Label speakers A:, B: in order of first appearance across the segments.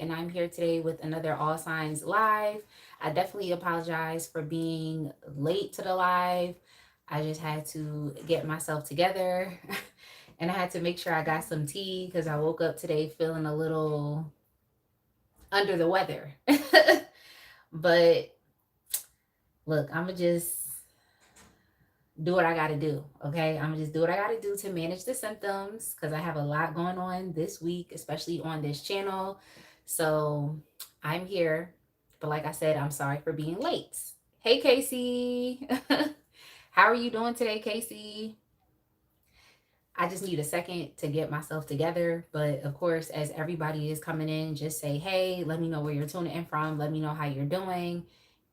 A: and I'm here today with another All Signs Live. I definitely apologize for being late to the live. I just had to get myself together and I had to make sure I got some tea because I woke up today feeling a little under the weather. But look, I'm going to just do what I got to do. Okay. I'm going to just do what I got to do to manage the symptoms because I have a lot going on this week, especially on this channel. So I'm here. But like I said, I'm sorry for being late. Hey, Casey. How are you doing today, Casey? I just need a second to get myself together. But of course, as everybody is coming in, just say, hey, let me know where you're tuning in from. Let me know how you're doing.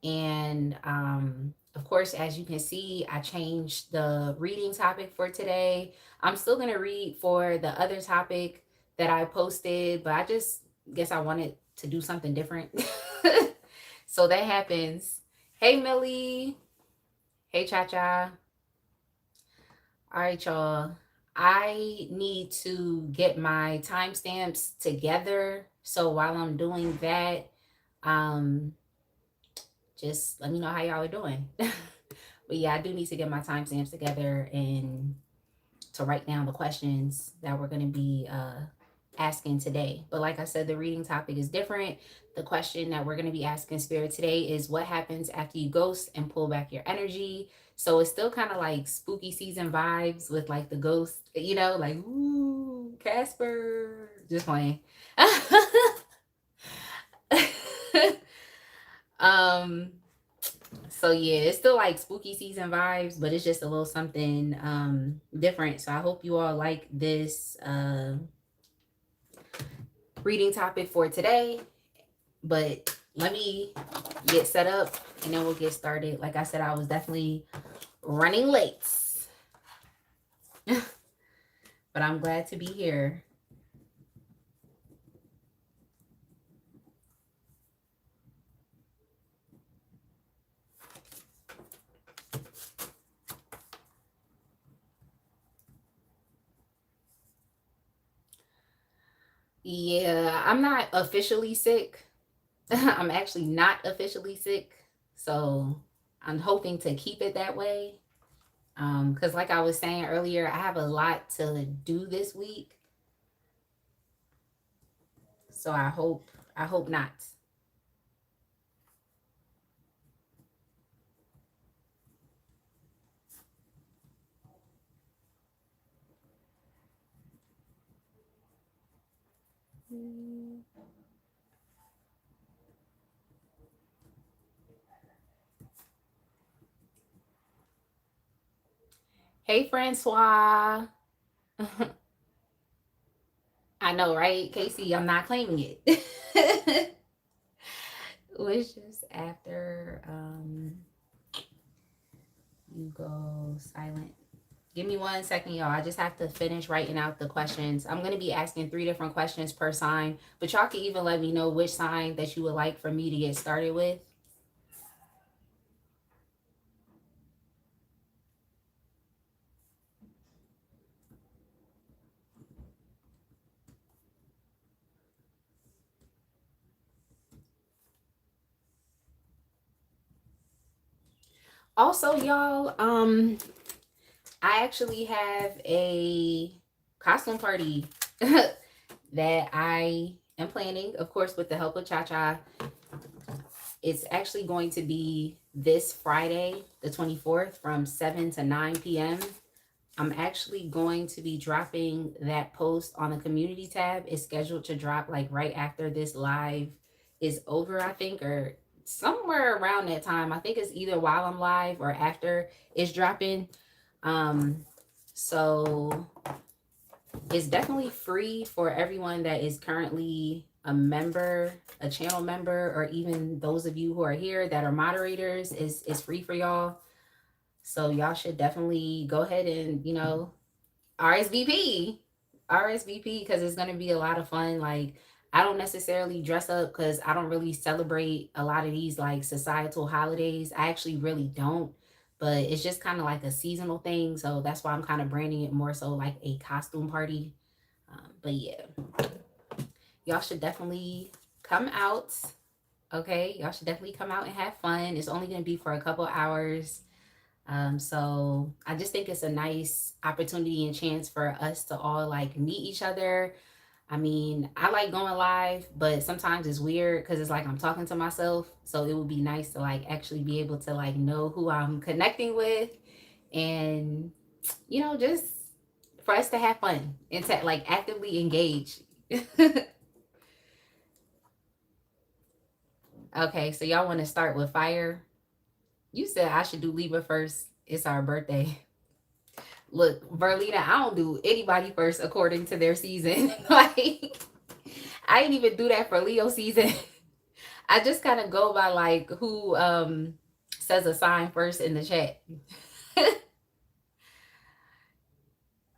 A: And of course, as you can see, I changed the reading topic for today. I'm still going to read for the other topic that I posted, but I just guess I wanted to do something different. So that happens. Hey, Millie. Hey, Cha Cha. All right, y'all. I need to get my timestamps together. So while I'm doing that, um, just let me know how y'all are doing. But yeah, I do need to get my timestamps together and to write down the questions that we're going to be asking today. But like I said, the reading topic is different. The question that we're going to be asking Spirit today is what happens after you ghost and pull back your energy. So it's still kind of like spooky season vibes with like the ghost, you know, like, ooh, Casper. Just playing. um, so yeah, it's still like spooky season vibes, but it's just a little something different. So I hope you all like this reading topic for today. But let me get set up and then we'll get started. Like I said, I was definitely running late. But I'm glad to be here. Yeah, I'm not officially sick. I'm actually not officially sick. So I'm hoping to keep it that way. Because like I was saying earlier, I have a lot to do this week. So I hope not. Hey, Francois. I know, right? Casey, I'm not claiming it. Which is after you go silent. Give me 1 second, y'all. I just have to finish writing out the questions. I'm going to be asking 3 different questions per sign, but y'all can even let me know which sign that you would like for me to get started with. Also, y'all, I actually have a costume party that I am planning, of course, with the help of Cha Cha. It's actually going to be this Friday, the 24th, from 7 to 9 p.m. I'm actually going to be dropping that post on the community tab. It's scheduled to drop like right after this live is over, I think, or somewhere around that time. I think it's either while I'm live or after it's dropping. So it's definitely free for everyone that is currently a member, a channel member, or even those of you who are here that are moderators. Is free for y'all. So y'all should definitely go ahead and, you know, RSVP, because it's going to be a lot of fun. Like, I don't necessarily dress up because I don't really celebrate a lot of these like societal holidays. I actually really don't, but it's just kind of like a seasonal thing. So that's why I'm kind of branding it more so like a costume party. But yeah, y'all should definitely come out. Okay, y'all should definitely come out and have fun. It's only going to be for a couple hours. So I just think it's a nice opportunity and chance for us to all like meet each other. I mean, I like going live, but sometimes it's weird because it's like I'm talking to myself. So it would be nice to like actually be able to like know who I'm connecting with, and just for us to have fun and to like actively engage. Okay, so y'all want to start with fire? You said I should do Libra first. It's our birthday. Look, Verlina, I don't do anybody first according to their season. Like, I didn't even do that for Leo season. I just kind of go by like who says a sign first in the chat.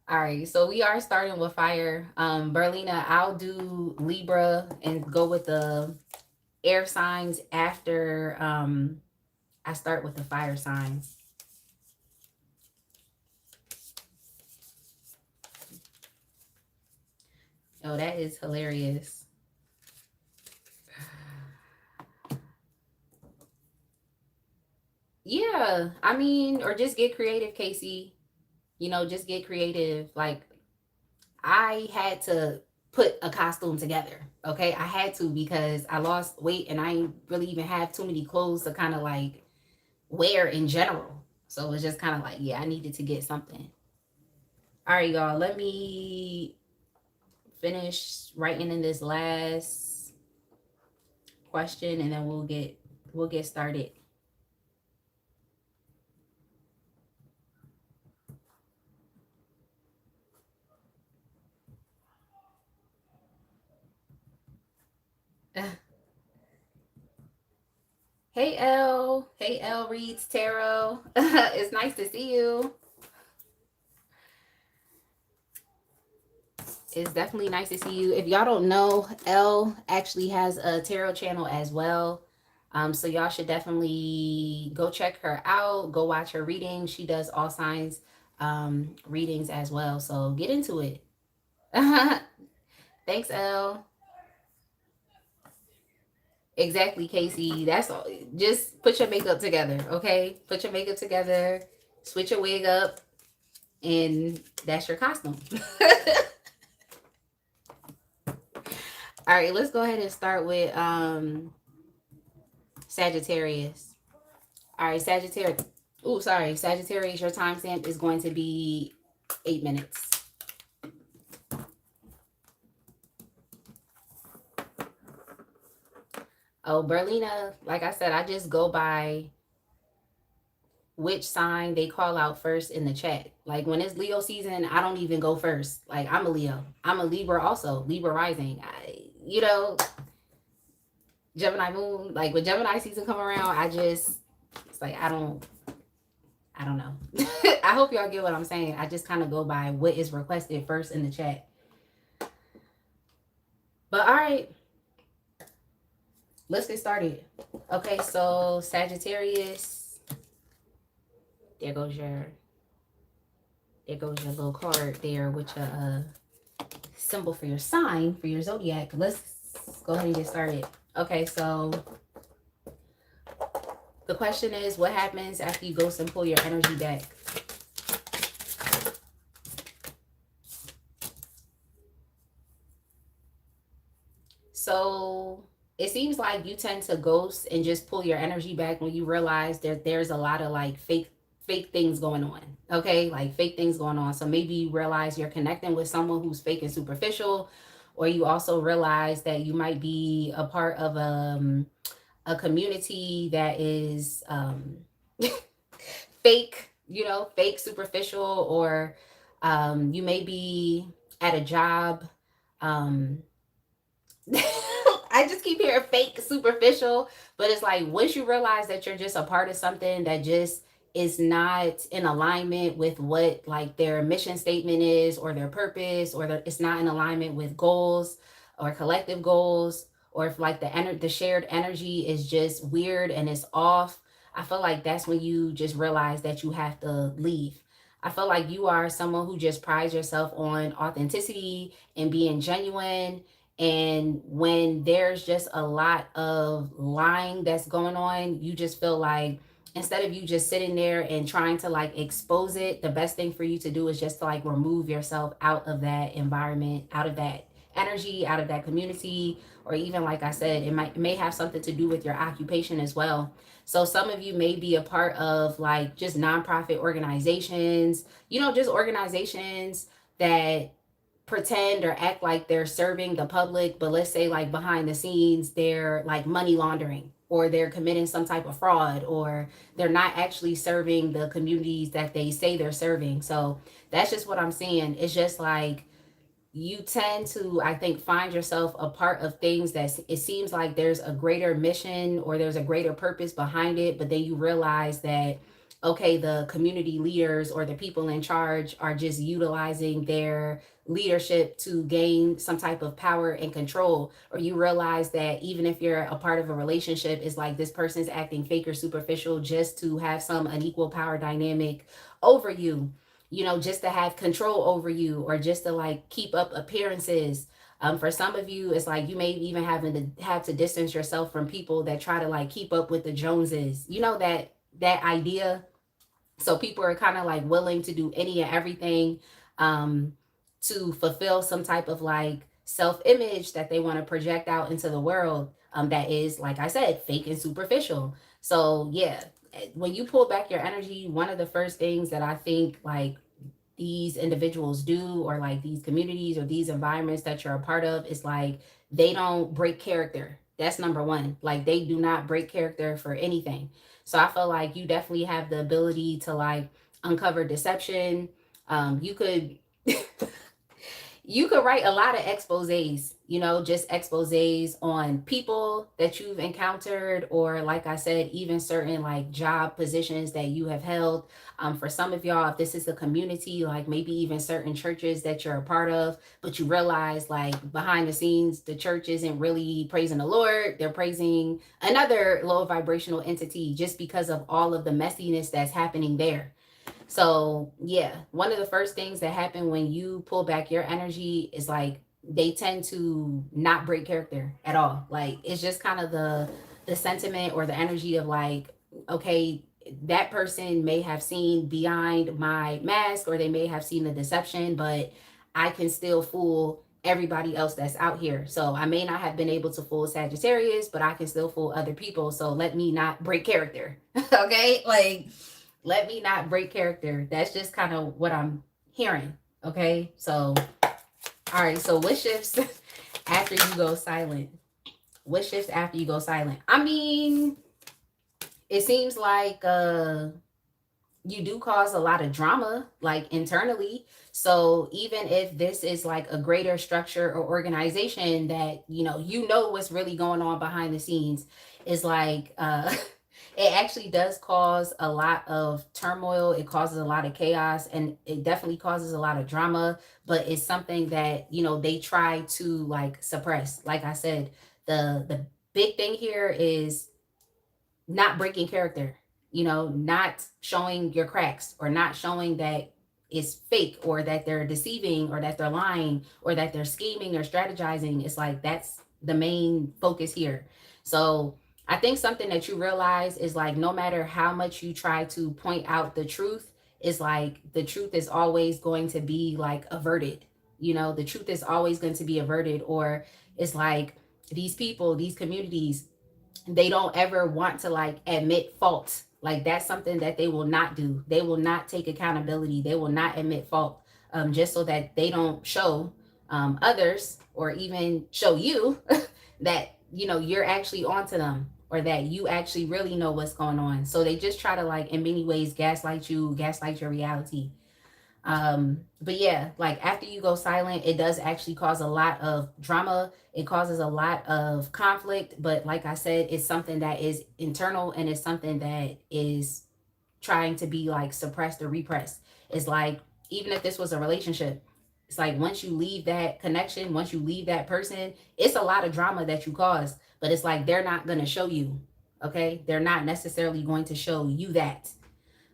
A: All right, so we are starting with fire. Berlina, I'll do Libra and go with the air signs after I start with the fire signs. Oh, that is hilarious. Yeah, I mean, or just get creative, Casey. Just get creative. Like, I had to put a costume together. Okay, I had to because I lost weight and I didn't really even have too many clothes to kind of like wear in general. So it's just kind of like, yeah, I needed to get something. All right, y'all, let me finish writing in this last question and then we'll get started. Hey L. Hey L reads tarot. It's nice to see you. It's definitely nice to see you. If y'all don't know, Elle actually has a tarot channel as well. So y'all should definitely go check her out. Go watch her readings. She does all signs readings as well. So get into it. Thanks, Elle. Exactly, Casey. That's all. Just put your makeup together, okay? Put your makeup together, switch your wig up, and that's your costume. All right, let's go ahead and start with Sagittarius. All right, Sagittarius. Oh, sorry, Sagittarius. Your timestamp is going to be 8 minutes. Oh, Berlina. Like I said, I just go by which sign they call out first in the chat. Like when it's Leo season, I don't even go first. Like I'm a Leo. I'm a Libra also. Libra rising. Gemini moon. Like when Gemini season come around, it's like I don't know. I hope y'all get what I'm saying. I just kind of go by what is requested first in the chat. But all right, let's get started. Okay, so Sagittarius, there goes your little card there with your symbol for your sign, for your zodiac. Let's go ahead and get started. Okay, so the question is, what happens after you ghost and pull your energy back? So it seems like you tend to ghost and just pull your energy back when you realize that there's a lot of like fake things going on. Okay, like fake things going on. So maybe you realize you're connecting with someone who's fake and superficial, or you also realize that you might be a part of a community that is fake, fake superficial, or you may be at a job. I just keep hearing fake superficial, but it's like once you realize that you're just a part of something that just is not in alignment with what like their mission statement is or their purpose, or it's not in alignment with goals or collective goals, or if like the shared energy is just weird and it's off, I feel like that's when you just realize that you have to leave. I feel like you are someone who just prides yourself on authenticity and being genuine, And when there's just a lot of lying that's going on, you just feel like instead of you just sitting there and trying to like expose it, the best thing for you to do is just to like remove yourself out of that environment, out of that energy, out of that community, or even like I said, it may have something to do with your occupation as well. So some of you may be a part of like just nonprofit organizations, just organizations that pretend or act like they're serving the public, but let's say like behind the scenes they're like money laundering, or they're committing some type of fraud, or they're not actually serving the communities that they say they're serving. So that's just what I'm seeing. It's just like you tend to, I think, find yourself a part of things that it seems like there's a greater mission or there's a greater purpose behind it, but then you realize that, okay, the community leaders or the people in charge are just utilizing their leadership to gain some type of power and control. Or you realize that even if you're a part of a relationship, it's like this person's acting fake or superficial just to have some unequal power dynamic over you, just to have control over you, or just to like keep up appearances. For some of you, it's like you may even have to distance yourself from people that try to like keep up with the Joneses. That idea. So people are kind of like willing to do any and everything um, to fulfill some type of like self-image that they want to project out into the world. That is, like I said, fake and superficial. So yeah, when you pull back your energy, one of the first things that I think like these individuals do, or like these communities or these environments that you're a part of, is like they don't break character. That's number one. Like they do not break character for anything. So I feel like you definitely have the ability to like uncover deception. You could you could write a lot of exposés, just exposés on people that you've encountered, or like I said, even certain like job positions that you have held. For some of y'all, if this is the community, like maybe even certain churches that you're a part of, but you realize like behind the scenes, the church isn't really praising the Lord. They're praising another low vibrational entity just because of all of the messiness that's happening there. So yeah, one of the first things that happen when you pull back your energy is like they tend to not break character at all. Like it's just kind of the sentiment or the energy of like, okay, that person may have seen behind my mask, or they may have seen the deception, but I can still fool everybody else that's out here. So I may not have been able to fool Sagittarius, but I can still fool other people. So let me not break character. Okay? Like let me not break character. That's just kind of what I'm hearing. Okay. So, all right. So, what shifts after you go silent? What shifts after you go silent? I mean, it seems like you do cause a lot of drama, like internally. So, even if this is like a greater structure or organization that, what's really going on behind the scenes, is like, it actually does cause a lot of turmoil. It causes a lot of chaos, and it definitely causes a lot of drama, but it's something that, they try to like suppress. Like I said, the big thing here is not breaking character, not showing your cracks, or not showing that it's fake, or that they're deceiving, or that they're lying, or that they're scheming or strategizing. It's like that's the main focus here. So I think something that you realize is like no matter how much you try to point out the truth, is like the truth is always going to be like averted. The truth is always going to be averted, or it's like these people, these communities, they don't ever want to like admit fault. Like that's something that they will not do. They will not take accountability. They will not admit fault, just so that they don't show others, or even show you that you're actually onto them, or that you actually really know what's going on. So they just try to like in many ways gaslight you, gaslight your reality. But yeah, like after you go silent, it does actually cause a lot of drama. It causes a lot of conflict, but like I said, it's something that is internal, and it's something that is trying to be like suppressed or repressed. It's like even if this was a relationship, it's like once you leave that connection, once you leave that person, it's a lot of drama that you cause, but it's like they're not going to show you. Okay, they're not necessarily going to show you that.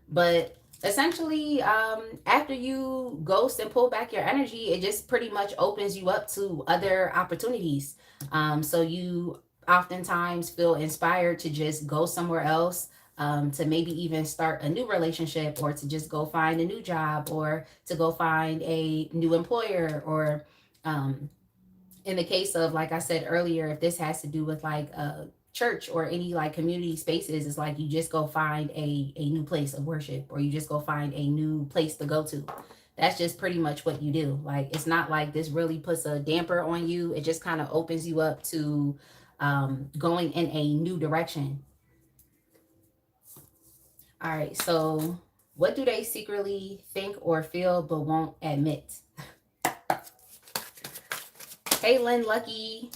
A: But essentially, after you ghost and pull back your energy, it just pretty much opens you up to other opportunities. So you oftentimes feel inspired to just go somewhere else, to maybe even start a new relationship, or to just go find a new job, or to go find a new employer, or um, in the case of, like I said earlier, if this has to do with like a church or any like community spaces, it's like you just go find a new place of worship, or you just go find a new place to go to. That's just pretty much what you do. Like, it's not like this really puts a damper on you. It just kind of opens you up to going in a new direction. All right, so what do they secretly think or feel but won't admit? Hey, Lynn Lucky.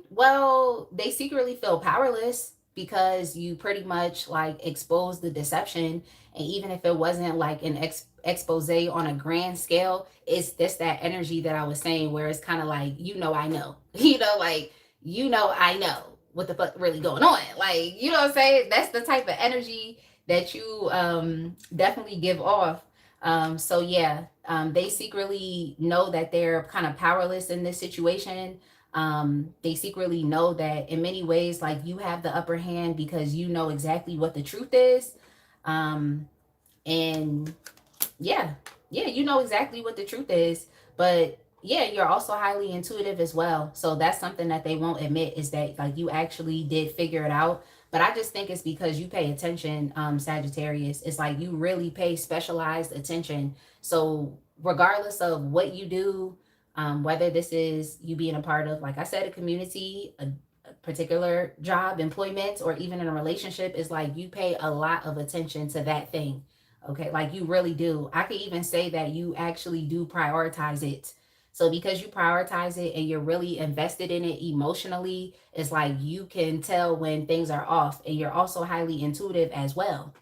A: Well, they secretly feel powerless because you pretty much like expose the deception. And even if it wasn't like an expose on a grand scale, it's just that energy that I was saying, where it's kind of like, I know, like, I know what the fuck really going on. Like, you know what I'm saying? That's the type of energy that you definitely give off. So yeah, they secretly know that they're kind of powerless in this situation. They secretly know that in many ways, like, you have the upper hand because you know exactly what the truth is. um and yeah, you know exactly what the truth is. But yeah, you're also highly intuitive as well, so that's something that they won't admit, is that like you actually did figure it out. But I just think it's because you pay attention, Sagittarius. It's like you really pay specialized attention. So regardless of what you do, whether this is you being a part of, like I said, a community, a particular job, employment, or even in a relationship, is like you pay a lot of attention to that thing. Okay, like you really do. I could even say that you actually do prioritize it. So because you prioritize it and you're really invested in it emotionally, it's like you can tell when things are off, and you're also highly intuitive as well.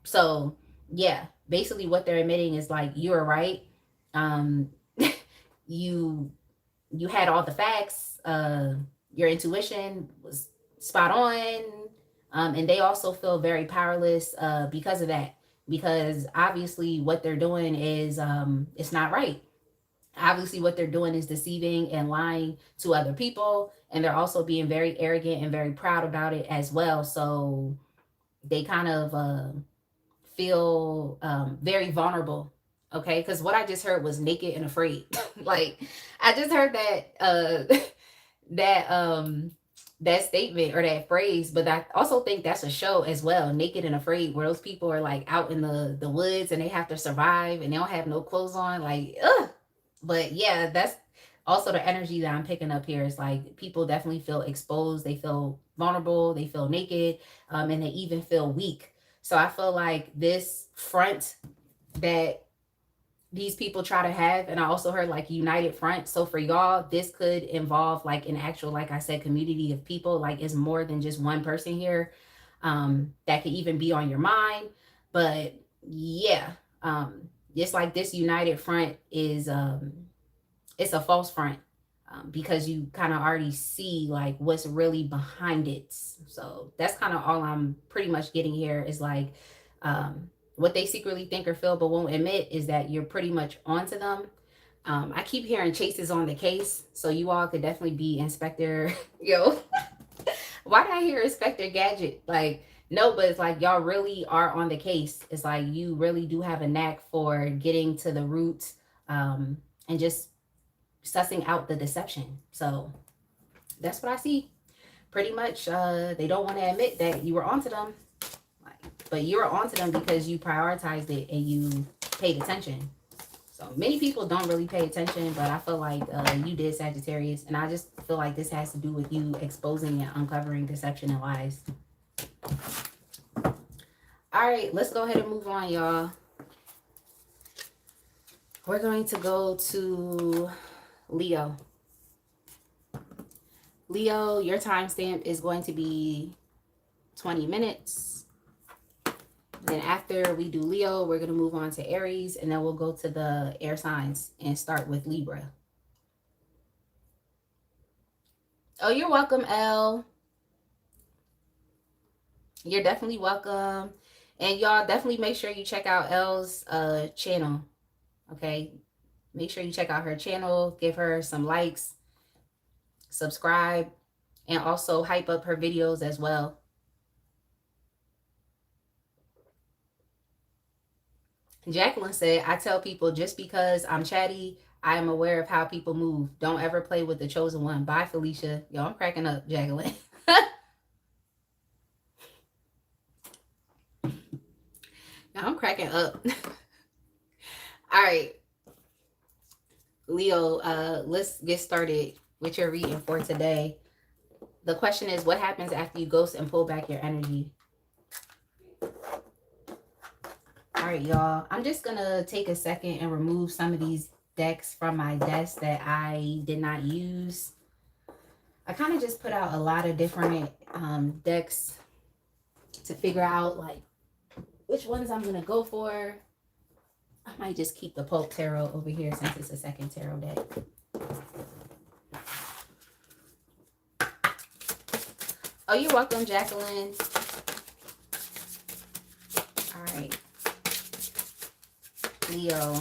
A: So yeah, basically what they're admitting is like, you're right. Um, you you had all the facts. Your intuition was spot on. And they also feel very powerless because of that. Because obviously, what they're doing is, it's not right. Obviously, what they're doing is deceiving and lying to other people, and they're also being very arrogant and very proud about it as well. So they kind of feel very vulnerable. Okay, because what I just heard was naked and afraid. Like, I just heard that that that statement or that phrase. But I also think that's a show as well, Naked and Afraid, where those people are like out in the woods and they have to survive and they don't have no clothes on. Like, ugh. But yeah, that's also the energy that I'm picking up here. Is like people definitely feel exposed, they feel vulnerable, they feel naked, and they even feel weak. So I feel like this front that these people try to have, and I also heard like united front. So for y'all, this could involve like an actual, like I said, community of people. Like, it's more than just one person here, that could even be on your mind. But yeah, it's like this united front is it's a false front, because you kind of already see like what's really behind it. So that's kind of all I'm pretty much getting here, is like, what they secretly think or feel but won't admit is that you're pretty much onto them. I keep hearing Chase is on the case, so you all could definitely be Inspector. Yo, why did I hear Inspector Gadget? Like, no, but it's like y'all really are on the case. It's like you really do have a knack for getting to the root, and just sussing out the deception. So that's what I see. Pretty much, they don't want to admit that you were onto them, like, but you were onto them because you prioritized it and you paid attention. So many people don't really pay attention, but I feel like you did, Sagittarius, and I just feel like this has to do with you exposing and uncovering deception and lies. All right, let's go ahead and move on, y'all. We're going to go to Leo. Leo, your timestamp is going to be 20 minutes. Then after we do Leo, we're going to move on to Aries, and then we'll go to the air signs and start with Libra. Oh, you're welcome, Elle. You're definitely welcome. And y'all definitely make sure you check out Elle's channel. Okay. Make sure you check out her channel, give her some likes, subscribe, and also hype up her videos as well. Jacqueline said, I tell people just because I'm chatty, I am aware of how people move. Don't ever play with the chosen one. Bye, Felicia. Yo, I'm cracking up, Jacqueline. I'm cracking up. All right, Leo, let's get started with your reading for today. The question is, what happens after you ghost and pull back your energy? All right, y'all. I'm just going to take a second and remove some of these decks from my desk that I did not use. I kind of just put out a lot of different decks to figure out like which ones I'm going to go for. I might just keep the Pope Tarot over here since it's a second tarot deck. Oh, you're welcome, Jacqueline. All right. Leo.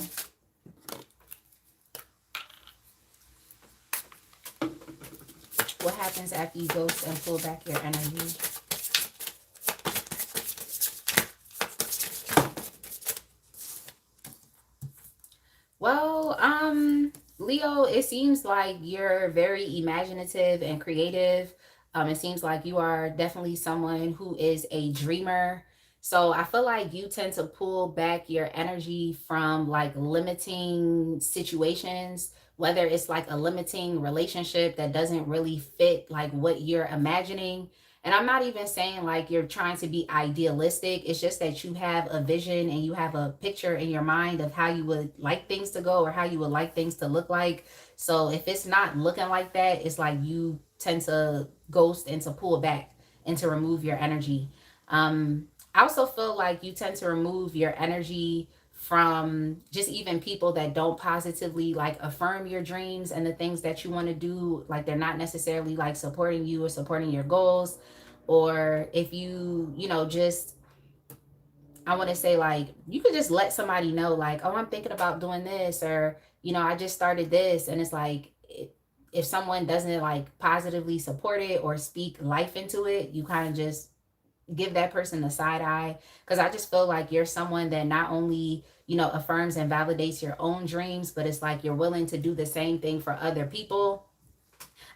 A: What happens after you ghost and pull back your energy? Well, Leo, it seems like you're very imaginative and creative. It seems like you are definitely someone who is a dreamer. So I feel like you tend to pull back your energy from like limiting situations, whether it's like a limiting relationship that doesn't really fit like what you're imagining. And I'm not even saying like you're trying to be idealistic. It's just that you have a vision and you have a picture in your mind of how you would like things to go or how you would like things to look like. So if it's not looking like that, it's like you tend to ghost and to pull back and to remove your energy. I also feel like you tend to remove your energy from just even people that don't positively like affirm your dreams and the things that you want to do. Like they're not necessarily like supporting you or supporting your goals. Or if you know, just, I want to say like you could just let somebody know like, oh, I'm thinking about doing this, or, you know, I just started this. And it's like, if someone doesn't like positively support it or speak life into it, you kind of just give that person a side eye, because I just feel like you're someone that not only, you know, affirms and validates your own dreams, but it's like you're willing to do the same thing for other people.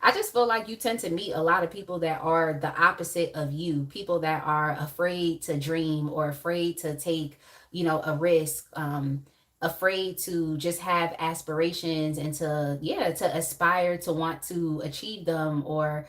A: I just feel like you tend to meet a lot of people that are the opposite of you, people that are afraid to dream or afraid to take, you know, a risk, afraid to just have aspirations and to, yeah, to aspire to want to achieve them, or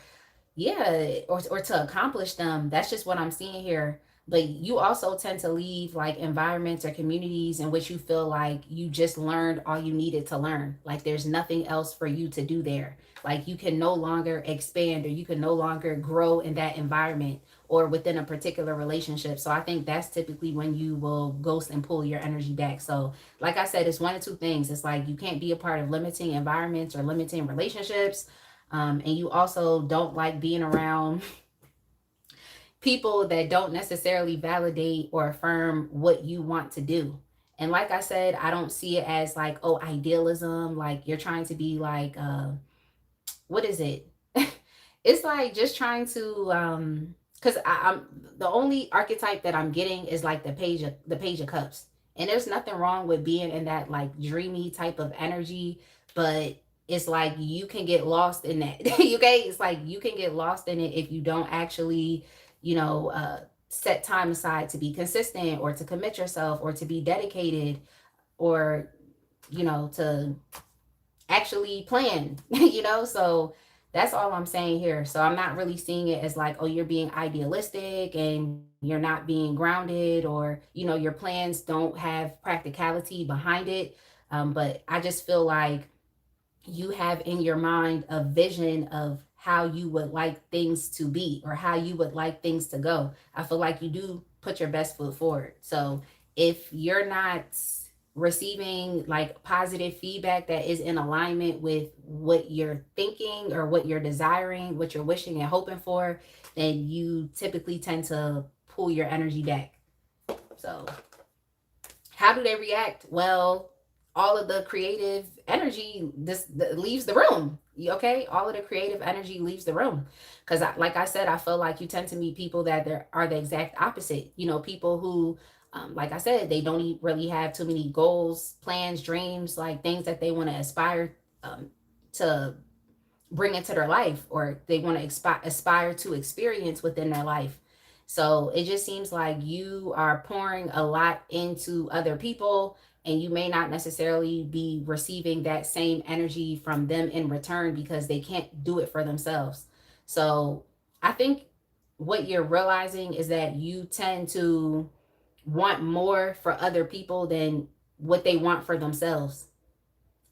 A: yeah, or to accomplish them. That's just what I'm seeing here. But you also tend to leave like environments or communities in which you feel like you just learned all you needed to learn, like there's nothing else for you to do there, like you can no longer expand or you can no longer grow in that environment or within a particular relationship. So I think that's typically when you will ghost and pull your energy back. So like I said, it's one of two things. It's like you can't be a part of limiting environments or limiting relationships, and you also don't like being around people that don't necessarily validate or affirm what you want to do. And like I said, I don't see it as like, oh, idealism, like you're trying to be like, what is it? It's like just trying to, because I'm the only archetype that I'm getting is like the page of cups. And there's nothing wrong with being in that like dreamy type of energy, but it's like you can get lost in that. Okay, it's like you can get lost in it if you don't actually, you know, set time aside to be consistent or to commit yourself or to be dedicated, or, you know, to actually plan. You know, so that's all I'm saying here. So I'm not really seeing it as like, oh, you're being idealistic and you're not being grounded, or, you know, your plans don't have practicality behind it. But I just feel like you have in your mind a vision of how you would like things to be or how you would like things to go. I feel like you do put your best foot forward. So if you're not receiving like positive feedback that is in alignment with what you're thinking or what you're desiring, what you're wishing and hoping for, then you typically tend to pull your energy back. So how do they react? Well, all of the creative energy leaves the room. Okay, all of the creative energy leaves the room, because like I said, I feel like you tend to meet people that are the exact opposite. You know, people who, like I said, they don't really have too many goals, plans, dreams, like things that they want to aspire to bring into their life, or they want to aspire to experience within their life. So it just seems like you are pouring a lot into other people, and you may not necessarily be receiving that same energy from them in return because they can't do it for themselves. So I think what you're realizing is that you tend to want more for other people than what they want for themselves.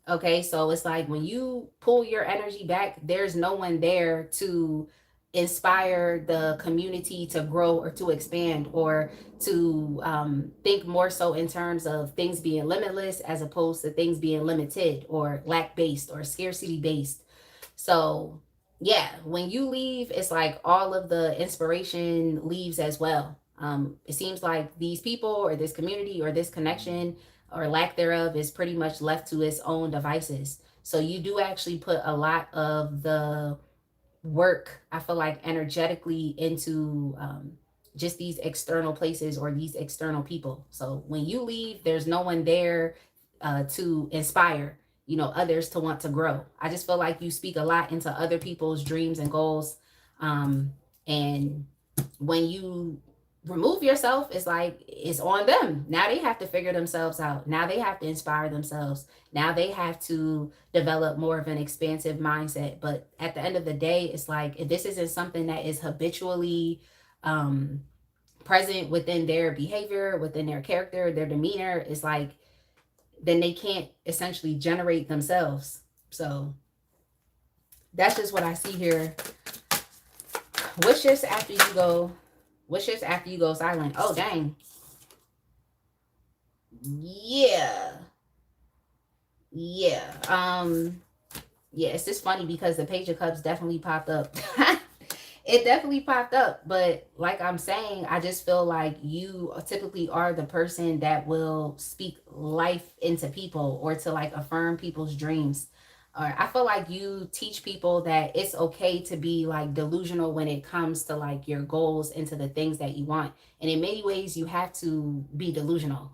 A: Okay, so it's like when you pull your energy back, there's no one there to inspire the community to grow or to expand, or to think more so in terms of things being limitless as opposed to things being limited or lack based or scarcity based. So yeah, when you leave, it's like all of the inspiration leaves as well. It seems like these people or this community or this connection or lack thereof is pretty much left to its own devices. So you do actually put a lot of the work, I feel like, energetically into just these external places or these external people. So when you leave, there's no one there to inspire, you know, others to want to grow. I just feel like you speak a lot into other people's dreams and goals. And when you remove yourself, it's like it's on them. Now they have to figure themselves out. Now they have to inspire themselves. Now they have to develop more of an expansive mindset. But at the end of the day, it's like if this isn't something that is habitually present within their behavior, within their character, their demeanor, it's like then they can't essentially generate themselves. So that's just what I see here. What shifts after you go? What shifts after you go silent? Oh, dang. Yeah. Yeah. Yeah, it's just funny because the Page of Cups definitely popped up. It definitely popped up, but like I'm saying, I just feel like you typically are the person that will speak life into people or to like affirm people's dreams. Or I feel like you teach people that it's okay to be like delusional when it comes to like your goals and to the things that you want. And in many ways, you have to be delusional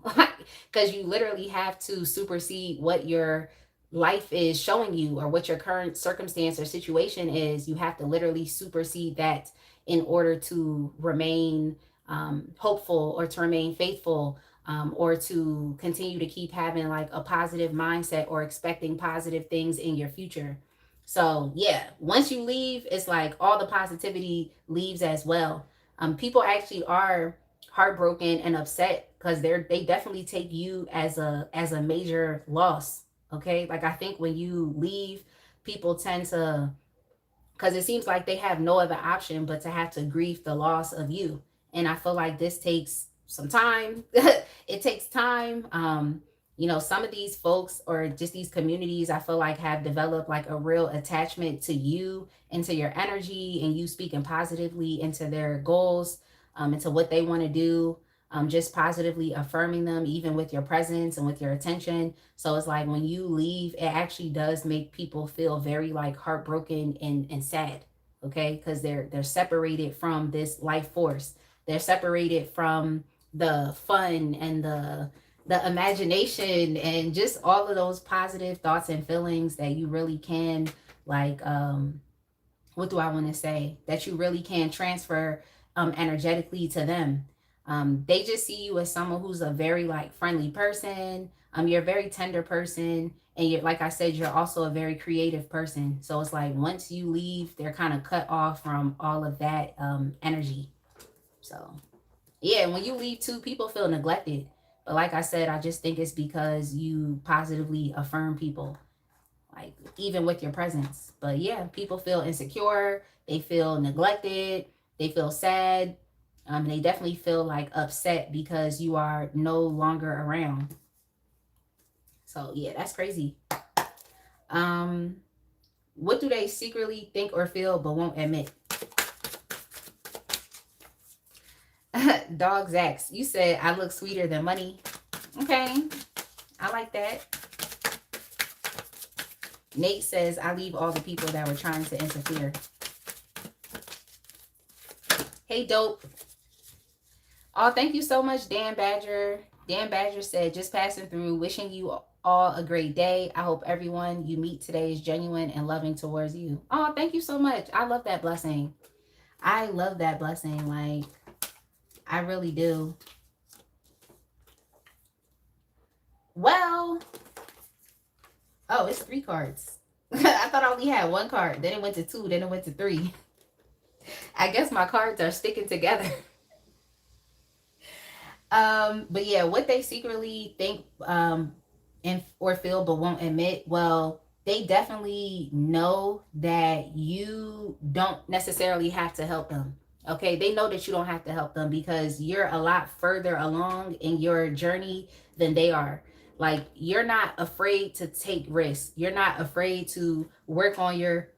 A: because you literally have to supersede what your life is showing you or what your current circumstance or situation is. You have to literally supersede that in order to remain hopeful or to remain faithful, or to continue to keep having like a positive mindset or expecting positive things in your future. So yeah, once you leave, it's like all the positivity leaves as well. People actually are heartbroken and upset because they definitely take you as a major loss. Okay, like I think when you leave, people tend to, because it seems like they have no other option but to have to grieve the loss of you. And I feel like this takes some time. It takes time. You know, some of these folks or just these communities, I feel like have developed like a real attachment to you and to your energy and you speaking positively into their goals, into what they want to do, just positively affirming them, even with your presence and with your attention. So it's like when you leave, it actually does make people feel very like heartbroken and sad. Okay, because they're separated from this life force. They're separated from the fun and the imagination and just all of those positive thoughts and feelings that you really can like what do I want to say, that you really can transfer energetically to them. They just see you as someone who's a very like friendly person. You're a very tender person, and you're, like I said, you're also a very creative person. So it's like once you leave, they're kind of cut off from all of that energy. So yeah, when you leave too, people feel neglected. But like I said, I just think it's because you positively affirm people, like even with your presence. But yeah, people feel insecure, they feel neglected, they feel sad. They definitely feel like upset because you are no longer around. So yeah, that's crazy. Um, what do they secretly think or feel but won't admit? Dog Zax, you said I look sweeter than money. Okay, I like that. Nate says I leave all the people that were trying to interfere. Hey, dope. Oh, thank you so much, Dan Badger. Dan Badger said, just passing through, wishing you all a great day. I hope everyone you meet today is genuine and loving towards you. Oh, thank you so much. I love that blessing. I love that blessing. Like, I really do. Well, oh, it's 3 cards. I thought I only had 1 card. Then it went to 2. Then it went to 3. I guess my cards are sticking together. But yeah, what they secretly think and or feel but won't admit, well, they definitely know that you don't necessarily have to help them. Okay, they know that you don't have to help them because you're a lot further along in your journey than they are. Like, you're not afraid to take risks. You're not afraid to work on your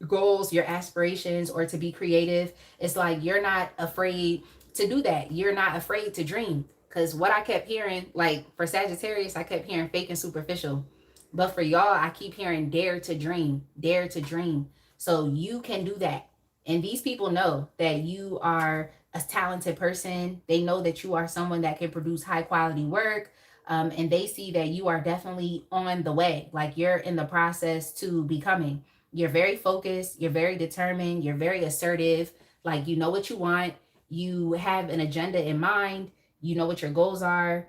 A: goals, your aspirations, or to be creative. It's like you're not afraid to do that. You're not afraid to dream. Because what I kept hearing, like for Sagittarius, I kept hearing fake and superficial. But for y'all, I keep hearing dare to dream, dare to dream. So you can do that. And these people know that you are a talented person. They know that you are someone that can produce high quality work. And they see that you are definitely on the way. Like, you're in the process to becoming. You're very focused, you're very determined, you're very assertive. Like, you know what you want, you have an agenda in mind, you know what your goals are,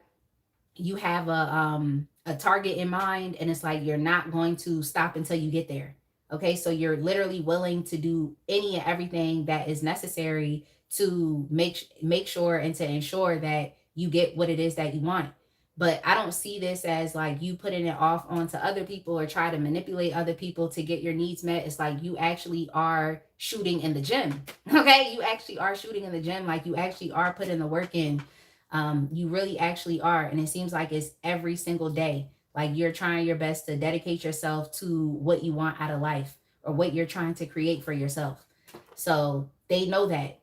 A: you have a target in mind, and it's like you're not going to stop until you get there. Okay, so you're literally willing to do any and everything that is necessary to make sure and to ensure that you get what it is that you want. But I don't see this as like you putting it off onto other people or try to manipulate other people to get your needs met. It's like you actually are shooting in the gym. Okay, you actually are shooting in the gym. Like, you actually are putting the work in. You really actually are. And it seems like it's every single day. Like, you're trying your best to dedicate yourself to what you want out of life or what you're trying to create for yourself. So they know that.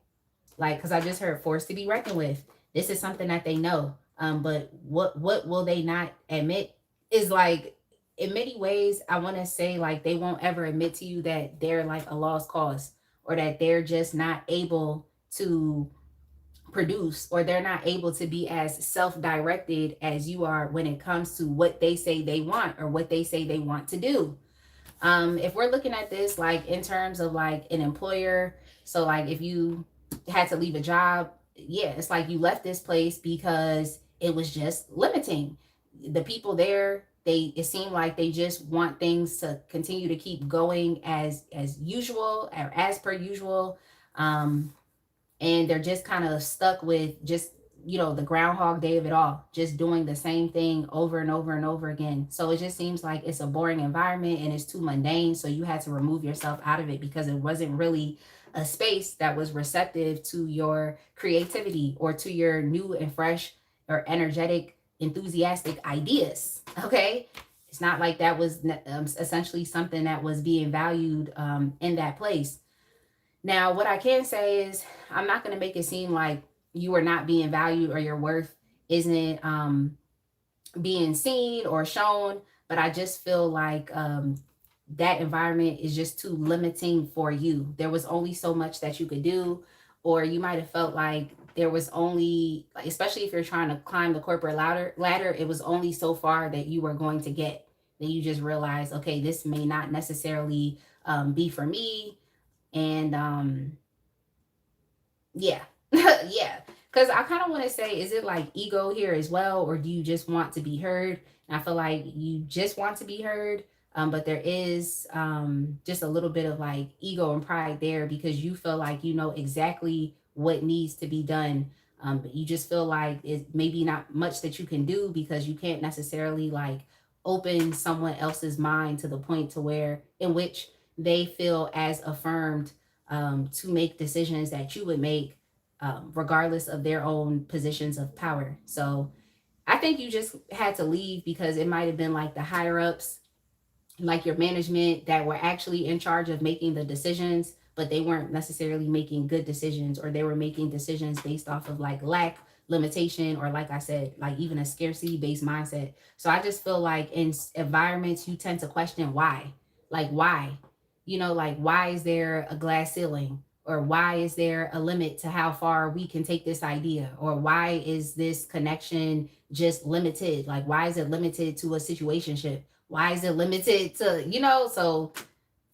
A: Like, because I just heard forced to be reckoned with. This is something that they know. But what will they not admit is, like, in many ways, I want to say, like, they won't ever admit to you that they're like a lost cause, or that they're just not able to produce, or they're not able to be as self-directed as you are when it comes to what they say they want or what they say they want to do. If we're looking at this like in terms of like an employer, so like if you had to leave a job, yeah, it's like you left this place because it was just limiting. The people there, it seemed like they just want things to continue to keep going as usual, or as per usual. And they're just kind of stuck with just, the groundhog day of it all, just doing the same thing over and over and over again. So it just seems like it's a boring environment and it's too mundane. So you had to remove yourself out of it because it wasn't really a space that was receptive to your creativity or to your new and fresh or energetic, enthusiastic ideas. Okay. It's not like that was essentially something that was being valued in that place. Now, what I can say is, I'm not going to make it seem like you are not being valued or your worth isn't being seen or shown, but I just feel like that environment is just too limiting for you. There was only so much that you could do, or you might have felt like there was only, especially if you're trying to climb the corporate ladder, it was only so far that you were going to get. Then you just realize, okay, this may not necessarily be for me. And yeah. Yeah, because I kind of want to say, is it like ego here as well, or do you just want to be heard? And I feel like you just want to be heard, but there is just a little bit of like ego and pride there because you feel like you know exactly what needs to be done. But you just feel like it's maybe not much that you can do because you can't necessarily like open someone else's mind to the point to where in which they feel as affirmed to make decisions that you would make, regardless of their own positions of power. So I think you just had to leave because it might have been like the higher ups, like your management, that were actually in charge of making the decisions, but they weren't necessarily making good decisions, or they were making decisions based off of like lack, limitation, or like I said, like even a scarcity based mindset. So I just feel like in environments, you tend to question why. Like, why? You know, like, why is there a glass ceiling? Or why is there a limit to how far we can take this idea? Or why is this connection just limited? Like, why is it limited to a situationship? Why is it limited to, you know? So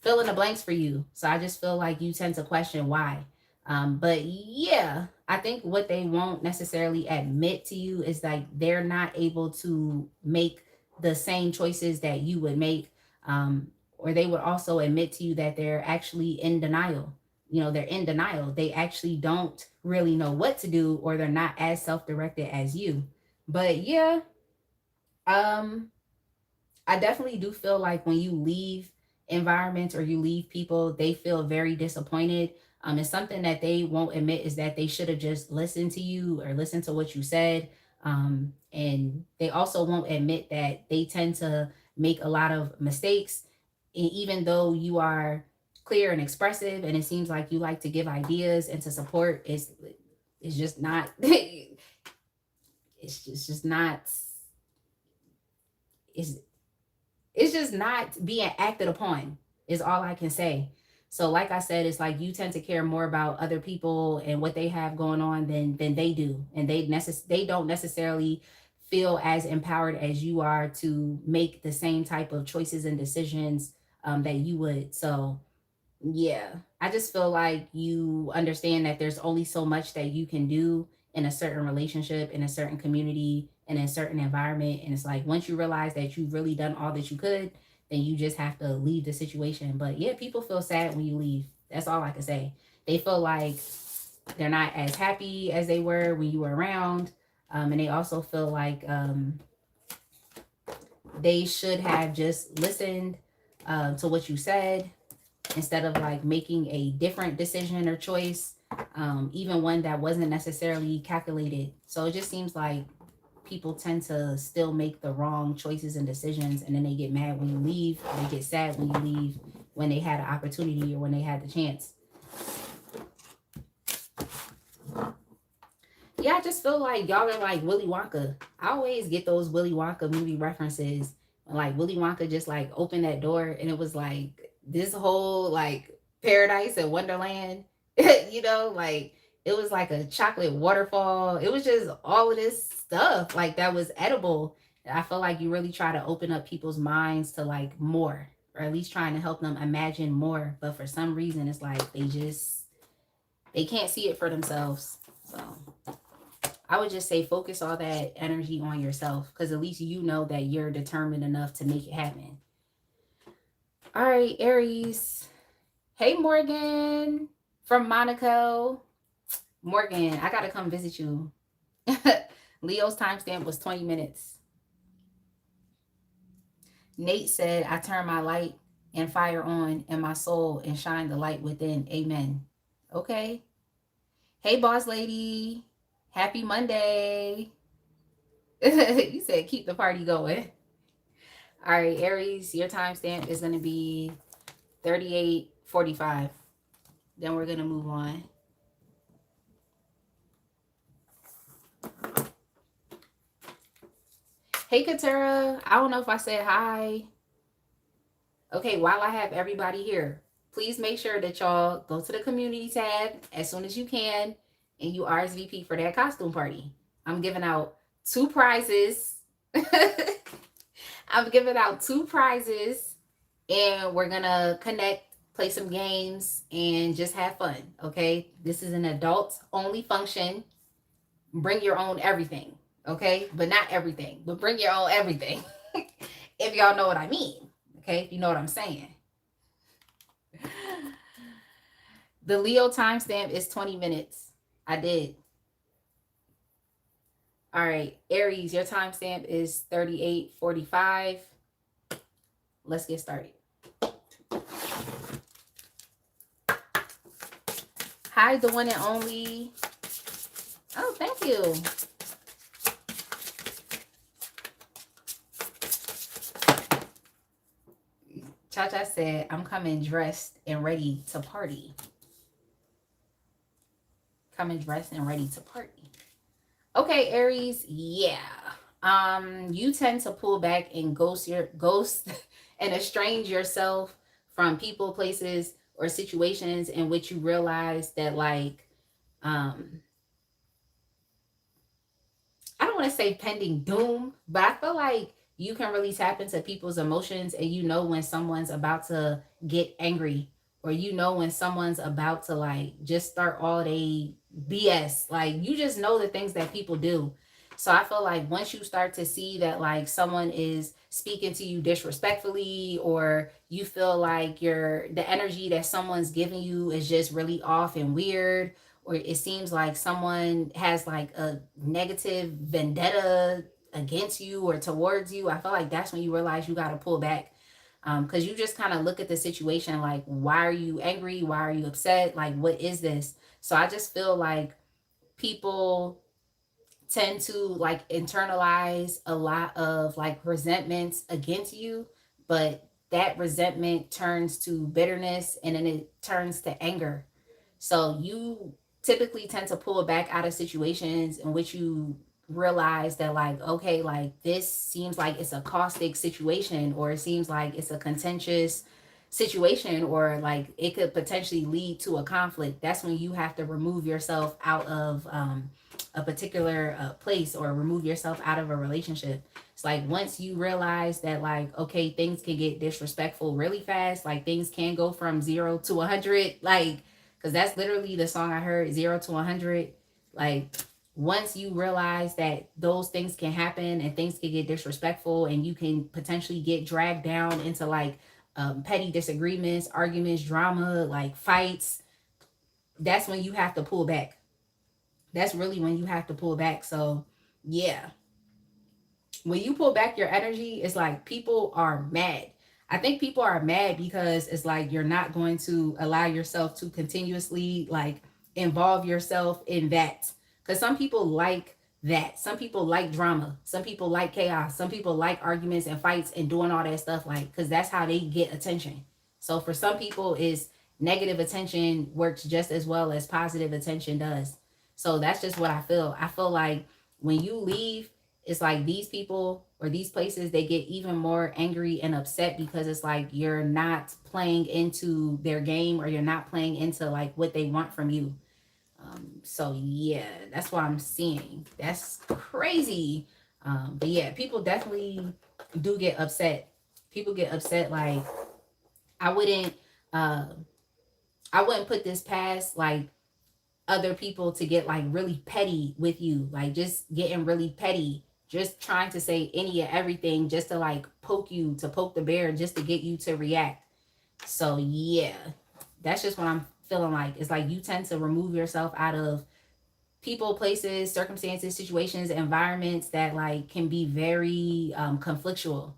A: fill in the blanks for you. So I just feel like you tend to question why. But yeah, I think what they won't necessarily admit to you is like they're not able to make the same choices that you would make. Or they would also admit to you that they're actually in denial. You know, they're in denial. They actually don't really know what to do, or they're not as self-directed as you. But yeah, um, I definitely do feel like when you leave environments or you leave people, they feel very disappointed. And something that they won't admit is that they should have just listened to you or listened to what you said. And they also won't admit that they tend to make a lot of mistakes. And even though you are clear and expressive, and it seems like you like to give ideas and to support, it's just not. It's just not. It's it's just not being acted upon, is all I can say. So like I said, it's like you tend to care more about other people and what they have going on than they do, and they don't necessarily feel as empowered as you are to make the same type of choices and decisions that you would. So yeah, I just feel like you understand that there's only so much that you can do in a certain relationship, in a certain community, in a certain environment. And it's like once you realize that you've really done all that you could, then you just have to leave the situation. But yeah, people feel sad when you leave. That's all I can say. They feel like they're not as happy as they were when you were around. And they also feel like they should have just listened to what you said, instead of like making a different decision or choice, even one that wasn't necessarily calculated. So it just seems like people tend to still make the wrong choices and decisions, and then they get mad when you leave, or they get sad when you leave, when they had an opportunity or when they had the chance. Yeah, I just feel like y'all are like Willy Wonka. I always get those Willy Wonka movie references. Like Willy Wonka just like opened that door and it was like this whole like paradise and wonderland. You know, like it was like a chocolate waterfall. It was just all of this stuff like that was edible. I feel like you really try to open up people's minds to like more, or at least trying to help them imagine more. But for some reason, it's like they can't see it for themselves. So I would just say focus all that energy on yourself, because at least you know that you're determined enough to make it happen. All right, Aries. Hey, Morgan from Monaco. Morgan, I got to come visit you. Leo's timestamp was 20 minutes. Nate said, I turn my light and fire on in my soul and shine the light within. Amen. Okay. Hey, boss lady. Happy Monday. You said keep the party going. All right, Aries, your timestamp is going to be 38:45. Then we're going to move on. Hey, Katara. I don't know if I said hi. Okay, while I have everybody here, please make sure that y'all go to the community tab as soon as you can and you RSVP for that costume party. I'm giving out 2 prizes. I'm giving out 2 prizes, and we're going to connect, play some games, and just have fun, okay? This is an adults-only function. Bring your own everything, okay? But not everything, but bring your own everything. If y'all know what I mean, okay? If you know what I'm saying. The Leo timestamp is 20 minutes. I did. All right, Aries, your timestamp is 38:45. Let's get started. Hi, the one and only. Oh, thank you. Cha said, I'm coming dressed and ready to party. Coming dressed and ready to party. Okay, Aries, yeah. You tend to pull back and ghost and estrange yourself from people, places, or situations in which you realize that like um I don't want to say pending doom, but I feel like you can really tap into people's emotions and you know when someone's about to get angry or you know when someone's about to like just start all day BS. Like you just know the things that people do. So I feel like once you start to see that like someone is speaking to you disrespectfully or you feel like the energy that someone's giving you is just really off and weird or it seems like someone has like a negative vendetta against you or towards you, I feel like that's when you realize you got to pull back. Because you just kind of look at the situation like, why are you angry? Why are you upset? Like, what is this? So I just feel like people tend to like internalize a lot of like resentments against you, but that resentment turns to bitterness and then it turns to anger. So you typically tend to pull back out of situations in which you realize that like okay, like this seems like it's a caustic situation or it seems like it's a contentious situation or like it could potentially lead to a conflict. That's when you have to remove yourself out of a particular place or remove yourself out of a relationship. It's like once you realize that like okay, things can get disrespectful really fast, like things can go from 0 to 100, like because that's literally the song I heard, 0 to 100. Like once you realize that those things can happen and things can get disrespectful and you can potentially get dragged down into like petty disagreements, arguments, drama, like fights, that's when you have to pull back. That's really when you have to pull back. So yeah, when you pull back your energy, it's like people are mad. I think people are mad because it's like you're not going to allow yourself to continuously like involve yourself in that. Because some people like that. Some people like drama. Some people like chaos. Some people like arguments and fights and doing all that stuff like because that's how they get attention. So for some people, is negative attention works just as well as positive attention does. So that's just what I feel. I feel like when you leave, it's like these people or these places they get even more angry and upset because it's like you're not playing into their game or you're not playing into like what they want from you. So yeah, that's what I'm seeing. That's crazy. But yeah, people definitely do get upset. People get upset. Like I wouldn't uh I wouldn't put this past like other people to get like really petty with you, like just getting really petty, just trying to say any and everything just to like poke you, to poke the bear, just to get you to react. So yeah, that's just what I'm feeling like. It's like you tend to remove yourself out of people, places, circumstances, situations, environments that like can be very conflictual.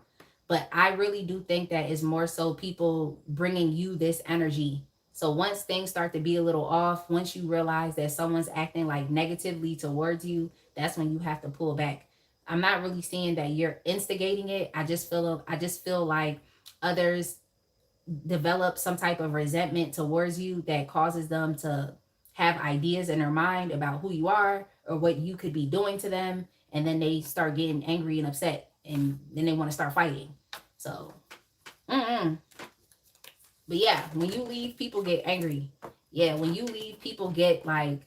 A: But I really do think that it's more so people bringing you this energy. So once things start to be a little off, once you realize that someone's acting like negatively towards you, that's when you have to pull back. I'm not really seeing that you're instigating it. I just feel like others develop some type of resentment towards you that causes them to have ideas in their mind about who you are or what you could be doing to them, and then they start getting angry and upset and then they want to start fighting. So but yeah, when you leave people get angry. Yeah, when you leave people get like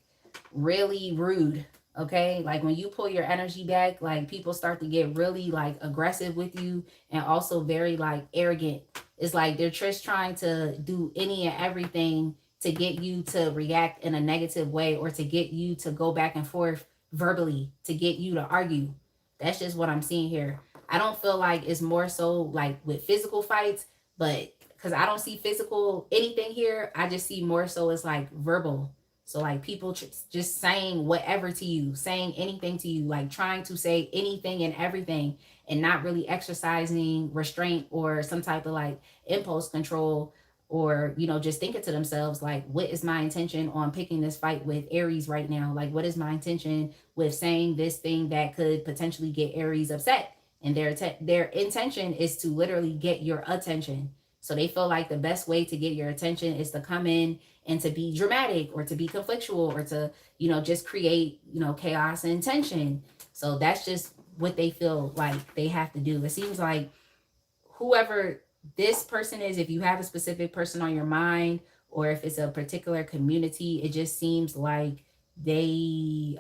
A: really rude. Okay, like when you pull your energy back, like people start to get really like aggressive with you and also very like arrogant. It's like they're just trying to do any and everything to get you to react in a negative way or to get you to go back and forth verbally, to get you to argue. That's just what I'm seeing here. I don't feel like it's more so like with physical fights, but because I don't see physical anything here, I just see more so it's like verbal. So like people just saying whatever to you, saying anything to you, like trying to say anything and everything and not really exercising restraint or some type of like impulse control, or just thinking to themselves like, what is my intention on picking this fight with Aries right now? Like what is my intention with saying this thing that could potentially get Aries upset? And their intention is to literally get your attention. So they feel like the best way to get your attention is to come in and to be dramatic or to be conflictual or to, just create, chaos and tension. So that's just what they feel like they have to do. It seems like whoever this person is, if you have a specific person on your mind, or if it's a particular community, it just seems like they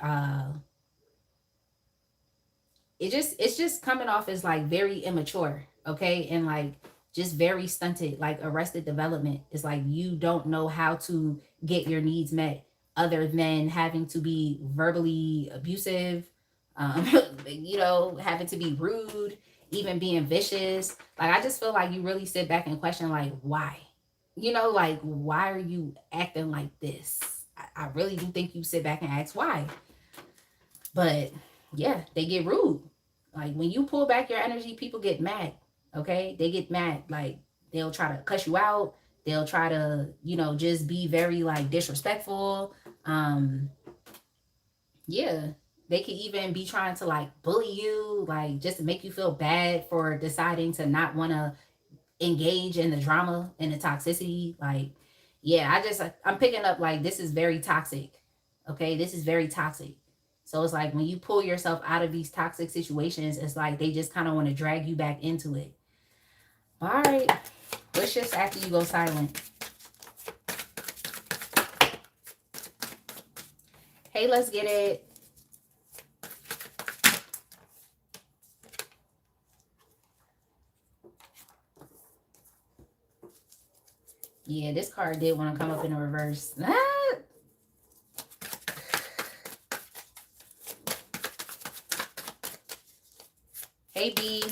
A: it's just coming off as like very immature, okay, and like just very stunted, like arrested development. It's like you don't know how to get your needs met other than having to be verbally abusive, um, having to be rude, even being vicious. Like I just feel like you really sit back and question like why, like why are you acting like this? I really do think you sit back and ask why. But yeah, they get rude. Like when you pull back your energy, people get mad. Okay, they get mad. Like they'll try to cuss you out. They'll try to, just be very like disrespectful. Yeah, they could even be trying to like bully you, like just to make you feel bad for deciding to not want to engage in the drama and the toxicity. Like, yeah, I'm picking up like this is very toxic. Okay, this is very toxic. So it's like when you pull yourself out of these toxic situations, it's like they just kind of want to drag you back into it. All right, what's just after you go silent? Hey, let's get it. Yeah, this card did want to come up in the reverse. Hey, B.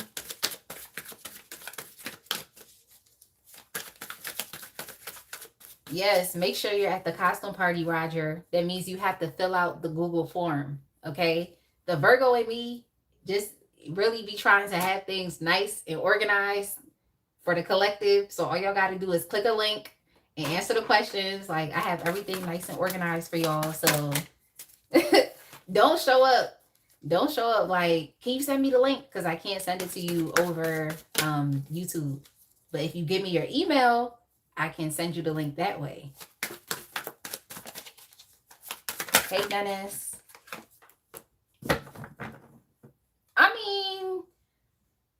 A: Yes, make sure you're at the costume party, Roger. That means you have to fill out the Google form, okay? The Virgo in me just really be trying to have things nice and organized for the collective. So all y'all got to do is click a link and answer the questions. Like I have everything nice and organized for y'all. So don't show up. Don't show up like, can you send me the link? Because I can't send it to you over YouTube. But if you give me your email, I can send you the link that way. Hey, Dennis. I mean,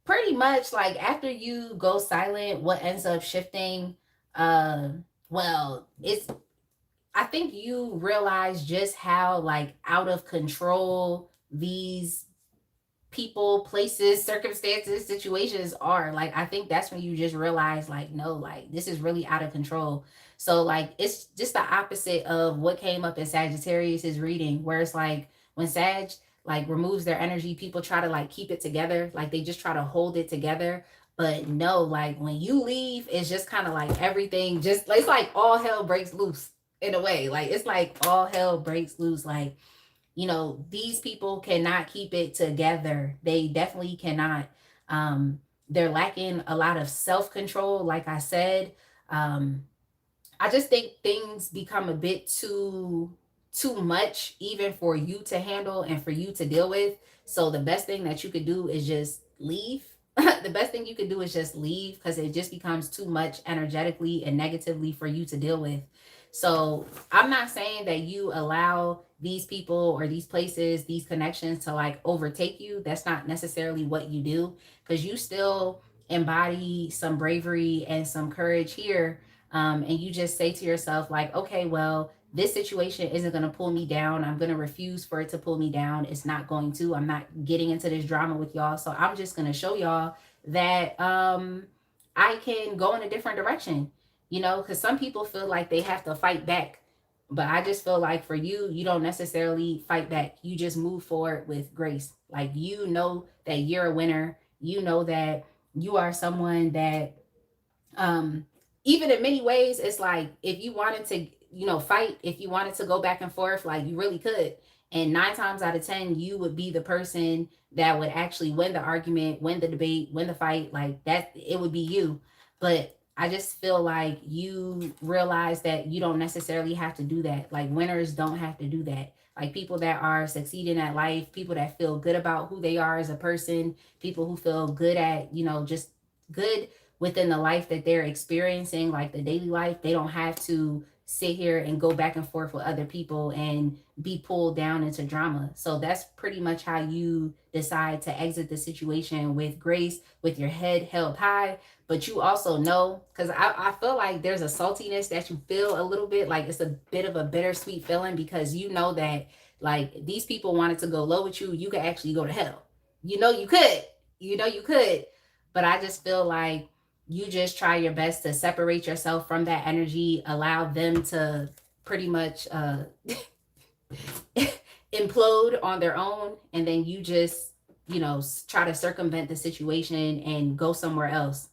A: pretty much like after you go silent, what ends up shifting, well, I think you realize just how like out of control these people, places, circumstances, situations are. Like I think that's when you just realize like no, like this is really out of control. So like it's just the opposite of what came up in Sagittarius's reading, where it's like when Sag like removes their energy, people try to like keep it together, like they just try to hold it together. But no, like when you leave, it's just kind of like everything just, it's like all hell breaks loose in a way. Like it's like all hell breaks loose. Like, these people cannot keep it together. They definitely cannot. They're lacking a lot of self-control, like I said. I just think things become a bit too much even for you to handle and for you to deal with. So the best thing that you could do is just leave. The best thing you could do is just leave, because it just becomes too much energetically and negatively for you to deal with. So I'm not saying that you allow these people or these places, these connections to like overtake you. That's not necessarily what you do, because you still embody some bravery and some courage here. And you just say to yourself like, okay, well, this situation isn't going to pull me down. I'm going to refuse for it to pull me down. It's not going to. I'm not getting into this drama with y'all. So I'm just going to show y'all that I can go in a different direction, because some people feel like they have to fight back. But I just feel like for you, you don't necessarily fight back. You just move forward with grace. Like, you know that you're a winner. You know that you are someone that, even in many ways, it's like if you wanted to, fight, if you wanted to go back and forth, like you really could. And 9 times out of 10, you would be the person that would actually win the argument, win the debate, win the fight. Like that, it would be you. But I just feel like you realize that you don't necessarily have to do that. Like winners don't have to do that. Like people that are succeeding at life, people that feel good about who they are as a person, people who feel good at, just good within the life that they're experiencing, like the daily life, they don't have to sit here and go back and forth with other people and be pulled down into drama. So that's pretty much how you decide to exit the situation, with grace, with your head held high. But you also know, because I feel like there's a saltiness that you feel a little bit, like it's a bit of a bittersweet feeling, because you know that like these people wanted to go low with you, you could actually go to hell. You could. You could. But I just feel like you just try your best to separate yourself from that energy, allow them to pretty much implode on their own, and then you just, try to circumvent the situation and go somewhere else.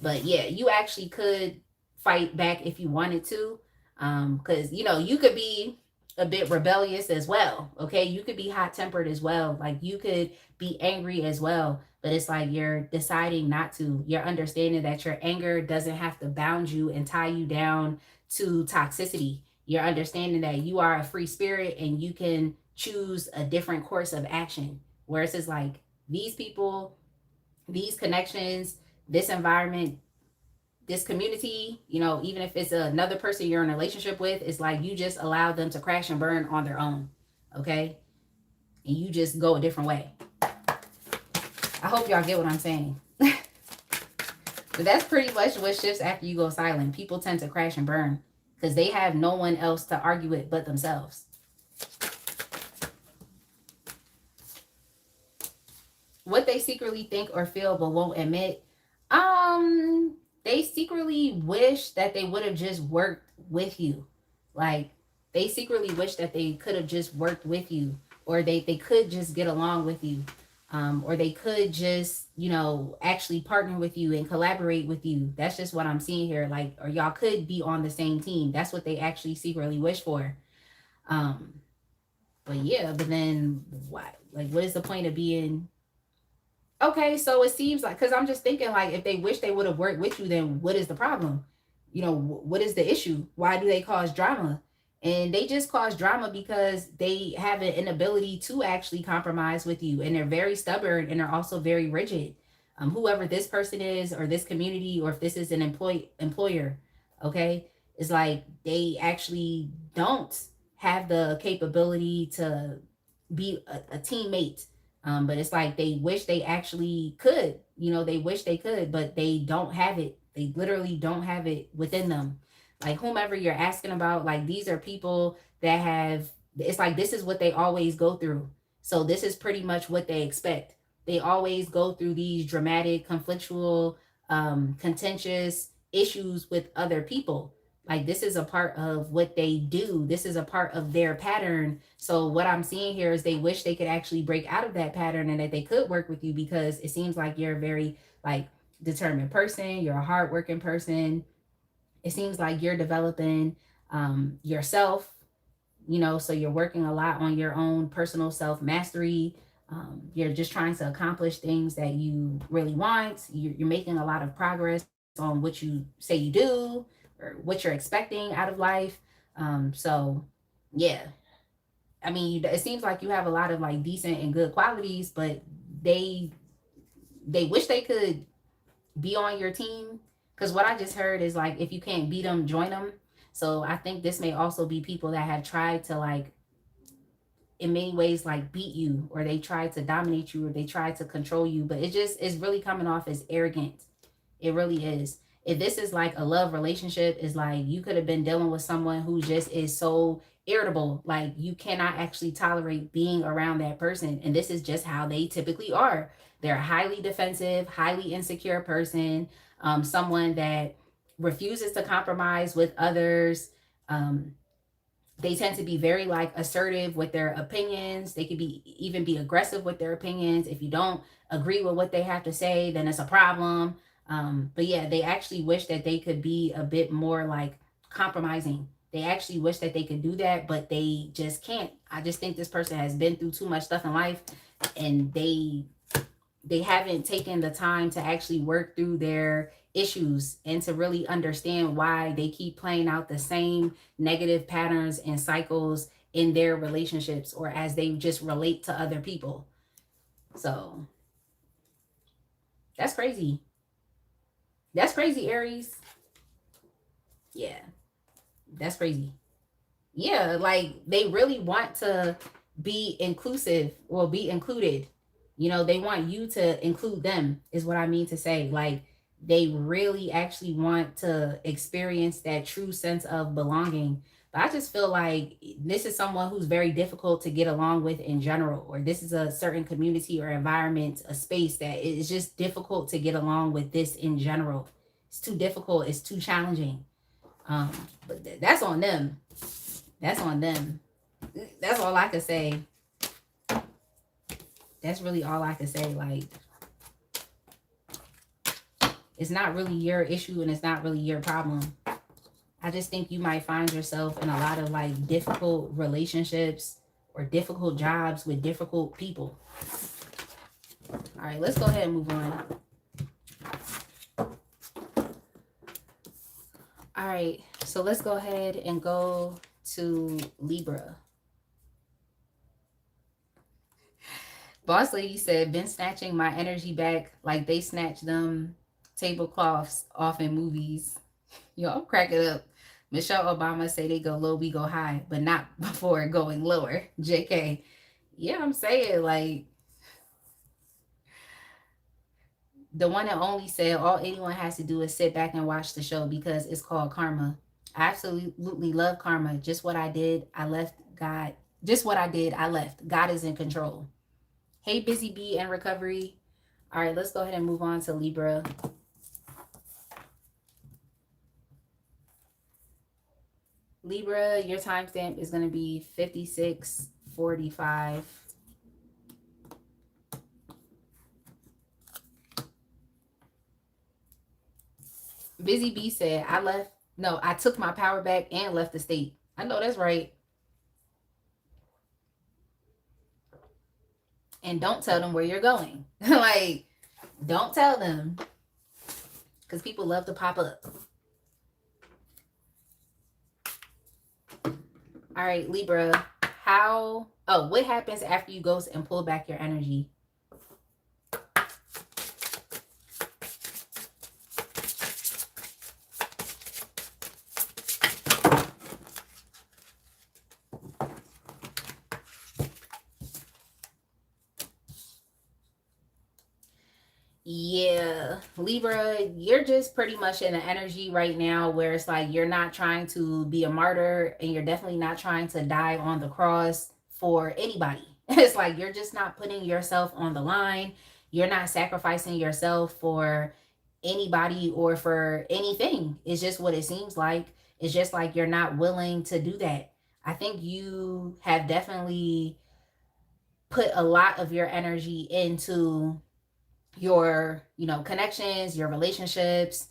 A: But yeah, you actually could fight back if you wanted to, because you could be a bit rebellious as well. Okay, you could be hot tempered as well. Like you could be angry as well. But it's like you're deciding not to. You're understanding that your anger doesn't have to bound you and tie you down to toxicity. You're understanding that you are a free spirit and you can choose a different course of action. Whereas it's like these people, these connections, this environment, this community, even if it's another person you're in a relationship with, it's like you just allow them to crash and burn on their own. Okay? And you just go a different way. I hope y'all get what I'm saying. But that's pretty much what shifts after you go silent. People tend to crash and burn because they have no one else to argue with but themselves. What they secretly think or feel but won't admit. They secretly wish that they would have just worked with you. Like, they secretly wish that they could have just worked with you, or they could just get along with you. Or they could just, actually partner with you and collaborate with you. That's just what I'm seeing here. Like, or y'all could be on the same team. That's what they actually secretly wish for. But yeah, but then what? Like, what is the point of being? Okay, so it seems like, because I'm just thinking, like, if they wish they would have worked with you, then what is the problem? What is the issue? Why do they cause drama? And they just cause drama because they have an inability to actually compromise with you. And they're very stubborn and are also very rigid. Whoever this person is, or this community, or if this is an employer, okay, it's like they actually don't have the capability to be a teammate. But it's like they wish they actually could, they wish they could, but they don't have it. They literally don't have it within them. Like whomever you're asking about, like these are people that have, it's like this is what they always go through. So this is pretty much what they expect. They always go through these dramatic, conflictual, contentious issues with other people. Like this is a part of what they do. This is a part of their pattern. So what I'm seeing here is they wish they could actually break out of that pattern and that they could work with you, because it seems like you're a very like determined person. You're a hardworking person. It seems like you're developing yourself, so you're working a lot on your own personal self mastery. You're just trying to accomplish things that you really want. You're making a lot of progress on what you say you do, or what you're expecting out of life. So yeah, I mean, it seems like you have a lot of like decent and good qualities, but they wish they could be on your team. Because what I just heard is like, if you can't beat them, join them. So I think this may also be people that have tried to like, in many ways, like beat you, or they tried to dominate you, or they tried to control you. But it just is really coming off as arrogant. It really is. If this is like a love relationship, is like you could have been dealing with someone who just is so irritable. Like you cannot actually tolerate being around that person. And this is just how they typically are. They're a highly defensive, highly insecure person, someone that refuses to compromise with others. They tend to be very like assertive with their opinions. They could be even be aggressive with their opinions. If you don't agree with what they have to say, then it's a problem. But yeah, they actually wish that they could be a bit more like compromising. They actually wish that they could do that, but they just can't. I just think this person has been through too much stuff in life, and they haven't taken the time to actually work through their issues and to really understand why they keep playing out the same negative patterns and cycles in their relationships, or as they just relate to other people. So that's crazy. That's crazy, Aries. Yeah, that's crazy. Yeah, like they really want to be inclusive or be included. You know, they want you to include them, is what I mean to say. Like they really actually want to experience that true sense of belonging. But I just feel like this is someone who's very difficult to get along with in general, or this is a certain community or environment, a space that is just difficult to get along with this in general. It's too difficult, it's too challenging. Um, but that's on them. That's on them. That's all I could say. That's really all I could say. Like, it's not really your issue and it's not really your problem. I just think you might find yourself in a lot of like difficult relationships or difficult jobs with difficult people. All right, let's go ahead and move on. All right, so let's go ahead and go to Libra. Boss lady said, been snatching my energy back like they snatch them tablecloths off in movies. Yo, I'm cracking up. Michelle Obama say they go low, we go high, but not before going lower. JK. Yeah, I'm saying, like, the one that only said all anyone has to do is sit back and watch the show because it's called karma. I absolutely love karma. Just what I did, I left God. Just what I did, I left. God is in control. Hey, Busy Bee and Recovery. All right, let's go ahead and move on to Libra. Libra, your timestamp is going to be 56:45. Busy Bee said, I took my power back and left the state. I know that's right. And don't tell them where you're going. Like, don't tell them. Because people love to pop up. All right, Libra, what happens after you ghost and pull back your energy? Yeah, Libra, you're just pretty much in an energy right now where it's like you're not trying to be a martyr and you're definitely not trying to die on the cross for anybody. It's like you're just not putting yourself on the line. You're not sacrificing yourself for anybody or for anything. It's just what it seems like. It's just like you're not willing to do that. I think you have definitely put a lot of your energy into your connections, your relationships,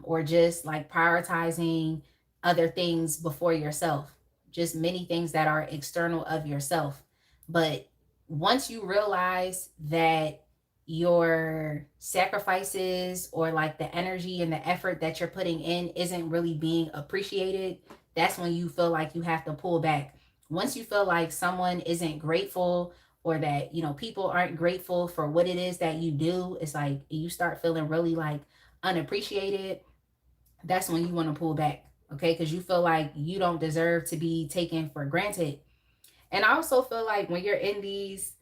A: or just like prioritizing other things before yourself, just many things that are external of yourself. But once you realize that your sacrifices or like the energy and the effort that you're putting in isn't really being appreciated, that's when you feel like you have to pull back. Once you feel like someone isn't grateful or that people aren't grateful for what it is that you do, it's like you start feeling really like unappreciated. That's when you want to pull back, okay? Because you feel like you don't deserve to be taken for granted. And I also feel like when you're in these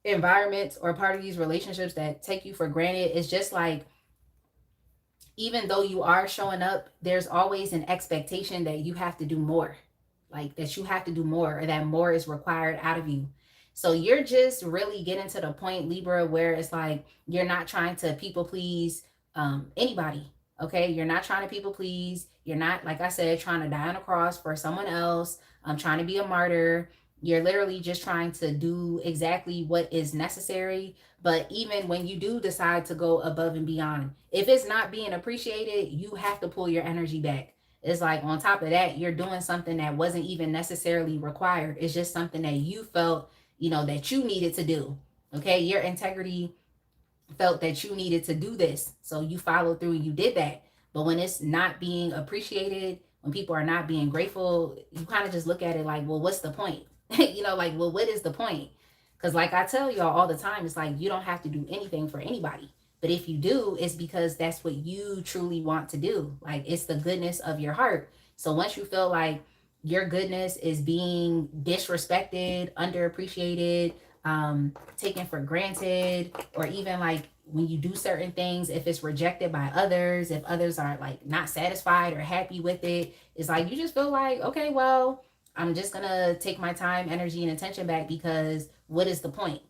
A: environments or part of these relationships that take you for granted, it's just like even though you are showing up, there's always an expectation that you have to do more, like that you have to do more or that more is required out of you. So you're just really getting to the point, Libra, where it's like you're not trying to people please anybody. Okay, you're not trying to people please. You're not, like I said, trying to die on a cross for someone else. I'm trying to be a martyr. You're literally just trying to do exactly what is necessary. But even when you do decide to go above and beyond, if it's not being appreciated, you have to pull your energy back. It's like on top of that, you're doing something that wasn't even necessarily required. It's just something that you felt, that you needed to do. Okay, your integrity felt that you needed to do this. So you followed through and you did that. But when it's not being appreciated, when people are not being grateful, you kind of just look at it like, well, what's the point? Like, well, what is the point? Because like I tell y'all all the time, it's like you don't have to do anything for anybody. But if you do, it's because that's what you truly want to do. Like, it's the goodness of your heart. So once you feel like your goodness is being disrespected, underappreciated, taken for granted, or even like when you do certain things, if it's rejected by others, if others are like not satisfied or happy with it, it's like you just feel like, okay, well, I'm just gonna take my time, energy, and attention back, because what is the point?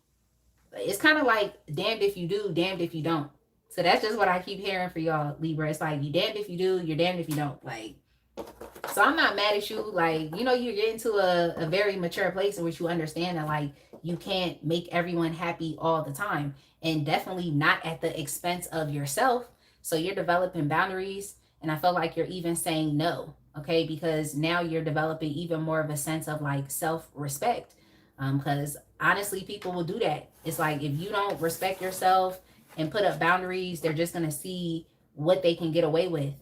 A: It's kind of like damned if you do, damned if you don't. So that's just what I keep hearing for y'all, Libra. It's like, you damned if you do, you're damned if you don't. Like, so I'm not mad at you. Like, you know, you're getting to a very mature place in which you understand that, like, you can't make everyone happy all the time. And definitely not at the expense of yourself. So you're developing boundaries. And I feel like you're even saying no. Okay. Because now you're developing even more of a sense of like self-respect. Because honestly, people will do that. It's like, if you don't respect yourself and put up boundaries, they're just going to see what they can get away with.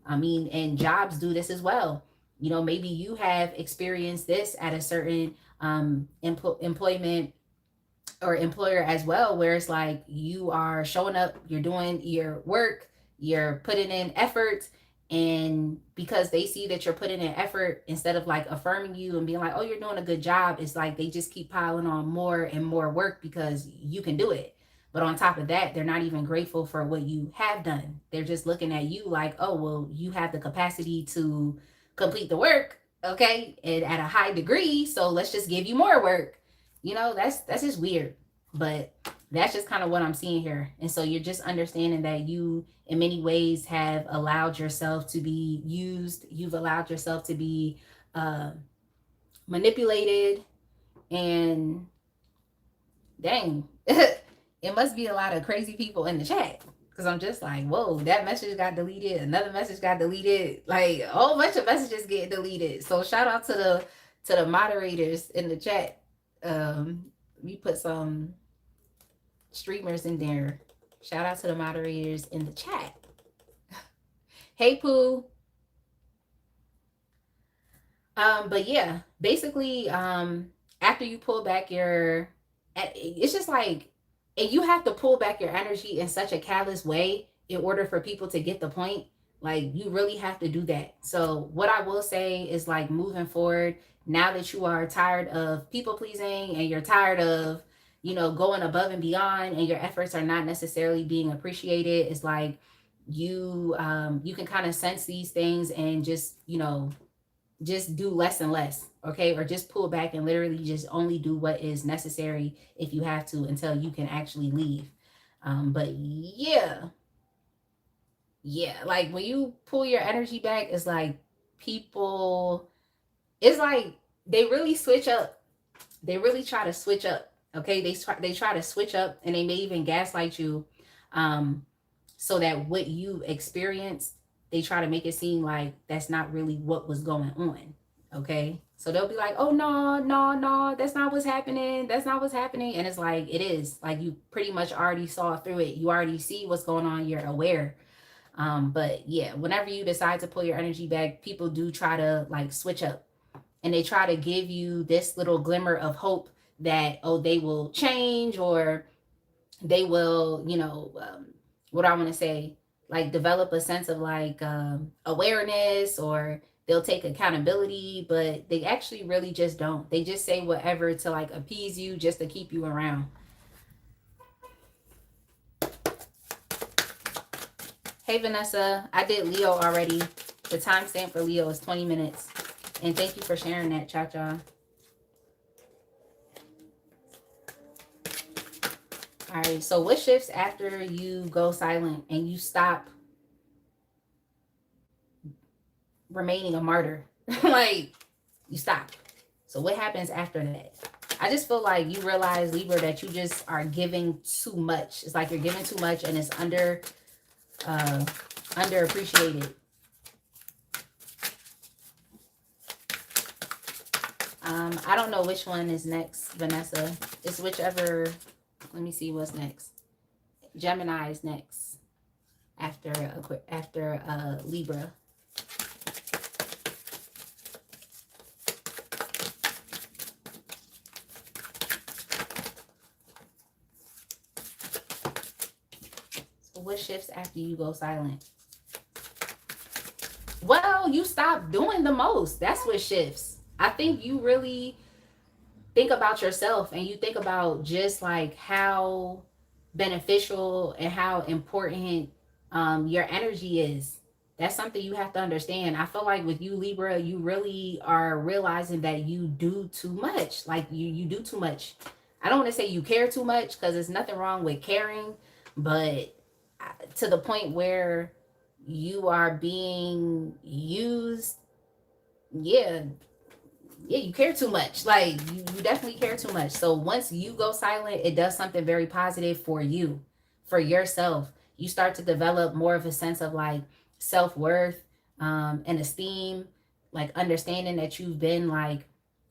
A: I mean, and jobs do this as well. You know, maybe you have experienced this at a certain employment or employer as well, where it's like you are showing up, you're doing your work, you're putting in effort, and because they see that you're putting in effort, instead of like affirming you and being like, oh, you're doing a good job, it's like they just keep piling on more and more work because you can do it. But on top of that, they're not even grateful for what you have done. They're just looking at you like, oh, well, you have the capacity to complete the work, okay, and at a high degree, so let's just give you more work. You know, that's just weird. But that's just kind of what I'm seeing here. And so you're just understanding that you, in many ways, have allowed yourself to be used. You've allowed yourself to be manipulated. And dang, it must be a lot of crazy people in the chat. Because I'm just like, whoa, that message got deleted. Another message got deleted. Like, a whole bunch of messages get deleted. So shout out to the moderators in the chat. We put some streamers in there. Shout out to the moderators in the chat. Hey, Pooh. But yeah, basically, after you pull back your, it's just like, and you have to pull back your energy in such a callous way in order for people to get the point. Like, you really have to do that. So what I will say is, like, moving forward, now that you are tired of people pleasing and you're tired of, you know, going above and beyond, and your efforts are not necessarily being appreciated, it's like you can kind of sense these things and just, you know, just do less and less, okay? Or just pull back and literally just only do what is necessary if you have to, until you can actually leave. But yeah, like when you pull your energy back, it's like people, it's like they really switch up. They really try to switch up, okay? They try to switch up, and they may even gaslight you, so that what you experienced, they try to make it seem like that's not really what was going on, okay? So they'll be like, oh, no, that's not what's happening. That's not what's happening. And it's like, it is. Like, you pretty much already saw through it. You already see what's going on. You're aware. But yeah, whenever you decide to pull your energy back, people do try to like switch up. And they try to give you this little glimmer of hope that, oh, they will change, or they will, you know, what I want to say, like develop a sense of like awareness, or they'll take accountability, but they actually really just don't. They just say whatever to like appease you, just to keep you around. Hey, Vanessa, I did Leo already. The timestamp for Leo is 20 minutes. And thank you for sharing that, Cha-Cha. All right, so what shifts after you go silent and you stop remaining a martyr? Like, you stop. So what happens after that? I just feel like you realize, Libra, that you just are giving too much. It's like you're giving too much, and it's underappreciated. I don't know which one is next, Vanessa. It's whichever. Let me see what's next. Gemini is next after Libra. what shifts after you go silent? Well, you stop doing the most. That's what shifts. I think you really think about yourself and you think about just like how beneficial and how important your energy is. That's something you have to understand. I feel like with you, Libra, you really are realizing that you do too much. Like you do too much. I don't want to say you care too much because there's nothing wrong with caring, but to the point where you are being used. Yeah, yeah, you care too much. Like you definitely care too much. So once you go silent, it does something very positive for you, for yourself. You start to develop more of a sense of like self-worth, and esteem, like understanding that you've been like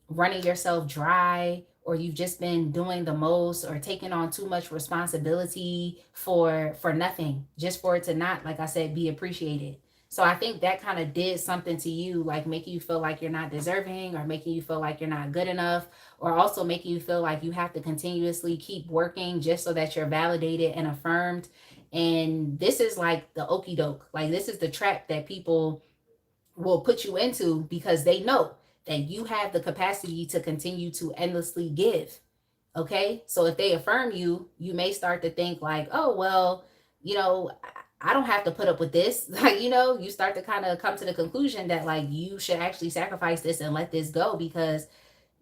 A: running yourself dry, or you've just been doing the most or taking on too much responsibility for nothing, just for it to not, like I said, be appreciated. So I think that kind of did something to you, like making you feel like you're not deserving, or making you feel like you're not good enough, or also making you feel like you have to continuously keep working just so that you're validated and affirmed. And this is like the okey doke. Like this is the trap that people will put you into because they know that you have the capacity to continue to endlessly give. Okay. So if they affirm you, you may start to think like, oh, well, you know, I don't have to put up with this. Like, you know, you start to kind of come to the conclusion that like you should actually sacrifice this and let this go because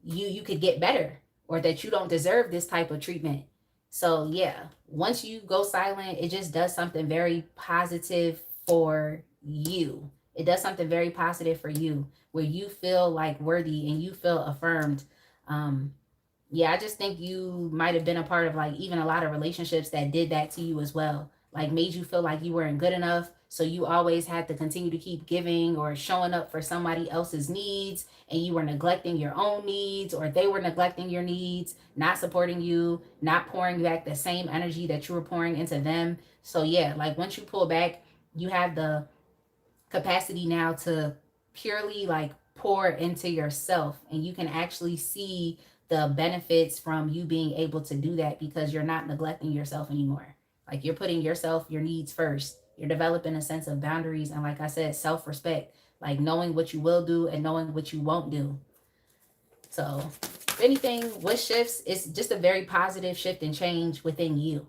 A: you could get better, or that you don't deserve this type of treatment. So yeah, once you go silent, it just does something very positive for you. It does something very positive for you where you feel like worthy and you feel affirmed. um yeah, I just think you might have been a part of like even a lot of relationships that did that to you as well. Like made you feel like you weren't good enough. So you always had to continue to keep giving or showing up for somebody else's needs, and you were neglecting your own needs, or they were neglecting your needs, not supporting you, not pouring back the same energy that you were pouring into them. So yeah, like once you pull back, you have the capacity now to purely like pour into yourself, and you can actually see the benefits from you being able to do that because you're not neglecting yourself anymore. Like you're putting yourself, your needs first. You're developing a sense of boundaries and, like I said, self-respect, like knowing what you will do and knowing what you won't do. So if anything, what shifts, it's just a very positive shift and change within you.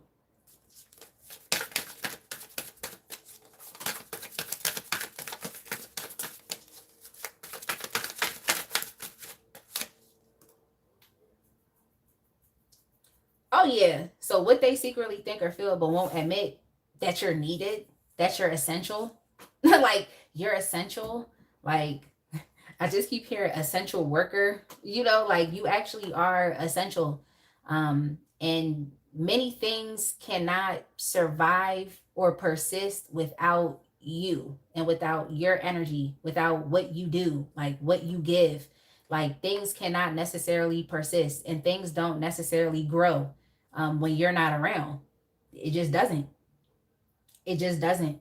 A: Oh yeah. So what they secretly think or feel but won't admit, that you're needed, that you're essential. Like you're essential. Like I just keep hearing essential worker, you know, like you actually are essential. And many things cannot survive or persist without you and without your energy, without what you do, like what you give. Like things cannot necessarily persist and things don't necessarily grow when you're not around. It just doesn't. It just doesn't.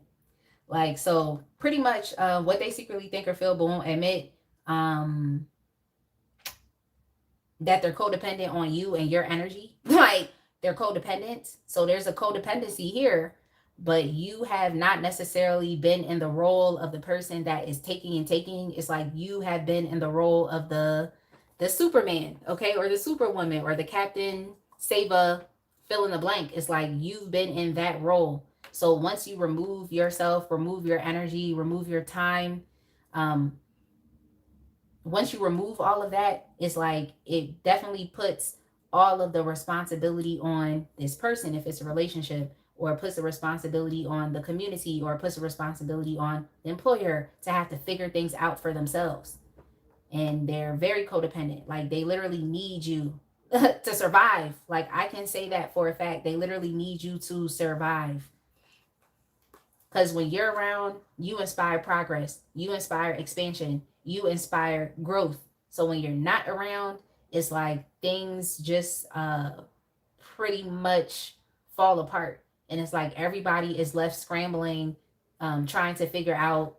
A: Like, so pretty much what they secretly think or feel but won't admit, um, that they're codependent on you and your energy. Like they're codependent. So there's a codependency here, but you have not necessarily been in the role of the person that is taking and taking. It's like you have been in the role of the Superman, okay, or the Superwoman, or the Captain Sava, fill in the blank. It's like you've been in that role. So once you remove yourself, remove your energy, remove your time, um, once you remove all of that, it's like it definitely puts all of the responsibility on this person if it's a relationship, or it puts the responsibility on the community, or it puts the responsibility on the employer to have to figure things out for themselves. And they're very codependent. Like they literally need you to survive. Like I can say that for a fact. They literally need you to survive. Because when you're around, you inspire progress, you inspire expansion, you inspire growth. So when you're not around, it's like things just pretty much fall apart. And it's like everybody is left scrambling, trying to figure out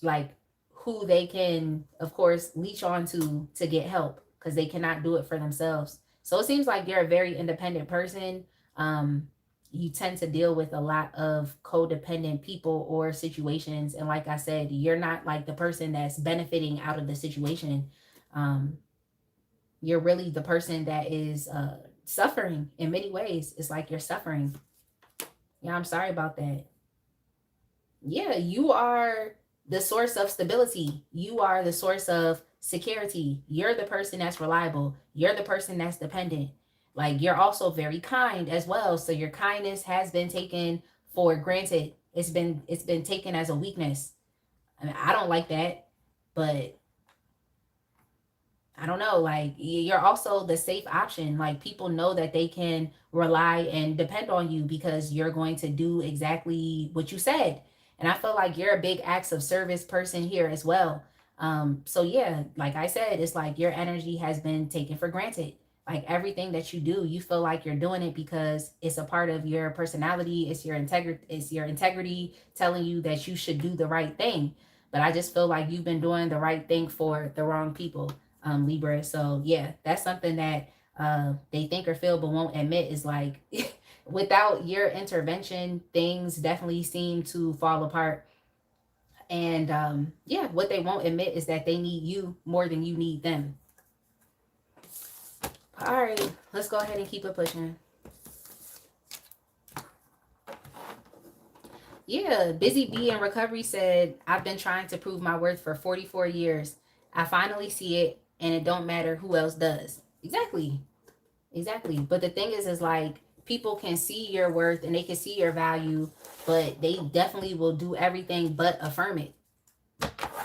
A: like who they can, of course, leech on to get help because they cannot do it for themselves. So it seems like you're a very independent person. Um, you tend to deal with a lot of codependent people or situations. And like I said, you're not like the person that's benefiting out of the situation. Um, you're really the person that is suffering in many ways. It's like you're suffering. Yeah, I'm sorry about that. Yeah, you are the source of stability. You are the source of security. You're the person that's reliable. You're the person that's dependent. Like you're also very kind as well. So your kindness has been taken for granted. It's been taken as a weakness. I mean, I don't like that, but I don't know, like you're also the safe option. Like people know that they can rely and depend on you because you're going to do exactly what you said. And I feel like you're a big acts of service person here as well. So yeah, like I said, it's like your energy has been taken for granted. Like everything that you do, you feel like you're doing it because it's a part of your personality, it's your integrity telling you that you should do the right thing. But I just feel like you've been doing the right thing for the wrong people, Libra. So yeah, that's something that they think or feel but won't admit is like without your intervention, things definitely seem to fall apart. And yeah, what they won't admit is that they need you more than you need them. All right, let's go ahead and keep it pushing. Yeah, Busy Bee in Recovery said, I've been trying to prove my worth for 44 years. I finally see it, and it don't matter who else does. Exactly. Exactly. But the thing is like people can see your worth and they can see your value, but they definitely will do everything but affirm it.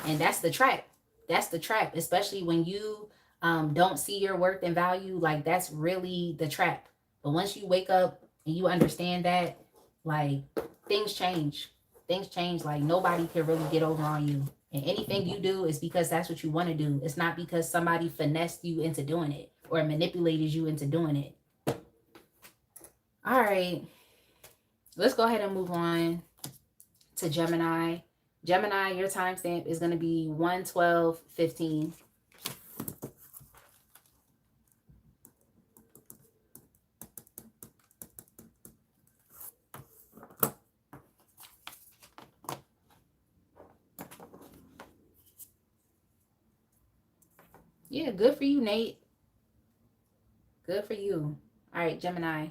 A: And that's the trap. That's the trap, especially when you don't see your worth and value. Like that's really the trap. But once you wake up and you understand that, like things change. Things change. Like nobody can really get over on you. And anything you do is because that's what you want to do. It's not because somebody finessed you into doing it or manipulated you into doing it. All right, let's go ahead and move on to Gemini. Gemini, your timestamp is going to be 1/12/15. Yeah, good for you, Nate. Good for you. All right, Gemini.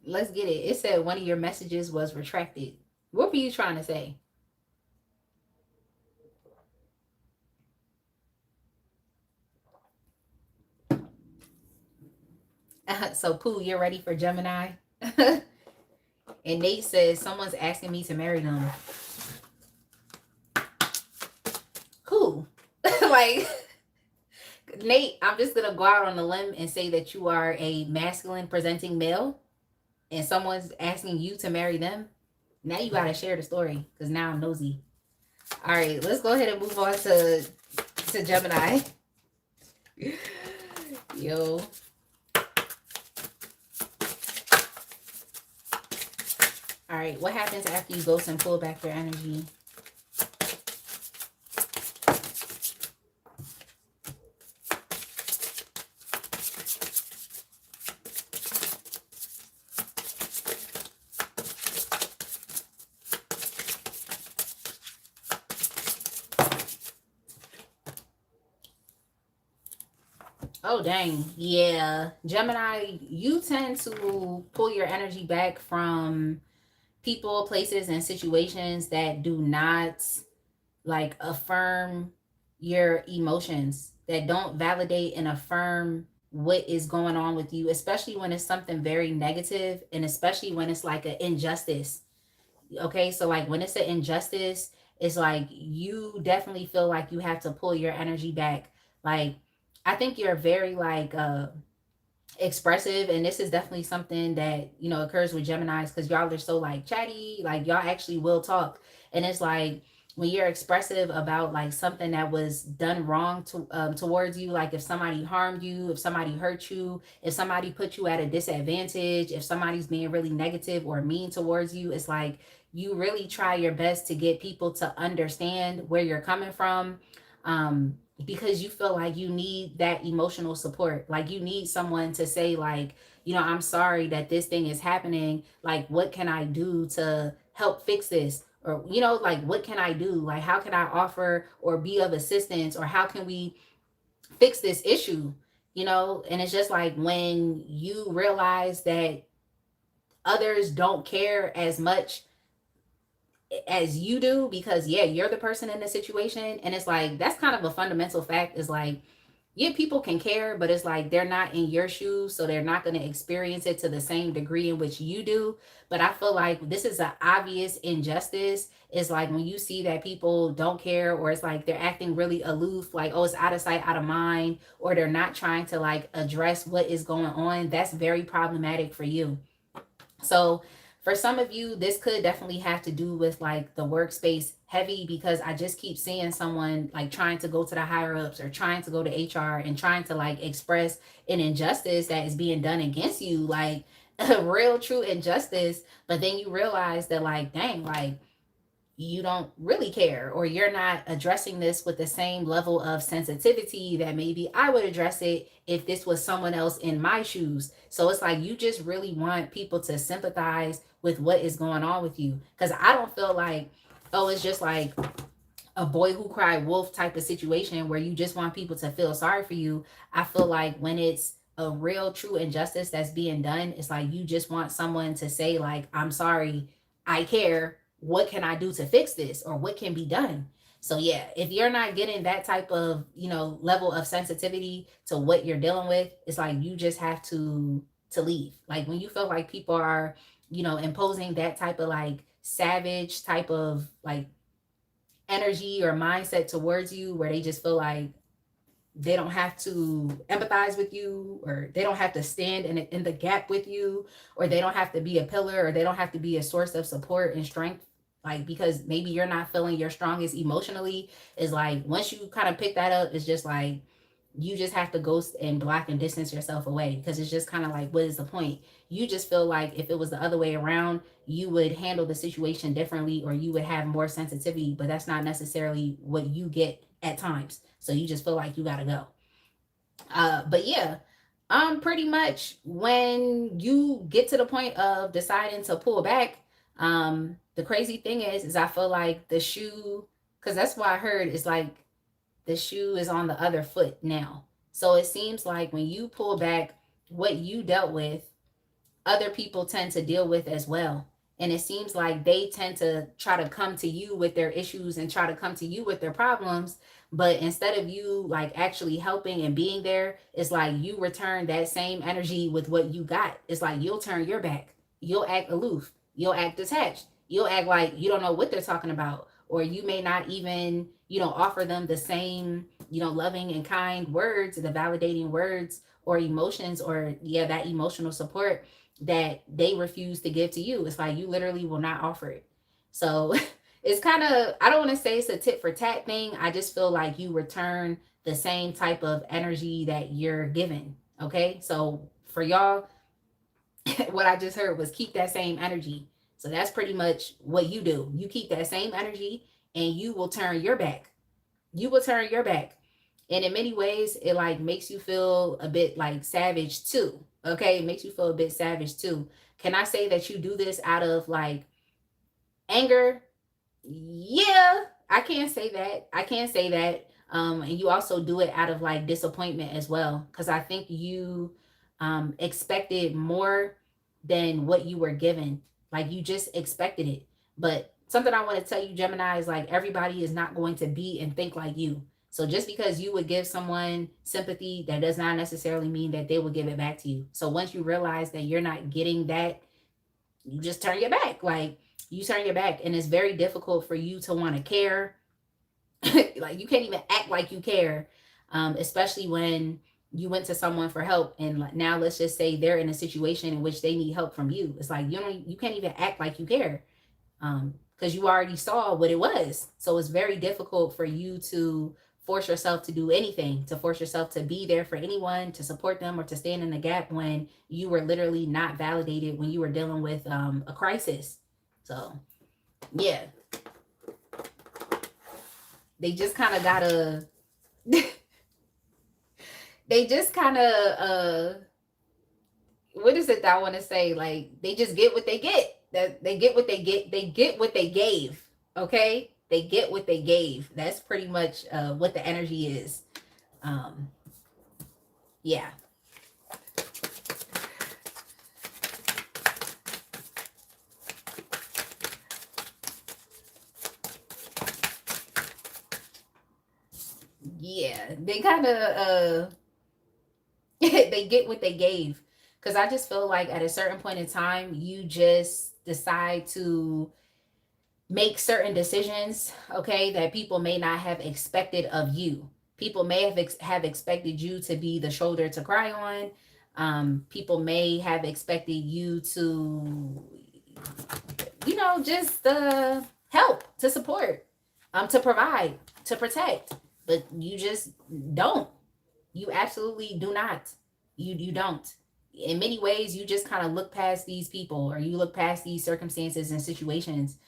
A: Let's get it. It said one of your messages was retracted. What were you trying to say? So, Pooh, you're ready for Gemini? And Nate says, someone's asking me to marry them. Who? Like, Nate, I'm just going to go out on a limb and say that you are a masculine presenting male and someone's asking you to marry them. Now you got to share the story because now I'm nosy. All right, let's go ahead and move on to Gemini. Yo. All right, what happens after you ghost and pull back your energy? Oh, dang. Yeah. Gemini, you tend to pull your energy back from people, places, and situations that do not like affirm your emotions, that don't validate and affirm what is going on with you, especially when it's something very negative and especially when it's like an injustice. Okay, so like when it's an injustice, it's like you definitely feel like you have to pull your energy back. Like I think you're very like expressive, and this is definitely something that occurs with Geminis because y'all are so like chatty, like y'all actually will talk. And it's like when you're expressive about like something that was done wrong towards you, like if somebody harmed you, if somebody hurt you, if somebody put you at a disadvantage, if somebody's being really negative or mean towards you, it's like you really try your best to get people to understand where you're coming from. because you feel like you need that emotional support. Like you need someone to say like, I'm sorry that this thing is happening. Like, what can I do to help fix this? Or, like, what can I do? Like, how can I offer or be of assistance? Or how can we fix this issue? And it's just like when you realize that others don't care as much as you do, because yeah, you're the person in the situation. And it's like, that's kind of a fundamental fact, is like, yeah, people can care, but it's like they're not in your shoes, so they're not going to experience it to the same degree in which you do. But I feel like this is an obvious injustice. It's like when you see that people don't care, or it's like they're acting really aloof, like, oh, it's out of sight, out of mind, or they're not trying to like address what is going on. That's very problematic for you. So for some of you, this could definitely have to do with like the workspace heavy, because I just keep seeing someone like trying to go to the higher ups or trying to go to HR and trying to like express an injustice that is being done against you, like a real true injustice. But then you realize that like, dang, like you don't really care, or you're not addressing this with the same level of sensitivity that maybe I would address it if this was someone else in my shoes. So it's like you just really want people to sympathize with what is going on with you, because I don't feel like, oh, it's just like a boy who cried wolf type of situation where you just want people to feel sorry for you. I feel like when it's a real true injustice that's being done, it's like you just want someone to say like, I'm sorry, I care, what can I do to fix this, or what can be done? So yeah, if you're not getting that type of, level of sensitivity to what you're dealing with, it's like you just have to leave. Like when you feel like people are, imposing that type of like savage type of like energy or mindset towards you, where they just feel like they don't have to empathize with you, or they don't have to stand in the gap with you, or they don't have to be a pillar, or they don't have to be a source of support and strength, like because maybe you're not feeling your strongest emotionally. Is like once you kind of pick that up, it's just like you just have to ghost and block and distance yourself away, because it's just kind of like, what is the point? You just feel like if it was the other way around, you would handle the situation differently, or you would have more sensitivity, but that's not necessarily what you get at times. So you just feel like you gotta go. But yeah, pretty much when you get to the point of deciding to pull back, the crazy thing is I feel like the shoe, because that's what I heard, is like the shoe is on the other foot now. So it seems like when you pull back, what you dealt with, other people tend to deal with as well. And it seems like they tend to try to come to you with their issues and try to come to you with their problems. But instead of you like actually helping and being there, it's like you return that same energy with what you got. It's like you'll turn your back, you'll act aloof, you'll act detached, you'll act like you don't know what they're talking about. Or you may not even, offer them the same, loving and kind words, the validating words or emotions, or yeah, that emotional support that they refuse to give to you. It's like you literally will not offer it. So it's kind of, I don't want to say it's a tit for tat thing. I just feel like you return the same type of energy that you're given. Okay. So for y'all, what I just heard was keep that same energy. So that's pretty much what you do. You keep that same energy and you will turn your back. You will turn your back. And in many ways, it like makes you feel a bit like savage too. Okay. It makes you feel a bit savage too. Can I say that you do this out of like anger? Yeah, I can't say that. I can't say that. And you also do it out of like disappointment as well. Cause I think you expected more than what you were given. Like you just expected it. But something I want to tell you, Gemini, is like everybody is not going to be and think like you. So just because you would give someone sympathy, that does not necessarily mean that they will give it back to you. So once you realize that you're not getting that, you just turn your back. Like you turn your back, and it's very difficult for you to want to care. Like you can't even act like you care, especially when you went to someone for help, and now let's just say they're in a situation in which they need help from you. It's like you can't even act like you care, because you already saw what it was. So it's very difficult for you to force yourself to do anything, to force yourself to be there for anyone, to support them, or to stand in the gap when you were literally not validated, when you were dealing with a crisis. So yeah, they just kind of gotta they just kind of what is it that I want to say? Like they just get what they get. That they get what they get. They get what they gave. Okay, they get what they gave. That's pretty much what the energy is. Um, yeah, yeah. They kind of they get what they gave. Because I just feel like at a certain point in time, you just decide to make certain decisions, okay, that people may not have expected of you. People may have expected you to be the shoulder to cry on. People may have expected you to, just help, to support, to provide, to protect. But you just don't. You absolutely do not. You don't. In many ways, you just kind of look past these people, or you look past these circumstances and situations,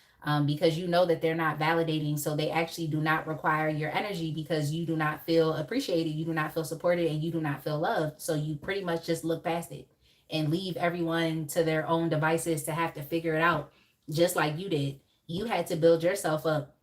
A: because you know that they're not validating. So they actually do not require your energy because you do not feel appreciated, you do not feel supported, and you do not feel loved. So you pretty much just look past it and leave everyone to their own devices to have to figure it out, just like you did. You had to build yourself up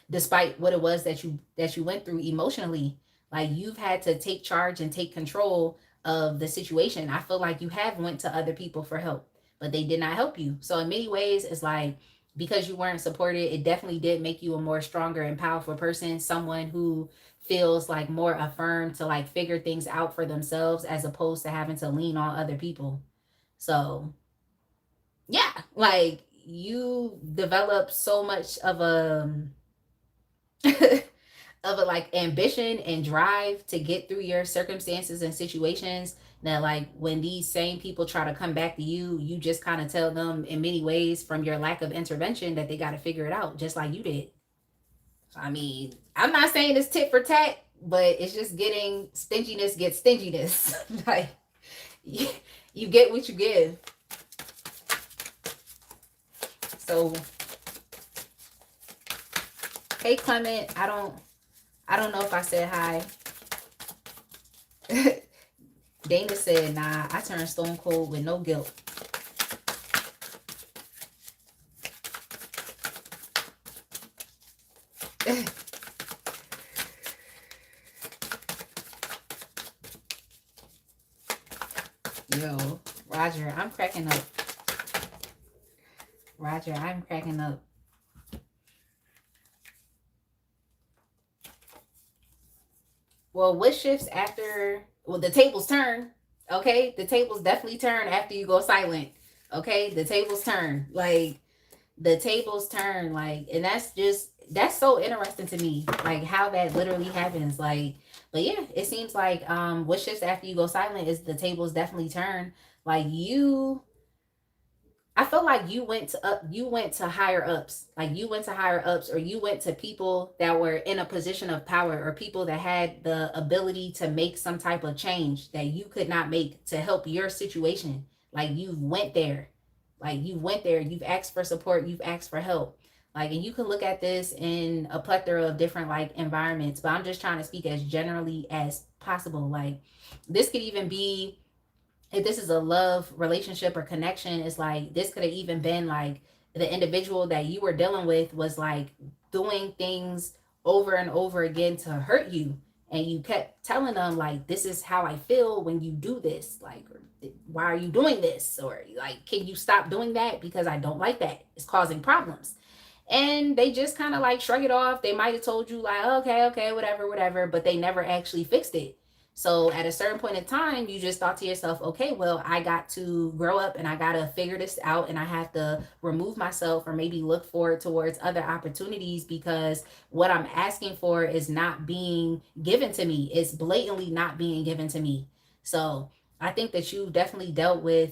A: despite what it was that you went through emotionally. Like you've had to take charge and take control of the situation. I feel like you have went to other people for help, but they did not help you. So in many ways, it's like, because you weren't supported, it definitely did make you a more stronger and powerful person, someone who feels like more affirmed to like figure things out for themselves as opposed to having to lean on other people. So yeah, like you develop so much of a of a like ambition and drive to get through your circumstances and situations, that like when these same people try to come back to you, you just kind of tell them in many ways from your lack of intervention that they got to figure it out just like you did. I mean, I'm not saying it's tit for tat, but it's just getting stinginess gets stinginess. Like you, you get what you give. So hey Clement, I don't know if I said hi. Dana said, nah, I turned stone cold with no guilt. Yo, Roger, I'm cracking up. Roger, I'm cracking up. Well, what shifts after, well, the tables turn. Okay, the tables definitely turn after you go silent. Okay, the tables turn. Like the tables turn. Like, and that's so interesting to me. Like how that literally happens. Like, but yeah, it seems like what shifts after you go silent is the tables definitely turn. Like I feel like you went to higher ups. Like you went to higher ups, or you went to people that were in a position of power, or people that had the ability to make some type of change that you could not make to help your situation. Like you went there. Like you went there, you've asked for support, you've asked for help. Like, and you can look at this in a plethora of different like environments, but I'm just trying to speak as generally as possible. Like this could even be, if this is a love relationship or connection, it's like this could have even been like the individual that you were dealing with was like doing things over and over again to hurt you, and you kept telling them like, this is how I feel when you do this, like, why are you doing this, or like, can you stop doing that because I don't like that, it's causing problems. And they just kind of like shrug it off. They might have told you like, okay, okay, whatever, whatever, but they never actually fixed it. So at a certain point in time, you just thought to yourself, okay, well, I got to grow up and I got to figure this out, and I have to remove myself or maybe look forward towards other opportunities, because what I'm asking for is not being given to me. It's blatantly not being given to me. So I think that you definitely dealt with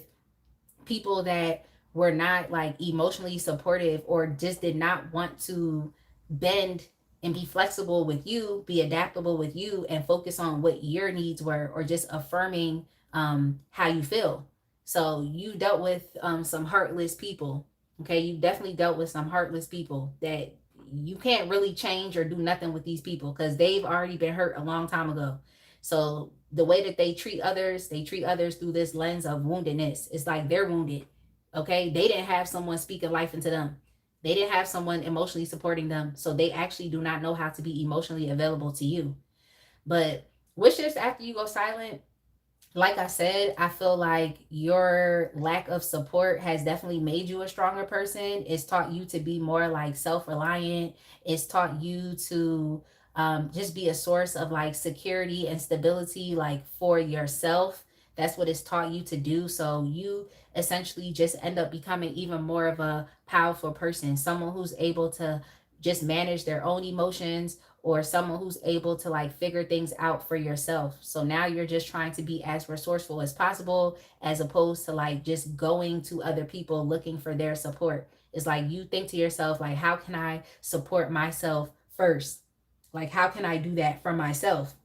A: people that were not like emotionally supportive, or just did not want to bend and be flexible with you, be adaptable with you, and focus on what your needs were, or just affirming how you feel. So you dealt with some heartless people. Okay, you definitely dealt with some heartless people that you can't really change or do nothing with these people because they've already been hurt a long time ago. So the way that they treat others through this lens of woundedness. It's like they're wounded. Okay. They didn't have someone speaking life into them. They didn't have someone emotionally supporting them. So they actually do not know how to be emotionally available to you. But what shifts after you go silent? Like I said, I feel like your lack of support has definitely made you a stronger person. It's taught you to be more like self reliant. It's taught you to just be a source of like security and stability, like for yourself. That's what it's taught you to do. So you essentially just end up becoming even more of a powerful person, someone who's able to just manage their own emotions, or someone who's able to like figure things out for yourself. So now you're just trying to be as resourceful as possible, as opposed to like just going to other people looking for their support. It's like you think to yourself, like, how can I support myself first? Like, how can I do that for myself?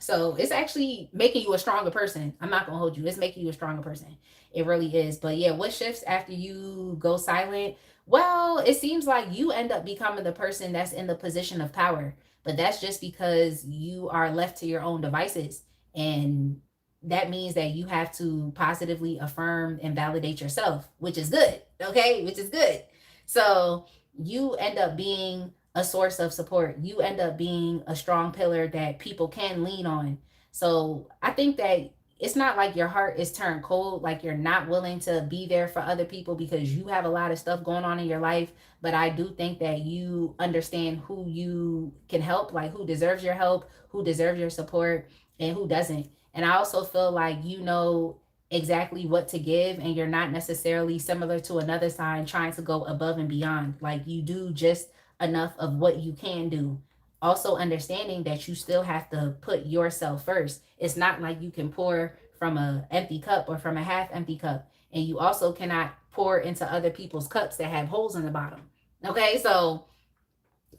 A: So it's actually making you a stronger person. I'm not gonna hold you. It's making you a stronger person. It really is. But yeah, what shifts after you go silent? Well, it seems like you end up becoming the person that's in the position of power. But that's just because you are left to your own devices. And that means that you have to positively affirm and validate yourself, which is good. Okay, which is good. So you end up being a source of support. You end up being a strong pillar that people can lean on. So I think that it's not like your heart is turned cold, like you're not willing to be there for other people because you have a lot of stuff going on in your life. But I do think that you understand who you can help, like who deserves your help, who deserves your support, and who doesn't. And I also feel like you know exactly what to give, and you're not necessarily similar to another sign trying to go above and beyond. Like you do just enough of what you can do. Also understanding that you still have to put yourself first. It's not like you can pour from a empty cup or from a half empty cup. And you also cannot pour into other people's cups that have holes in the bottom. Okay, so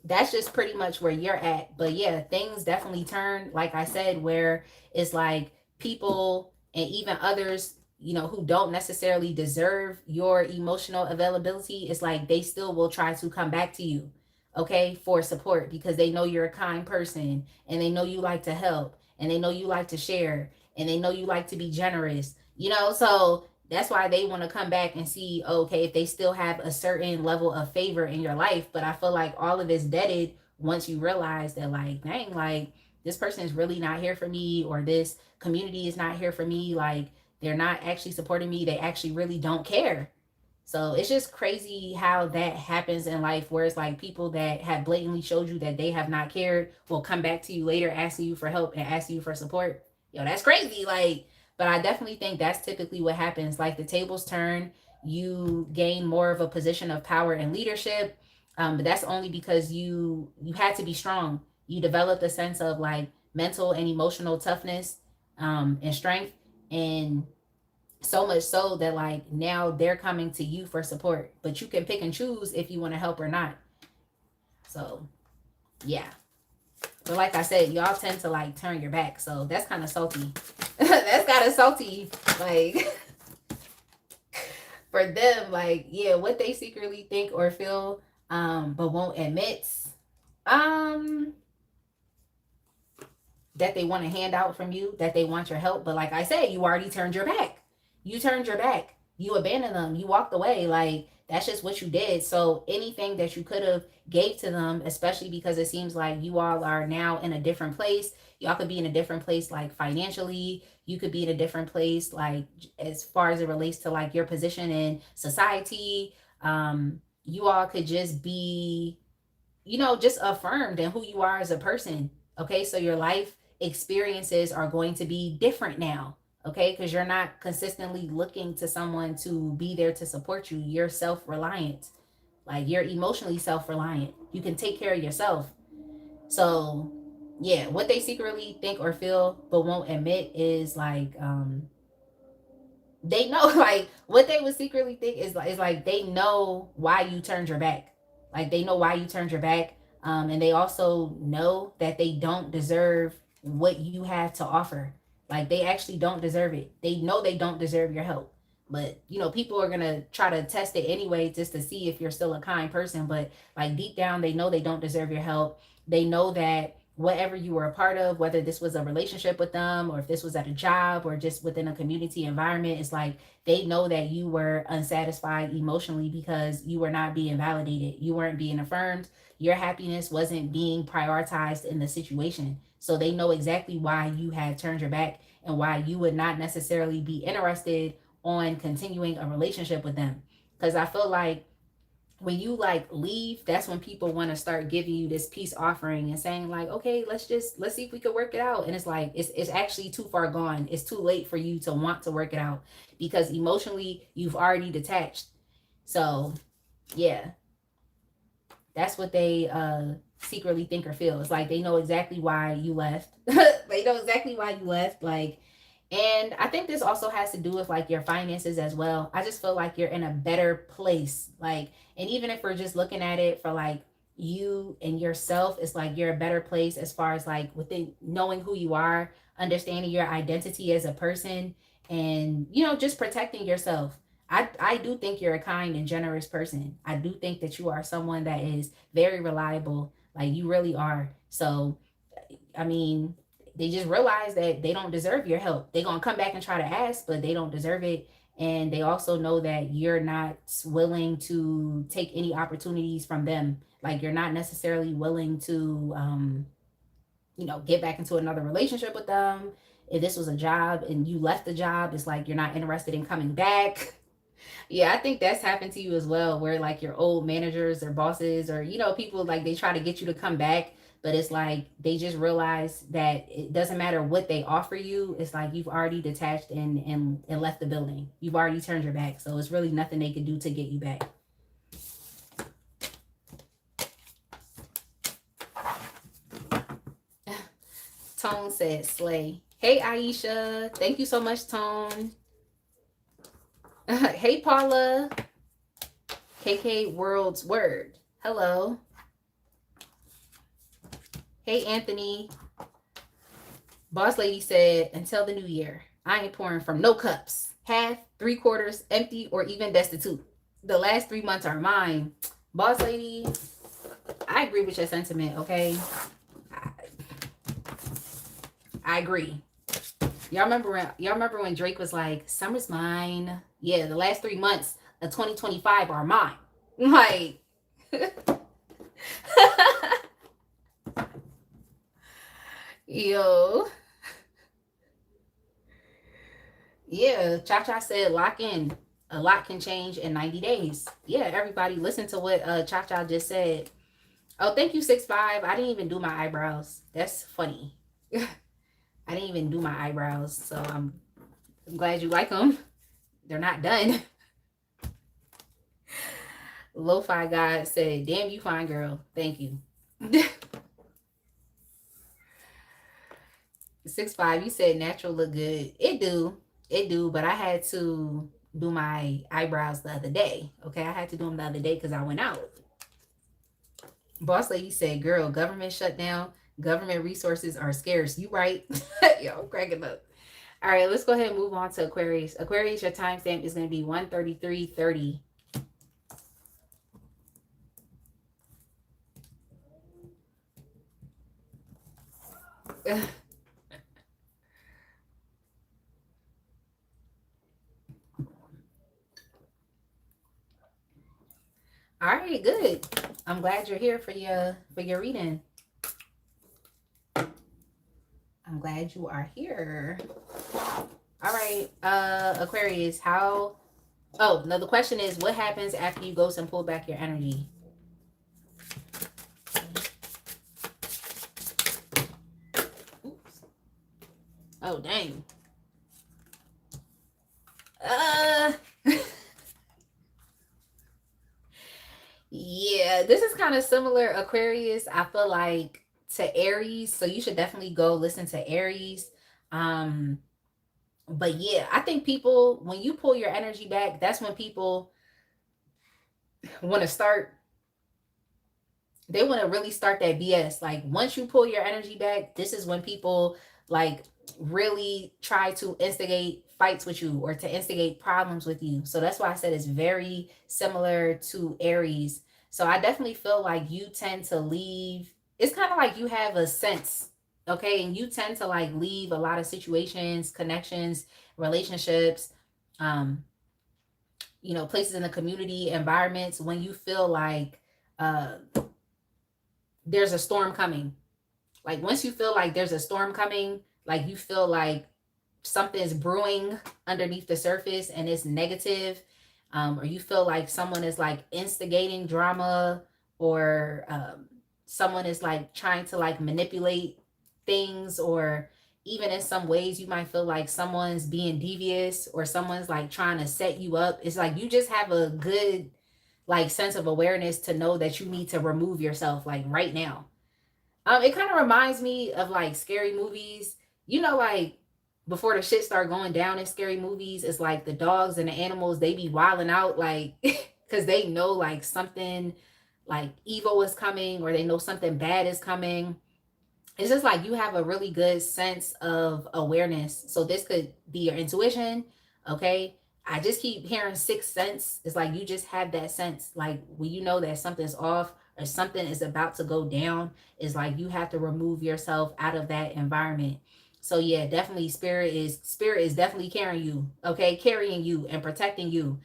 A: that's just pretty much where you're at. But yeah, things definitely turn, like I said, where it's like people and even others, you know, who don't necessarily deserve your emotional availability, it's like they still will try to come back to you, okay, for support because they know you're a kind person, and they know you like to help, and they know you like to share, and they know you like to be generous, you know. So that's why they want to come back and see, okay, if they still have a certain level of favor in your life. But I feel like all of it's deaded once you realize that, like, dang, like this person is really not here for me, or this community is not here for me. Like, they're not actually supporting me. They actually really don't care. So it's just crazy how that happens in life, where it's like people that have blatantly showed you that they have not cared will come back to you later asking you for help and asking you for support. Yo, that's crazy. Like, but I definitely think that's typically what happens. Like the tables turn, you gain more of a position of power and leadership. But that's only because you had to be strong. You developed a sense of like mental and emotional toughness, and strength, and so much so that like now they're coming to you for support. But you can pick and choose if you want to help or not. So yeah. But like I said, y'all tend to like turn your back. So that's kind of salty. That's kind of salty. Like for them, like, yeah, what they secretly think or feel, but won't admit, um, that they want a handout from you, that they want your help. But like I said, you already turned your back. You turned your back. You abandoned them. You walked away. Like that's just what you did. So anything that you could have gave to them, especially because it seems like you all are now in a different place. Y'all could be in a different place, like financially. You could be in a different place, like as far as it relates to like your position in society. You all could just be, you know, just affirmed in who you are as a person. Okay, so your life experiences are going to be different now. Okay, because you're not consistently looking to someone to be there to support you. You're self-reliant. Like you're emotionally self-reliant. You can take care of yourself. So yeah, what they secretly think or feel but won't admit is like they know like what they would secretly think is like they know why you turned your back. Like they know why you turned your back. And they also know that they don't deserve what you have to offer. Like they actually don't deserve it. They know they don't deserve your help. But you know, people are gonna try to test it anyway just to see if you're still a kind person. But like deep down, they know they don't deserve your help. They know that whatever you were a part of, whether this was a relationship with them or if this was at a job or just within a community environment, it's like they know that you were unsatisfied emotionally because you were not being validated. You weren't being affirmed. Your happiness wasn't being prioritized in the situation. So they know exactly why you had turned your back and why you would not necessarily be interested on continuing a relationship with them. Because I feel like when you like leave, that's when people want to start giving you this peace offering and saying like, okay, let's see if we could work it out. And it's like it's actually too far gone. It's too late for you to want to work it out because emotionally you've already detached. So yeah, that's what they secretly think or feel. It's like they know exactly why you left. They know exactly why you left. Like, and I think this also has to do with like your finances as well. I just feel like you're in a better place. Like, and even if we're just looking at it for like you and yourself, it's like you're a better place as far as like within knowing who you are, understanding your identity as a person, and you know, just protecting yourself. I do think you're a kind and generous person. I do think that you are someone that is very reliable. Like you really are. So I mean, they just realize that they don't deserve your help. They're gonna come back and try to ask, but they don't deserve it. And they also know that you're not willing to take any opportunities from them. Like you're not necessarily willing to you know, get back into another relationship with them. If this was a job and you left the job, it's like you're not interested in coming back. Yeah, I think that's happened to you as well, where like your old managers or bosses or, you know, people like they try to get you to come back, but it's like they just realize that it doesn't matter what they offer you. It's like you've already detached and left the building. You've already turned your back. So it's really nothing they could do to get you back. Tone said slay. Hey Aisha. Thank you so much, Tone. Hey Paula. KK World's Word. Hello. Hey Anthony. Boss Lady said, until the new year, I ain't pouring from no cups. Half, 3/4, empty, or even destitute. The last 3 months are mine. Boss Lady, I agree with your sentiment, okay? I agree. Y'all remember when Drake was like, summer's mine? Yeah, the last 3 months of 2025 are mine. Like, yo. Yeah, Cha Cha said lock in. A lot can change in 90 days. Yeah, everybody listen to what Cha Cha just said. Oh, thank you, 6'5". I didn't even do my eyebrows. That's funny. I didn't even do my eyebrows, so I'm glad you like them. They're not done. Lo-Fi God said, damn, you fine, girl. Thank you. 6'5", you said natural look good. It do, but I had to do my eyebrows the other day. Okay, I had to do them the other day because I went out. Boss Lady said, girl, government shut down. Government resources are scarce. You right. Yo, I'm cracking up. All right, let's go ahead and move on to Aquarius. Aquarius, your timestamp is going to be 133:30. All right, good. I'm glad you're here for your reading. I'm glad you are here. All right, Aquarius, how... Oh, no, the question is, what happens after you ghost and pull back your energy? Oops. Oh, dang. Yeah, this is kind of similar, Aquarius. I feel like to Aries, so you should definitely go listen to Aries. But yeah, I think people, when you pull your energy back, that's when people want to start, they want to really start that BS. Like once you pull your energy back, this is when people like really try to instigate fights with you or to instigate problems with you. So that's why I said it's very similar to Aries. So I definitely feel like you tend to leave. It's kind of like you have a sense, okay? And you tend to like leave a lot of situations, connections, relationships, um, places in the community, environments when you feel like uh there's a storm coming. Like once you feel like there's a storm coming, like you feel like something's brewing underneath the surface and it's negative, or you feel like someone is like instigating drama, or someone is like trying to like manipulate things, or even in some ways you might feel like someone's being devious or someone's like trying to set you up. It's like you just have a good like sense of awareness to know that you need to remove yourself like right now. It kind of reminds me of like scary movies. Like before the shit start going down in scary movies, it's like the dogs and the animals, they be wilding out like because they know like something like evil is coming, or they know something bad is coming. It's just like you have a really good sense of awareness. So this could be your intuition, okay? I just keep hearing sixth sense. It's like you just have that sense, like when you know that something's off or something is about to go down, it's like you have to remove yourself out of that environment. So yeah, definitely spirit is definitely carrying you, okay, carrying you and protecting you,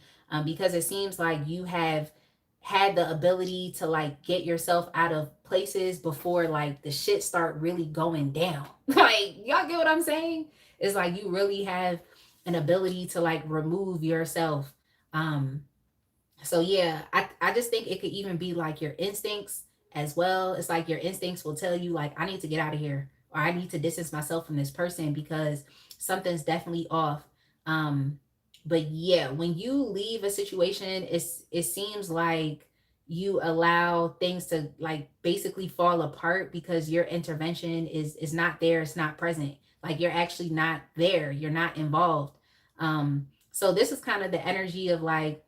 A: because it seems like you have had the ability to like get yourself out of places before like the shit start really going down. Like y'all get what I'm saying? It's like you really have an ability to like remove yourself. Um so yeah, I just think it could even be like your instincts as well. It's like your instincts will tell you like I need to get out of here, or I need to distance myself from this person because something's definitely off. Um but yeah, when you leave a situation, it seems like you allow things to like basically fall apart because your intervention is not there, it's not present. Like you're actually not there, you're not involved. So this is kind of the energy of like,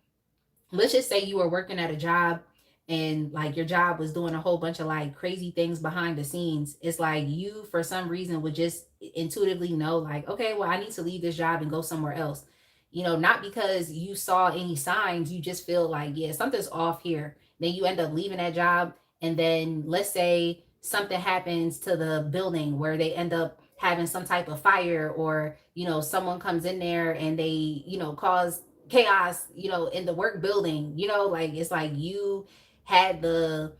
A: let's just say you were working at a job and like your job was doing a whole bunch of like crazy things behind the scenes. It's like you for some reason would just intuitively know like, okay, well, I need to leave this job and go somewhere else. Not because you saw any signs, you just feel like, yeah, something's off here. Then you end up leaving that job, and then let's say something happens to the building where they end up having some type of fire, or someone comes in there and they cause chaos, in the work building, like it's like you had the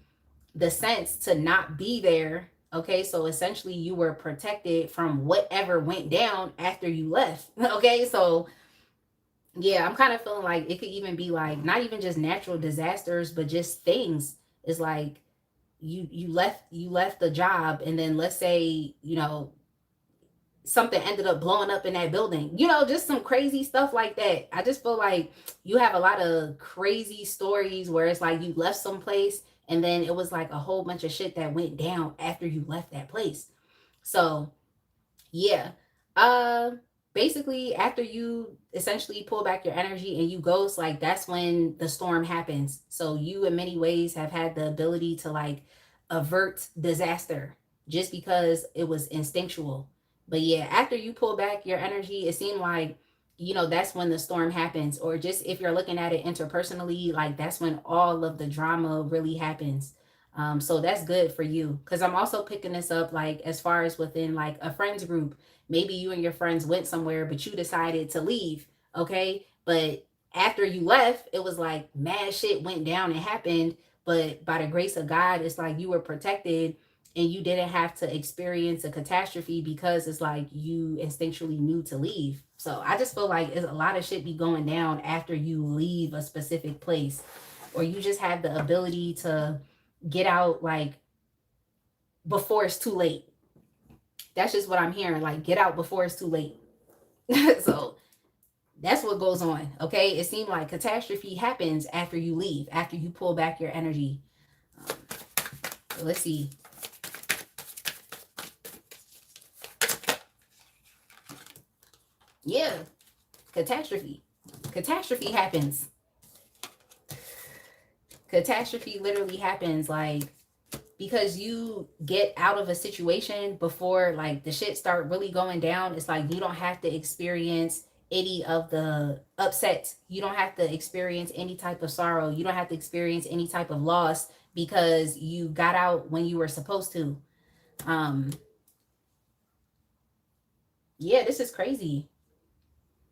A: sense to not be there. Okay, so essentially you were protected from whatever went down after you left. Okay, so yeah, I'm kind of feeling like it could even be like not even just natural disasters, but just things. It's like you left the job, and then let's say something ended up blowing up in that building, just some crazy stuff like that. I just feel like you have a lot of crazy stories where it's like you left some place and then it was like a whole bunch of shit that went down after you left that place. So yeah. Uh Basically after you essentially pull back your energy and you ghost, like that's when the storm happens. So you in many ways have had the ability to like avert disaster just because it was instinctual. But yeah, after you pull back your energy, it seemed like that's when the storm happens. Or just if you're looking at it interpersonally, like that's when all of the drama really happens. So that's good for you, because I'm also picking this up like as far as within like a friends group. Maybe you and your friends went somewhere, but you decided to leave. Okay. But after you left, it was like mad shit went down and happened. But by the grace of God, it's like you were protected and you didn't have to experience a catastrophe because it's like you instinctually knew to leave. So I just feel like it's a lot of shit be going down after you leave a specific place, or you just have the ability to get out like before it's too late. That's just what I'm hearing. Like, get out before it's too late. So that's what goes on. Okay. It seemed like catastrophe happens after you leave, after you pull back your energy. So let's see. Yeah. Catastrophe. Catastrophe happens. Catastrophe literally happens like because you get out of a situation before like the shit start really going down, it's like you don't have to experience any of the upsets. You don't have to experience any type of sorrow. You don't have to experience any type of loss because you got out when you were supposed to. Um yeah, this is crazy.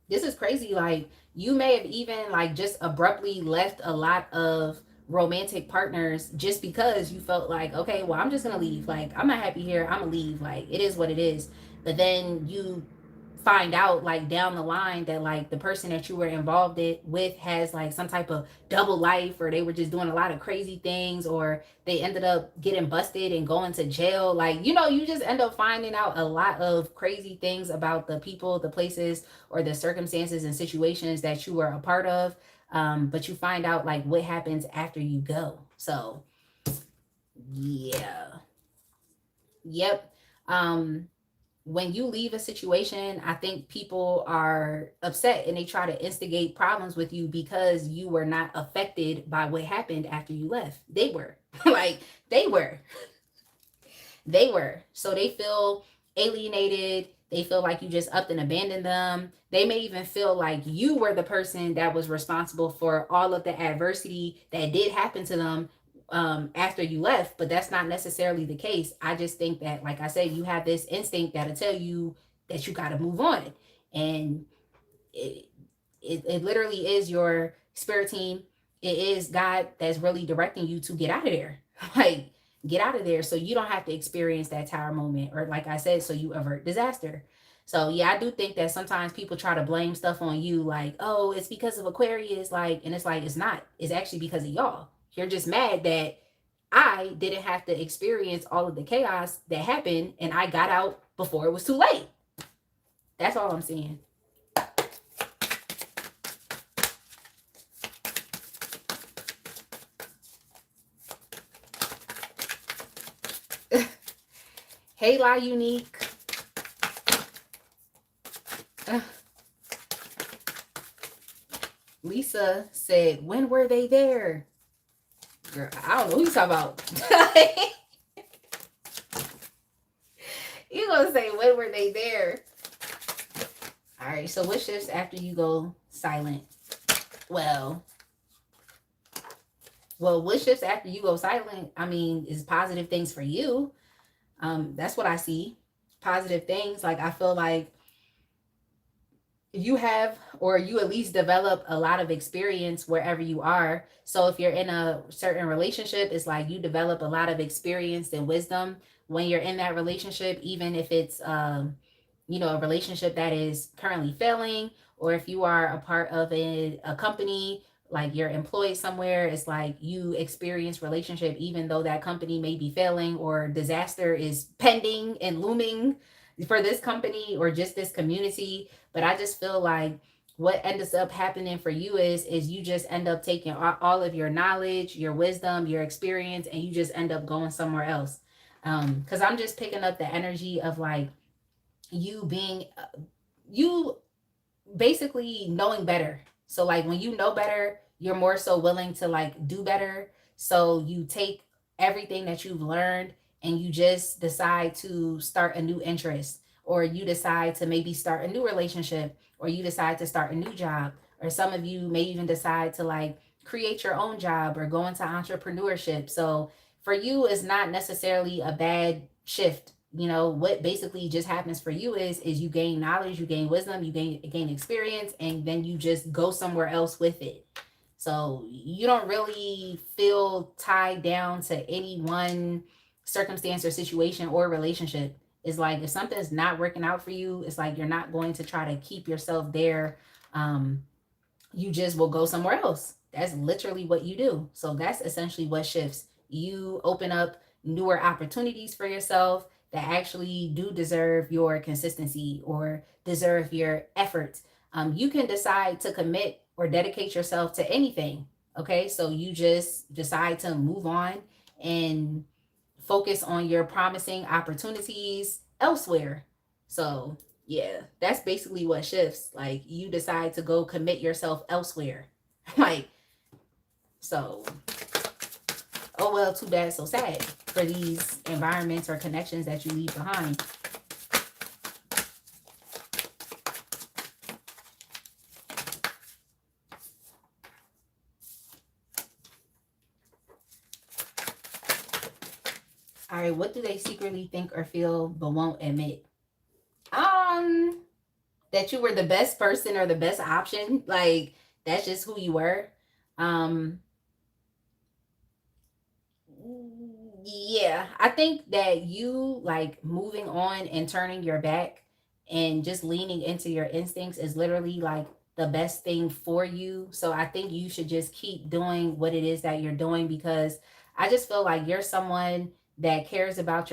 A: This is crazy. Like, you may have even like just abruptly left a lot of romantic partners just because you felt like, okay, well, I'm just gonna leave. Like, I'm not happy here, I'm gonna leave. Like, it is what it is. But then you find out like down the line that like the person that you were involved with has like some type of double life, or they were just doing a lot of crazy things, or they ended up getting busted and going to jail. Like, you just end up finding out a lot of crazy things about the people, the places, or the circumstances and situations that you were a part of. But you find out like what happens after you go. So yeah. Yep. When you leave a situation, I think people are upset and they try to instigate problems with you because you were not affected by what happened after you left. They were. Like, they were. They were. So they feel alienated. They feel like you just upped and abandoned them. They may even feel like you were the person that was responsible for all of the adversity that did happen to them after you left, but that's not necessarily the case. I just think that, like I said, you have this instinct that'll tell you that you got to move on. And it, it literally is your spirit team. It is God that's really directing you to get out of there. Like, get out of there so you don't have to experience that tower moment, or like I said, so you avert disaster. So yeah, I do think that sometimes people try to blame stuff on you, like, oh, it's because of Aquarius, like, and it's like, it's not. It's actually because of y'all. You're just mad that I didn't have to experience all of the chaos that happened and I got out before it was too late. That's all I'm saying. Hey, La Unique. Lisa said, when were they there? Girl, I don't know who you talking about. You gonna say, when were they there? All right, so what shifts after you go silent? Well, what shifts after you go silent, I mean, is positive things for you. That's what I see. Positive things. Like, I feel like you have, or you at least develop a lot of experience wherever you are. So if you're in a certain relationship, it's like you develop a lot of experience and wisdom when you're in that relationship, even if it's a relationship that is currently failing, or if you are a part of a company, like you're employed somewhere, it's like you experience relationship even though that company may be failing, or disaster is pending and looming for this company or just this community. But I just feel like what ends up happening for you is you just end up taking all of your knowledge, your wisdom, your experience, and you just end up going somewhere else. Because I'm just picking up the energy of like you being you basically knowing better. So like when you know better, you're more so willing to like do better. So you take everything that you've learned and you just decide to start a new interest, or you decide to maybe start a new relationship, or you decide to start a new job, or some of you may even decide to like create your own job or go into entrepreneurship. So for you, it's not necessarily a bad shift. What basically just happens for you is you gain knowledge, you gain wisdom, you gain experience, and then you just go somewhere else with it. So you don't really feel tied down to any one circumstance or situation or relationship. It's like if something's not working out for you, it's like you're not going to try to keep yourself there. You just will go somewhere else. That's literally what you do. So that's essentially what shifts. You open up newer opportunities for yourself that actually do deserve your consistency or deserve your effort. You can decide to commit or dedicate yourself to anything. Okay, so you just decide to move on and focus on your promising opportunities elsewhere. So yeah, that's basically what shifts. Like you decide to go commit yourself elsewhere. Like, so oh well, too bad, so sad for these environments or connections that you leave behind. All right, what do they secretly think or feel but won't admit? Um, that you were the best person or the best option. Like that's just who you were. Um, yeah, I think that you like moving on and turning your back and just leaning into your instincts is literally like the best thing for you. So I think you should just keep doing what it is that you're doing, because I just feel like you're someone that cares about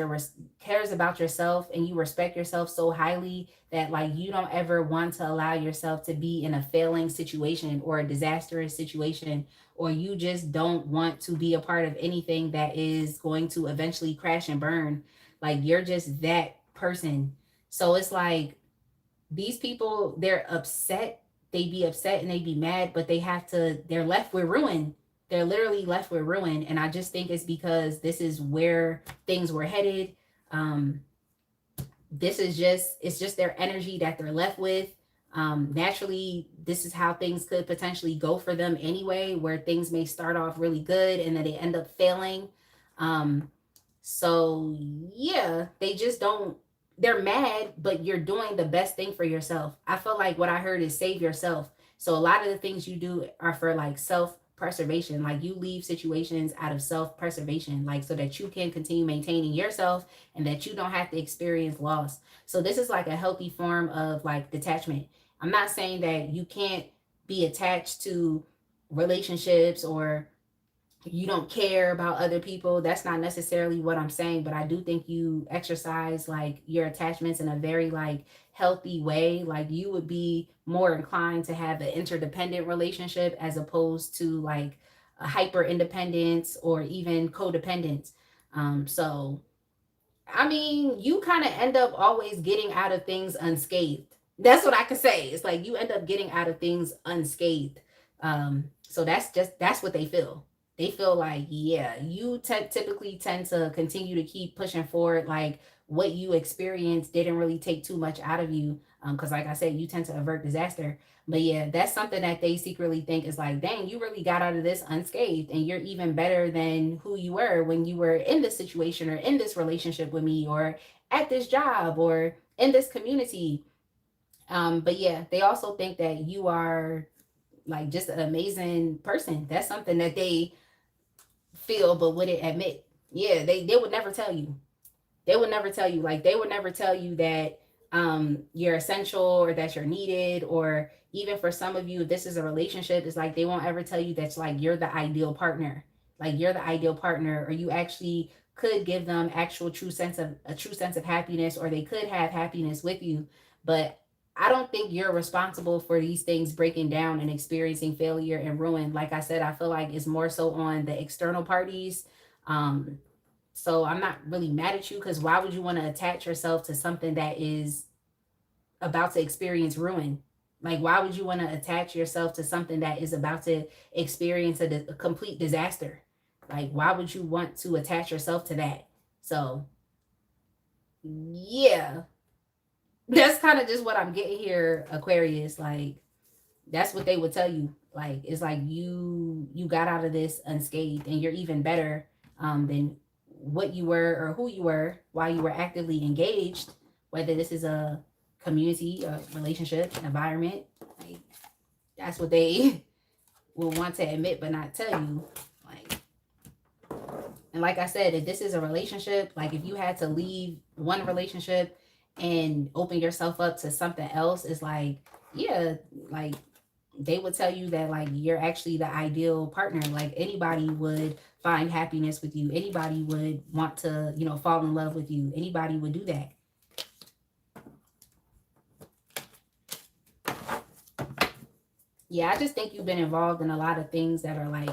A: yourself, and you respect yourself so highly that like you don't ever want to allow yourself to be in a failing situation or a disastrous situation, or you just don't want to be a part of anything that is going to eventually crash and burn. Like you're just that person. So it's like these people, they're upset. They be upset and they be mad, but they're left with ruin. They're literally left with ruin. And I just think it's because this is where things were headed. Um, it's just their energy that they're left with. Naturally, this is how things could potentially go for them anyway, where things may start off really good and then they end up failing. um so yeah, they just don't, they're mad, but you're doing the best thing for yourself. I feel like what I heard is save yourself. So a lot of the things you do are for like self preservation. Like you leave situations out of self preservation, like so that you can continue maintaining yourself and that you don't have to experience loss. So this is like a healthy form of like detachment. I'm not saying that you can't be attached to relationships or you don't care about other people. That's not necessarily what I'm saying, but I do think you exercise like your attachments in a very like healthy way. Like you would be more inclined to have an interdependent relationship as opposed to like a hyper independence or even codependence. So I mean, you kind of end up always getting out of things unscathed. That's what I could say. It's like you end up getting out of things unscathed. So that's what they feel. They feel like, yeah, you typically tend to continue to keep pushing forward. Like what you experienced didn't really take too much out of you. Because like I said, you tend to avert disaster. But yeah, that's something that they secretly think is like, dang, you really got out of this unscathed, and you're even better than who you were when you were in this situation or in this relationship with me or at this job or in this community. But yeah, they also think that you are like just an amazing person. That's something that they feel but wouldn't admit. Yeah, they would never tell you. They would never tell you. Like they would never tell you that you're essential or that you're needed, or even for some of you, if this is a relationship, it's like they won't ever tell you that's like you're the ideal partner. Like you're the ideal partner, or you actually could give them actual true sense of happiness, or they could have happiness with you. But I don't think you're responsible for these things breaking down and experiencing failure and ruin. Like I said, I feel like it's more so on the external parties. um so I'm not really mad at you, because why would you want to attach yourself to something that is about to experience ruin? Like, why would you want to attach yourself to something that is about to experience a complete disaster? Like, why would you want to attach yourself to that? So, yeah, that's kind of just what I'm getting here, Aquarius. Like, that's what they would tell you. Like it's like you got out of this unscathed, and you're even better than what you were or who you were while you were actively engaged, whether this is a community, a relationship, an environment. Like that's what they will want to admit but not tell you. Like, and like I said, if this is a relationship, like if you had to leave one relationship and open yourself up to something else, it's like, yeah, like they would tell you that like you're actually the ideal partner. Like anybody would find happiness with you. Anybody would want to, fall in love with you. Anybody would do that. Yeah, I just think you've been involved in a lot of things that are like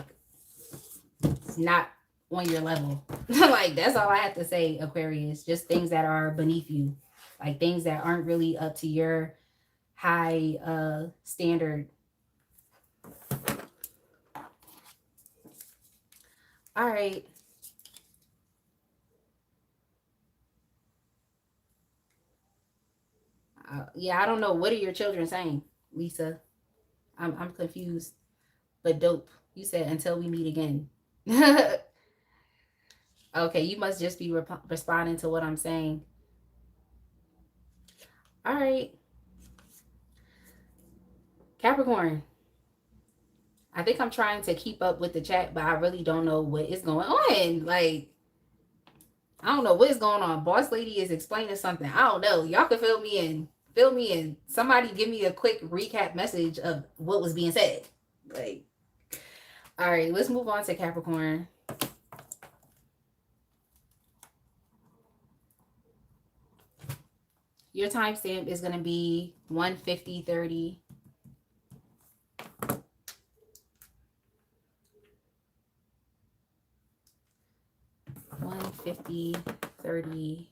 A: not on your level. Like that's all I have to say, Aquarius. Just things that are beneath you. Like things that aren't really up to your high standard. All right. Yeah, I don't know. What are your children saying, Lisa? I'm confused, but dope. You said until we meet again. Okay, you must just be responding to what I'm saying. All right, Capricorn. I think I'm trying to keep up with the chat, but I really don't know what is going on. Like, I don't know what is going on. Boss lady is explaining something. I don't know. Y'all can fill me in. Fill me in. Somebody give me a quick recap message of what was being said. Like, all right, let's move on to Capricorn. Your timestamp is going to be 1:50:30. 1:50:30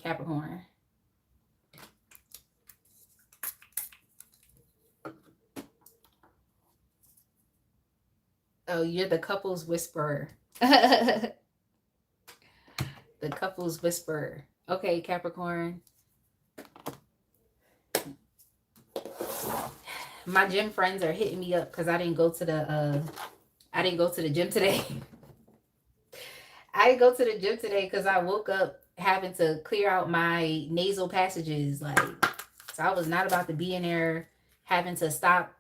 A: Capricorn. Oh, you're the couple's whisperer. The couple's whisperer. Okay, Capricorn. My gym friends are hitting me up because I didn't go to the gym today. I didn't go to the gym today because I woke up having to clear out my nasal passages. Like, so I was not about to be in there having to stop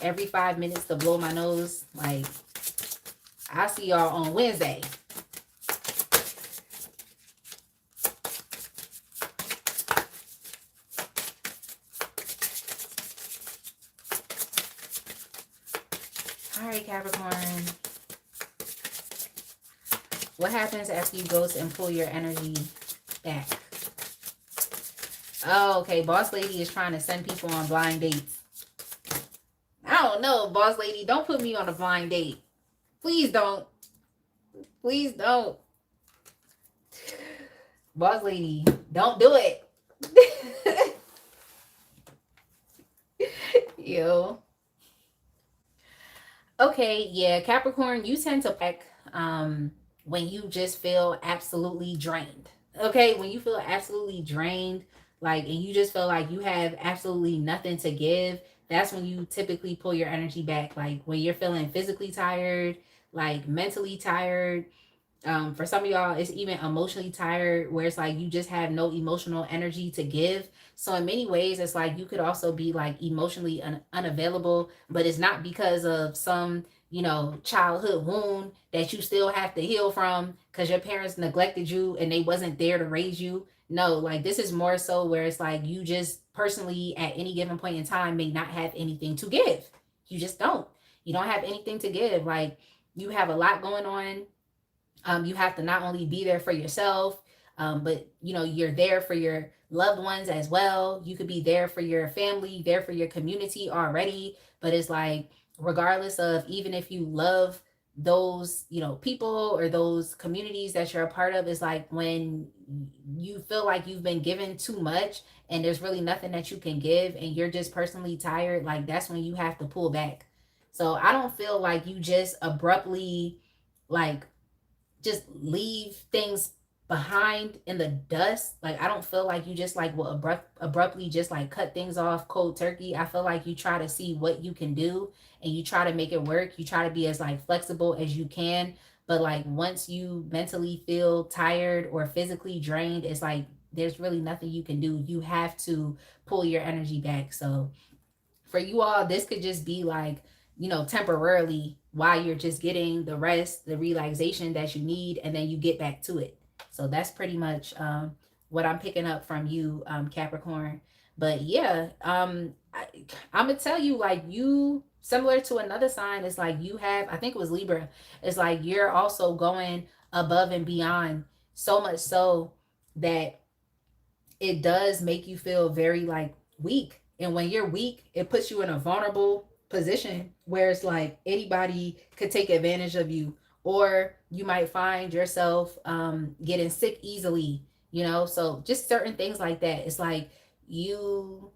A: every 5 minutes to blow my nose. Like, I'll see y'all on Wednesday. All right, Capricorn. What happens after you ghost and pull your energy back? Oh, okay. Boss lady is trying to send people on blind dates. I don't know, boss lady. Don't put me on a blind date. Please don't. Please don't. Boss lady, don't do it. Yo. Okay, yeah, Capricorn, you tend to pack when you just feel absolutely drained. Okay, when you feel absolutely drained, like, and you just feel like you have absolutely nothing to give, that's when you typically pull your energy back. Like when you're feeling physically tired, like mentally tired, for some of y'all it's even emotionally tired where it's like you just have no emotional energy to give. So in many ways it's like you could also be like emotionally unavailable, but it's not because of some, you know, childhood wound that you still have to heal from because your parents neglected you and they wasn't there to raise you. No, like this is more so where it's like you just personally at any given point in time may not have anything to give. You just don't. You don't have anything to give. Like you have a lot going on. You have to not only be there for yourself, but you know you're there for your loved ones as well. You could be there for your family, there for your community already. But it's like, regardless of even if you love those, you know, people or those communities that you're a part of, it's like when you feel like you've been given too much and there's really nothing that you can give and you're just personally tired, like that's when you have to pull back. So I don't feel like you just abruptly like just leave things behind in the dust. Like I don't feel like you just like will abruptly just like cut things off cold turkey. I feel like you try to see what you can do and you try to make it work. You try to be as like flexible as you can. But like once you mentally feel tired or physically drained, it's like there's really nothing you can do. You have to pull your energy back. So for you all, this could just be like, you know, temporarily while you're just getting the rest, the relaxation that you need, and then you get back to it. So that's pretty much what I'm picking up from you, Capricorn. But yeah, I'm gonna tell you, like you, similar to another sign, it's like you have, I think it was Libra. It's like you're also going above and beyond, so much so that it does make you feel very like weak. And when you're weak, it puts you in a vulnerable position where it's like anybody could take advantage of you, or you might find yourself getting sick easily, you know? So just certain things like that. You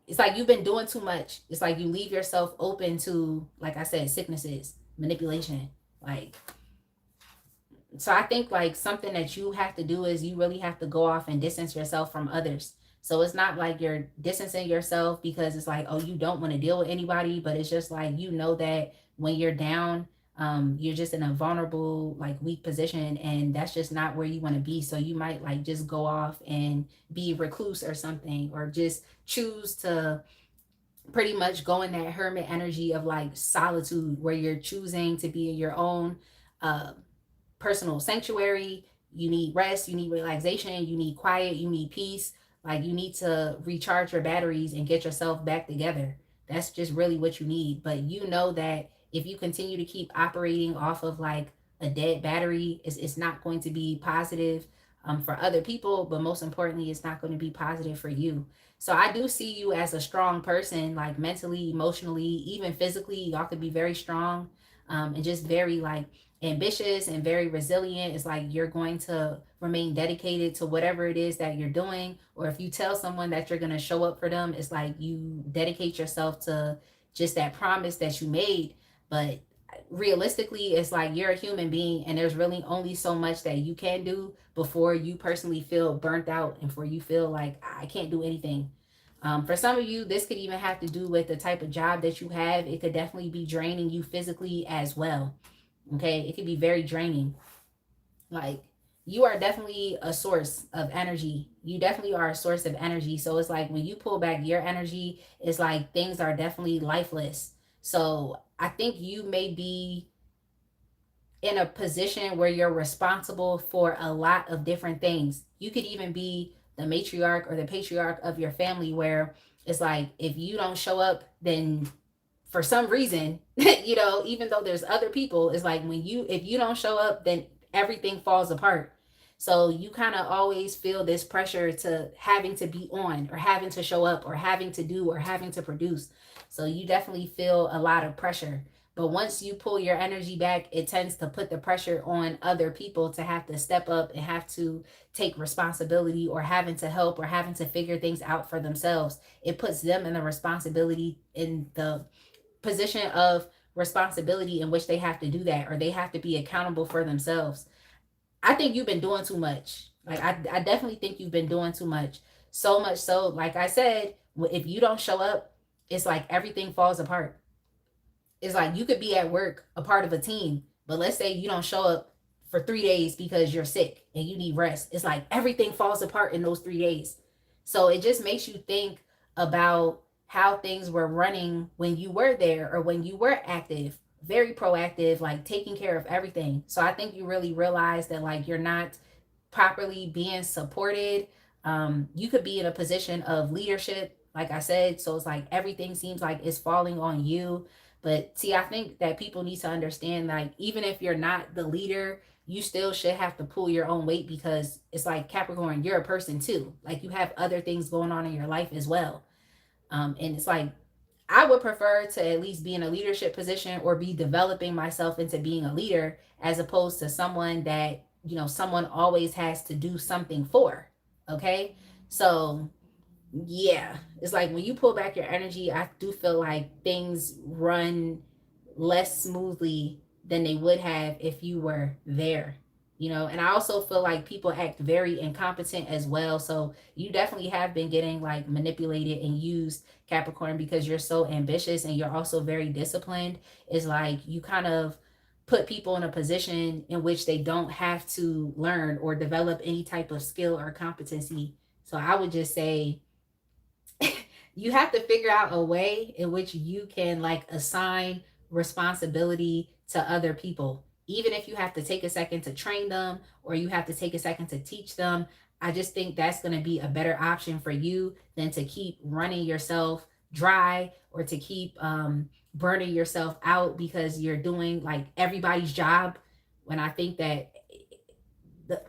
A: it's like you've been doing too much. It's like you leave yourself open to, like I said, sicknesses, manipulation. Like So I think like something that you have to do is you really have to go off and distance yourself from others. So it's not like you're distancing yourself because it's like, oh, you don't want to deal with anybody, but it's just like, you know, that when you're down, you're just in a vulnerable, like weak position, and that's just not where you want to be. So you might like just go off and be recluse or something, or just choose to pretty much go in that hermit energy of like solitude, where you're choosing to be in your own uh, personal sanctuary. You need rest, you need relaxation, you need quiet, you need peace. Like you need to recharge your batteries and get yourself back together. That's just really what you need. But you know that if you continue to keep operating off of like a dead battery, it's not going to be positive for other people, but most importantly, it's not going to be positive for you. So I do see you as a strong person, like mentally, emotionally, even physically. Y'all could be very strong, and just very like ambitious and very resilient. It's like you're going to remain dedicated to whatever it is that you're doing. Or if you tell someone that you're going to show up for them, it's like you dedicate yourself to just that promise that you made. But realistically, it's like you're a human being, and there's really only so much that you can do before you personally feel burnt out and for you feel like I can't do anything. For some of you, this could even have to do with the type of job that you have. It could definitely be draining you physically as well. Okay, it can be very draining. Like you are definitely a source of energy. You definitely are a source of energy. So it's like when you pull back your energy, it's like things are definitely lifeless. So I think you may be in a position where you're responsible for a lot of different things. You could even be the matriarch or the patriarch of your family, where it's like if you don't show up, then for some reason, you know, even though there's other people, it's like when you, if you don't show up, then everything falls apart. So you kind of always feel this pressure to having to be on or having to show up or having to do or having to produce. So you definitely feel a lot of pressure. But once you pull your energy back, it tends to put the pressure on other people to have to step up and have to take responsibility, or having to help, or having to figure things out for themselves. It puts them in the responsibility, in the position of responsibility in which they have to do that, or they have to be accountable for themselves. I think you've been doing too much. Like I definitely think you've been doing too much. So much so, like I said, if you don't show up, it's like everything falls apart. It's like you could be at work, a part of a team, but let's say you don't show up for 3 days because you're sick and you need rest. It's like everything falls apart in those 3 days. So it just makes you think about how things were running when you were there, or when you were active, very proactive, like taking care of everything. So I think you really realize that like you're not properly being supported. You could be in a position of leadership, like I said. So it's like everything seems like it's falling on you. But see, I think that people need to understand, like, even if you're not the leader, you still should have to pull your own weight, because it's like Capricorn, you're a person too. Like you have other things going on in your life as well. And it's like I would prefer to at least be in a leadership position, or be developing myself into being a leader, as opposed to someone that, you know, someone always has to do something for. Okay. So yeah, it's like when you pull back your energy, I do feel like things run less smoothly than they would have if you were there. You know, and I also feel like people act very incompetent as well. So you definitely have been getting like manipulated and used, Capricorn, because you're so ambitious and you're also very disciplined. It's like you kind of put people in a position in which they don't have to learn or develop any type of skill or competency. So I would just say you have to figure out a way in which you can like assign responsibility to other people, even if you have to take a second to train them, or you have to take a second to teach them. I just think that's going to be a better option for you than to keep running yourself dry, or to keep burning yourself out because you're doing like everybody's job. When I think that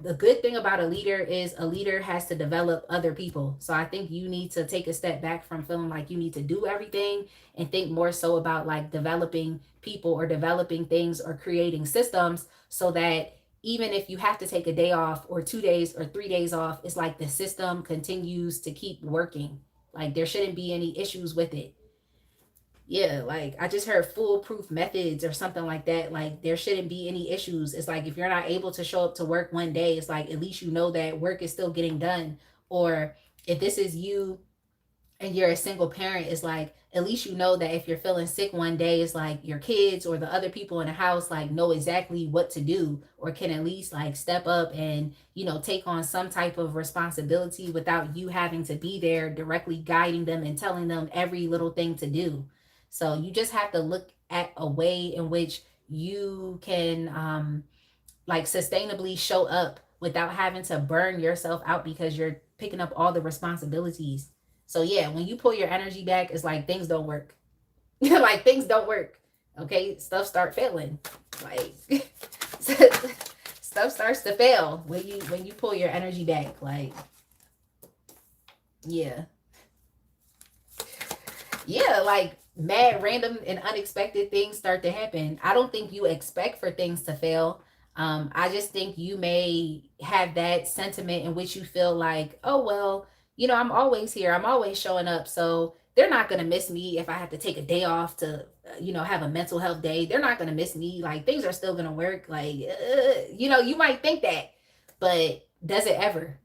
A: the good thing about a leader is a leader has to develop other people. So I think you need to take a step back from feeling like you need to do everything, and think more so about like developing people, or developing things, or creating systems, so that even if you have to take a day off, or 2 days or 3 days off, it's like the system continues to keep working. Like there shouldn't be any issues with it. Yeah, like I just heard foolproof methods or something like that. Like there shouldn't be any issues. It's like if you're not able to show up to work one day, it's like at least you know that work is still getting done. Or if this is you and you're a single parent, it's like at least you know that if you're feeling sick one day, it's like your kids or the other people in the house like know exactly what to do, or can at least like step up and take on some type of responsibility without you having to be there directly guiding them and telling them every little thing to do. So you just have to look at a way in which you can like sustainably show up without having to burn yourself out because you're picking up all the responsibilities. So yeah, when you pull your energy back, it's like things don't work. Like things don't work. Okay, stuff start failing. Like stuff starts to fail when you pull your energy back. Like yeah. Yeah, like mad random and unexpected things start to happen. I don't think you expect for things to fail. I just think you may have that sentiment in which you feel like, oh well, I'm always here, I'm always showing up, so they're not gonna miss me if I have to take a day off to have a mental health day. They're not gonna miss me, like things are still gonna work. Like you might think that, but does it ever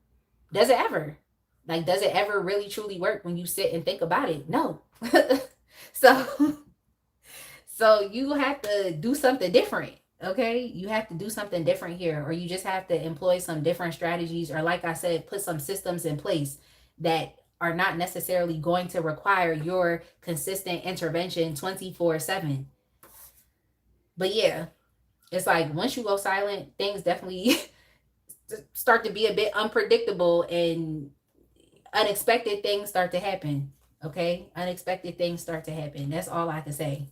A: like does it ever really truly work when you sit and think about it? No. So so you have to do something different. Okay, you have to do something different here, or you just have to employ some different strategies, or like I said, put some systems in place that are not necessarily going to require your consistent intervention 24/7. But yeah, it's like once you go silent, things definitely start to be a bit unpredictable, and unexpected things start to happen. Okay, unexpected things start to happen. That's all I can say.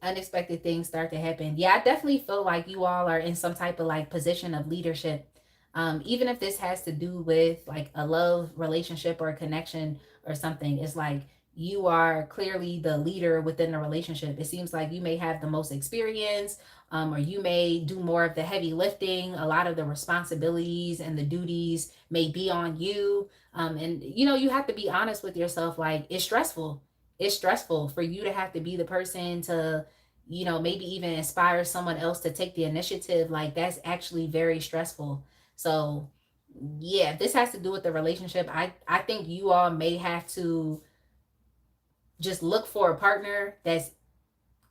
A: Unexpected things start to happen. Yeah, I definitely feel like you all are in some type of like position of leadership. Even if this has to do with like a love relationship or a connection or something, it's like you are clearly the leader within the relationship. It seems like you may have the most experience, or you may do more of the heavy lifting. A lot of the responsibilities and the duties may be on you. And you have to be honest with yourself. Like it's stressful for you to have to be the person to maybe even inspire someone else to take the initiative. Like that's actually very stressful. So yeah, if this has to do with the relationship, I think you all may have to just look for a partner that's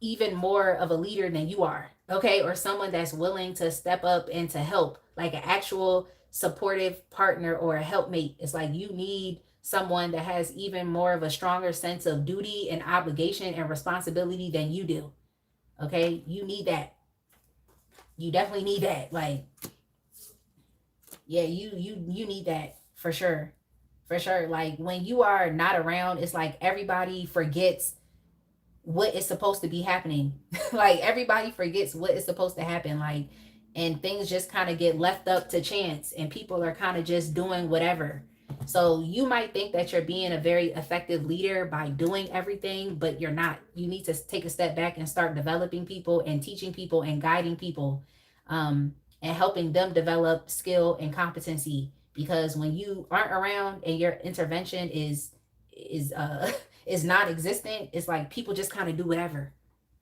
A: even more of a leader than you are. Okay, or someone that's willing to step up and to help, like an actual supportive partner or a helpmate. It's like you need someone that has even more of a stronger sense of duty and obligation and responsibility than you do. Okay, you need that. You definitely need that. Like yeah, you need that for sure. For sure. Like when you are not around, it's like everybody forgets what is supposed to be happening. Like everybody forgets what is supposed to happen. Like, and things just kind of get left up to chance, and people are kind of just doing whatever. So you might think that you're being a very effective leader by doing everything, but you're not. You need to take a step back and start developing people and teaching people and guiding people, and helping them develop skill and competency. Because when you aren't around and your intervention is is non-existent, it's like people just kind of do whatever.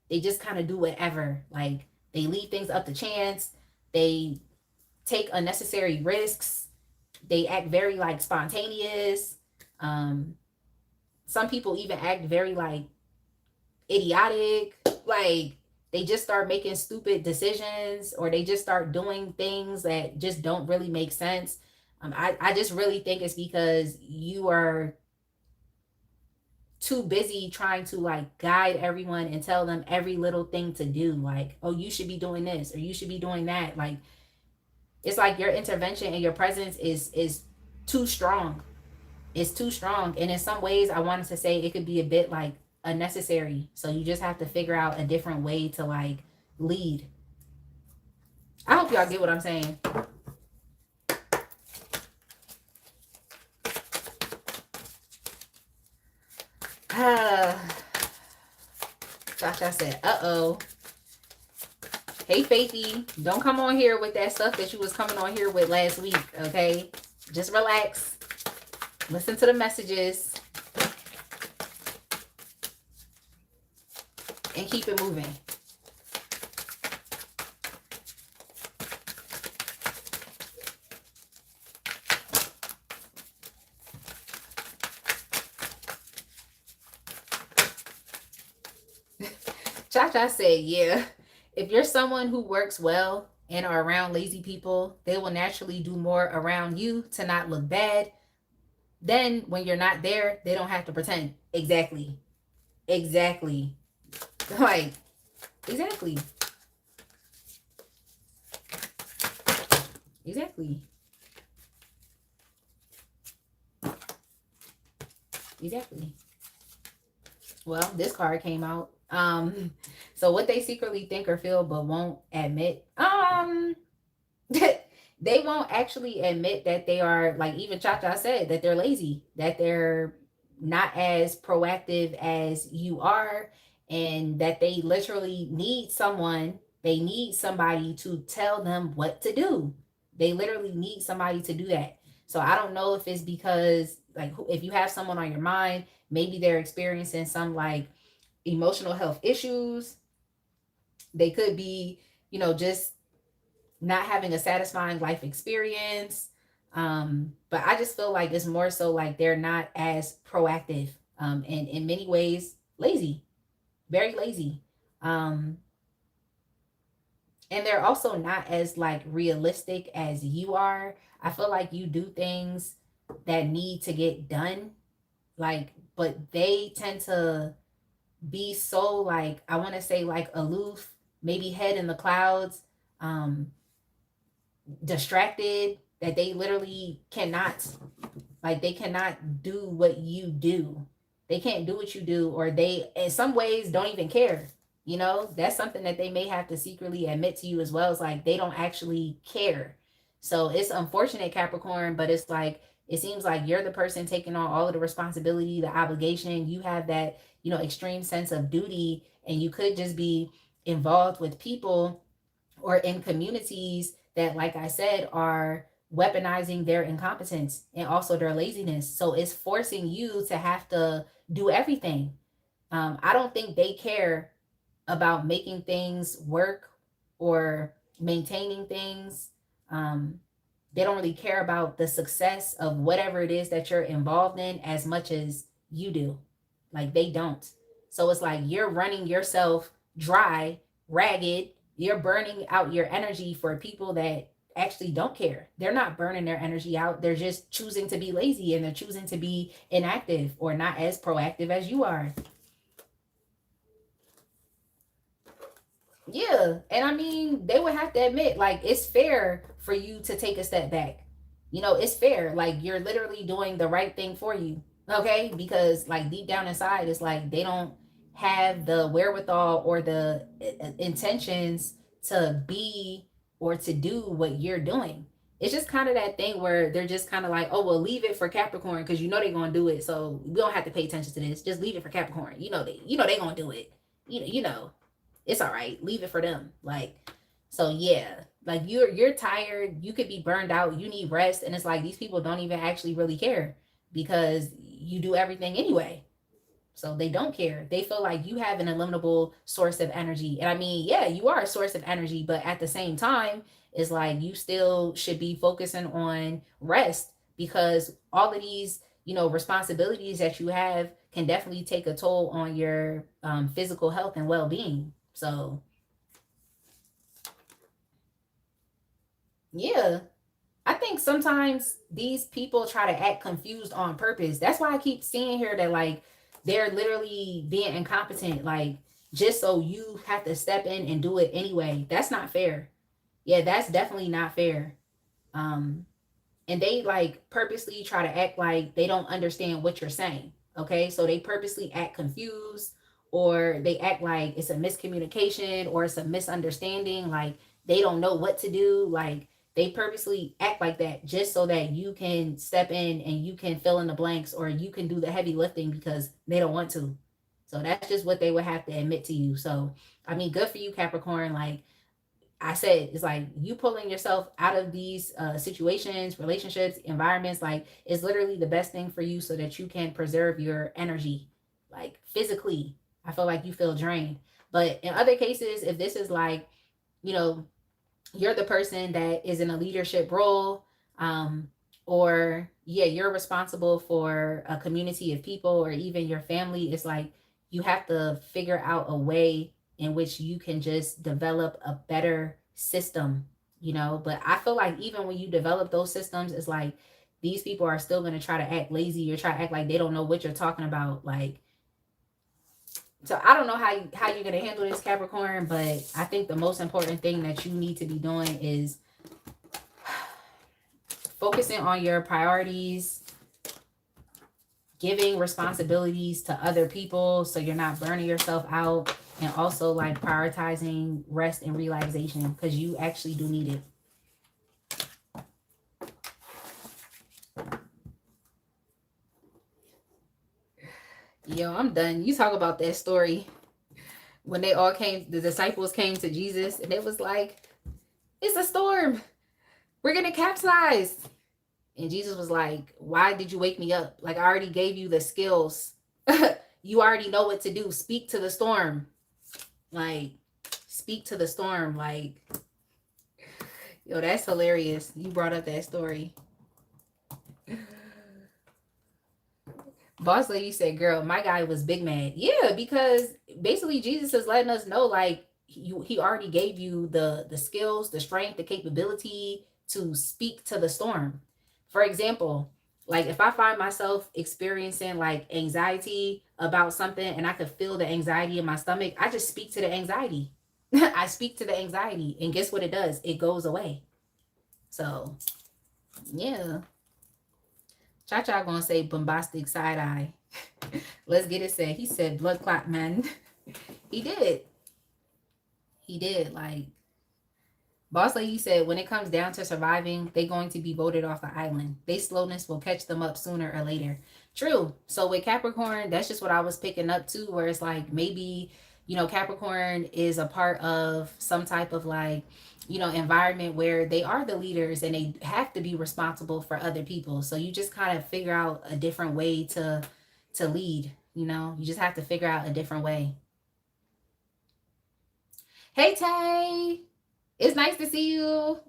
A: They just kind of do whatever. Like they leave things up to chance. They take unnecessary risks. They act very like spontaneous. Um, some people even act very like idiotic. Like they just start making stupid decisions, or they just start doing things that just don't really make sense. I just really think it's because you are too busy trying to like guide everyone and tell them every little thing to do. Like, oh, you should be doing this or you should be doing that. Like it's like your intervention and your presence is too strong. It's too strong. And in some ways I wanted to say it could be a bit like unnecessary. So you just have to figure out a different way to like lead. I hope y'all get what I'm saying. Sasha said, uh-oh. Hey, Faithy, don't come on here with that stuff that you was coming on here with last week, okay? Just relax. Listen to the messages. and keep it moving. Cha-Cha said, yeah, if you're someone who works well and are around lazy people, they will naturally do more around you to not look bad. Then when you're not there, they don't have to pretend. Exactly. Exactly. Like, exactly. Exactly. Exactly. Well, this card came out. So what they secretly think or feel but won't admit. They won't actually admit that they are, like even Cha-Cha said, that they're lazy, that they're not as proactive as you are, and that they literally need someone, they need somebody to tell them what to do. They literally need somebody to do that. So I don't know if it's because, like, if you have someone on your mind, maybe they're experiencing some like emotional health issues. They could be, just not having a satisfying life experience. But I just feel like it's more so like they're not as proactive, and in many ways lazy, very lazy. Um, and they're also not as like realistic as you are. I feel like you do things that need to get done, like, but they tend to be so like, I want to say like aloof, maybe head in the clouds, um, distracted, that they literally cannot, like, they cannot do what you do. They can't do what you do, or they in some ways don't even care. That's something that they may have to secretly admit to you as well. It's like they don't actually care. So it's unfortunate, Capricorn, but it's like it seems like you're the person taking on all of the responsibility, the obligation. You have that, extreme sense of duty, and you could just be involved with people or in communities that, like I said, are weaponizing their incompetence and also their laziness. So it's forcing you to have to do everything. I don't think they care about making things work or maintaining things. Um, they don't really care about the success of whatever it is that you're involved in as much as you do. Like, they don't. So it's like you're running yourself dry, ragged. You're burning out your energy for people that actually don't care. They're not burning their energy out. They're just choosing to be lazy, and they're choosing to be inactive or not as proactive as you are. Yeah. And I mean, they would have to admit, like, it's fair for you to take a step back. It's fair. Like, you're literally doing the right thing for you. Okay. Because, like, deep down inside, it's like they don't have the wherewithal or the intentions to be or to do what you're doing. It's just kind of that thing where they're just kind of like, oh, well, leave it for Capricorn because they're going to do it. So we don't have to pay attention to this. Just leave it for Capricorn. They're going to do it. It's all right. Leave it for them. Like, so yeah, like you're tired. You could be burned out. You need rest, and it's like these people don't even actually really care because you do everything anyway. So they don't care. They feel like you have an illimitable source of energy. And I mean, yeah, you are a source of energy, but at the same time, it's like you still should be focusing on rest, because all of these, responsibilities that you have can definitely take a toll on your physical health and well-being. So, yeah, I think sometimes these people try to act confused on purpose. That's why I keep seeing here that, like, they're literally being incompetent, like, just so you have to step in and do it anyway. That's not fair. Yeah, that's definitely not fair. Um, and they like purposely try to act like they don't understand what you're saying. Okay, so they purposely act confused, or they act like it's a miscommunication or it's a misunderstanding, like they don't know what to do. Like, they purposely act like that just so that you can step in and you can fill in the blanks, or you can do the heavy lifting because they don't want to. So that's just what they would have to admit to you. So I mean, good for you, Capricorn. Like I said, it's like you pulling yourself out of these situations, relationships, environments. Like, it's literally the best thing for you so that you can preserve your energy. Like, physically, I feel like you feel drained. But in other cases, if this is like, you know, you're the person that is in a leadership role, or yeah, you're responsible for a community of people or even your family, it's like you have to figure out a way in which you can just develop a better system, you know. But I feel like even when you develop those systems, it's like these people are still going to try to act lazy or try to act like they don't know what you're talking about. Like, so I don't know how you're gonna handle this, Capricorn, but I think the most important thing that you need to be doing is focusing on your priorities, giving responsibilities to other people so you're not burning yourself out, and also like prioritizing rest and relaxation because you actually do need it. Yo, I'm done. You talk about that story when they all came, the disciples came to Jesus and it was like, it's a storm. We're going to capsize. And Jesus was like, why did you wake me up? Like, I already gave you the skills. You already know what to do. Speak to the storm. Like, speak to the storm. Like, yo, that's hilarious. You brought up that story. Boss lady said, girl, my guy was big mad. Yeah, because basically Jesus is letting us know, like, he already gave you the skills, the strength, the capability to speak to the storm. For example, like if I find myself experiencing like anxiety about something and I could feel the anxiety in my stomach, I just speak to the anxiety. I speak to the anxiety, and guess what it does? It goes away. So, yeah. Cha-Cha gonna say bombastic side eye. Let's get it said. He said blood clot, man. He did. He did. Like, Boss Lady said, when it comes down to surviving, they're going to be voted off the island. They slowness will catch them up sooner or later. True. So with Capricorn, that's just what I was picking up too, where it's like maybe, you know, Capricorn is a part of some type of like, you know, environment where they are the leaders and they have to be responsible for other people. So you just kind of figure out a different way to lead, you know. You just have to figure out a different way. Hey Tay, it's nice to see you.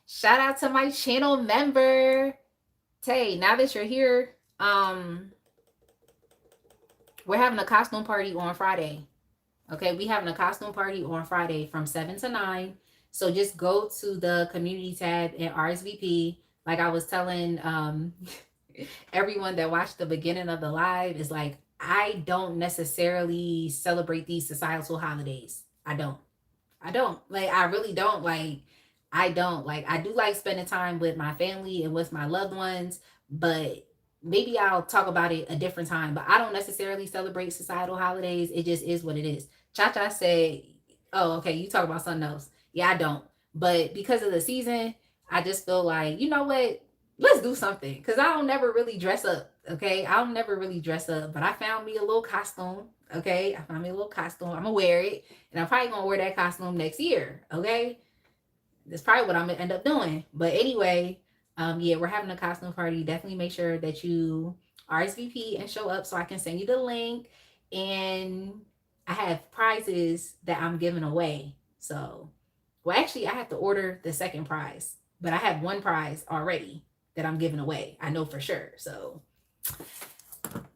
A: Shout out to my channel member. Tay, now that you're here, we're having a costume party on Friday. Okay, we having a costume party on Friday from 7 to 9. So just go to the community tab and RSVP. Like I was telling everyone that watched the beginning of the live, is like, I don't necessarily celebrate these societal holidays. I don't. Like, I really don't. Like, I don't. Like, I do like spending time with my family and with my loved ones, but maybe I'll talk about it a different time. But I don't necessarily celebrate societal holidays. It just is what it is. Cha-Cha said, oh, okay, you talk about something else. Yeah, I don't. But because of the season, I just feel like, you know what? Let's do something. Because I don't never really dress up. Okay, I don't never really dress up. But I found me a little costume. Okay, I found me a little costume. I'm going to wear it. And I'm probably going to wear that costume next year. Okay, that's probably what I'm going to end up doing. But anyway, yeah, we're having a costume party. Definitely make sure that you RSVP and show up so I can send you the link. And I have prizes that I'm giving away. So, well, actually, I have to order the second prize. But I have one prize already that I'm giving away. I know for sure. So,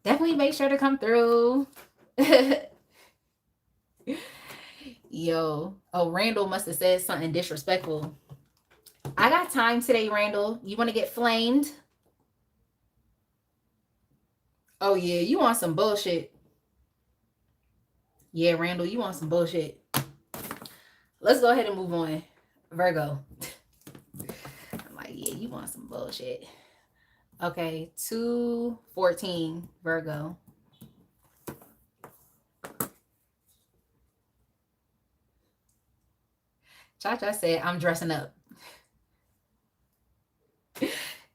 A: definitely make sure to come through. Yo, oh, Randall must have said something disrespectful. I got time today, Randall. You want to get flamed? Oh yeah, you want some bullshit. Yeah, Randall, you want some bullshit. Let's go ahead and move on. Virgo. I'm like, yeah, you want some bullshit. Okay, 2/14, Virgo. Cha-Cha said, I'm dressing up.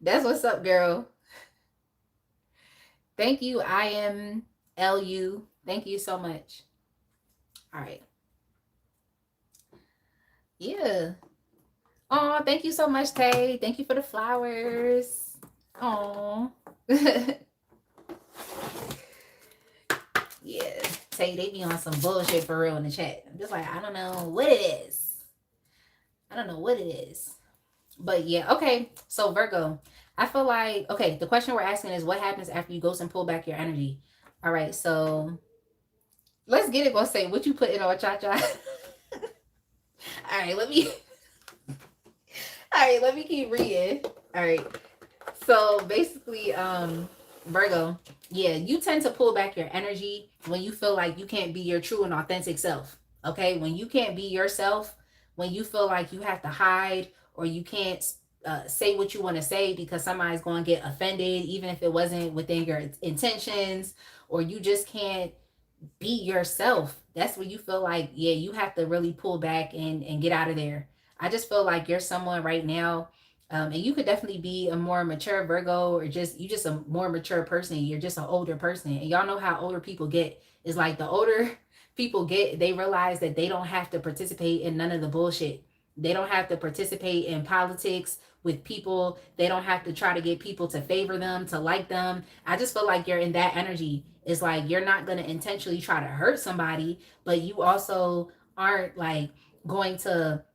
A: That's what's up, girl. Thank you, IMLU. Thank you so much. All right. Yeah. Oh, thank you so much, Tay. Thank you for the flowers. Oh. Yeah. say they be on some bullshit for real in the chat. I'm just like, I don't know what it is. I don't know what it is. But yeah, okay. So Virgo, I feel like, okay, the question we're asking is what happens after you ghost and pull back your energy? All right, so let's get it. Gonna say what you put in on cha-cha. All right, let me keep reading. All right. So basically, Virgo, yeah, you tend to pull back your energy when you feel like you can't be your true and authentic self. Okay, when you can't be yourself, when you feel like you have to hide or you can't say what you want to say because somebody's going to get offended, even if it wasn't within your intentions, or you just can't be yourself. That's when you feel like, yeah, you have to really pull back and get out of there. I just feel like you're someone right now, and you could definitely be a more mature Virgo, or just you just a more mature person. You're just an older person, and y'all know how older people get. It's like the older people get, they realize that they don't have to participate in none of the bullshit. They don't have to participate in politics with people. They don't have to try to get people to favor them, to like them. I just feel like you're in that energy. It's like you're not going to intentionally try to hurt somebody, but you also aren't like going to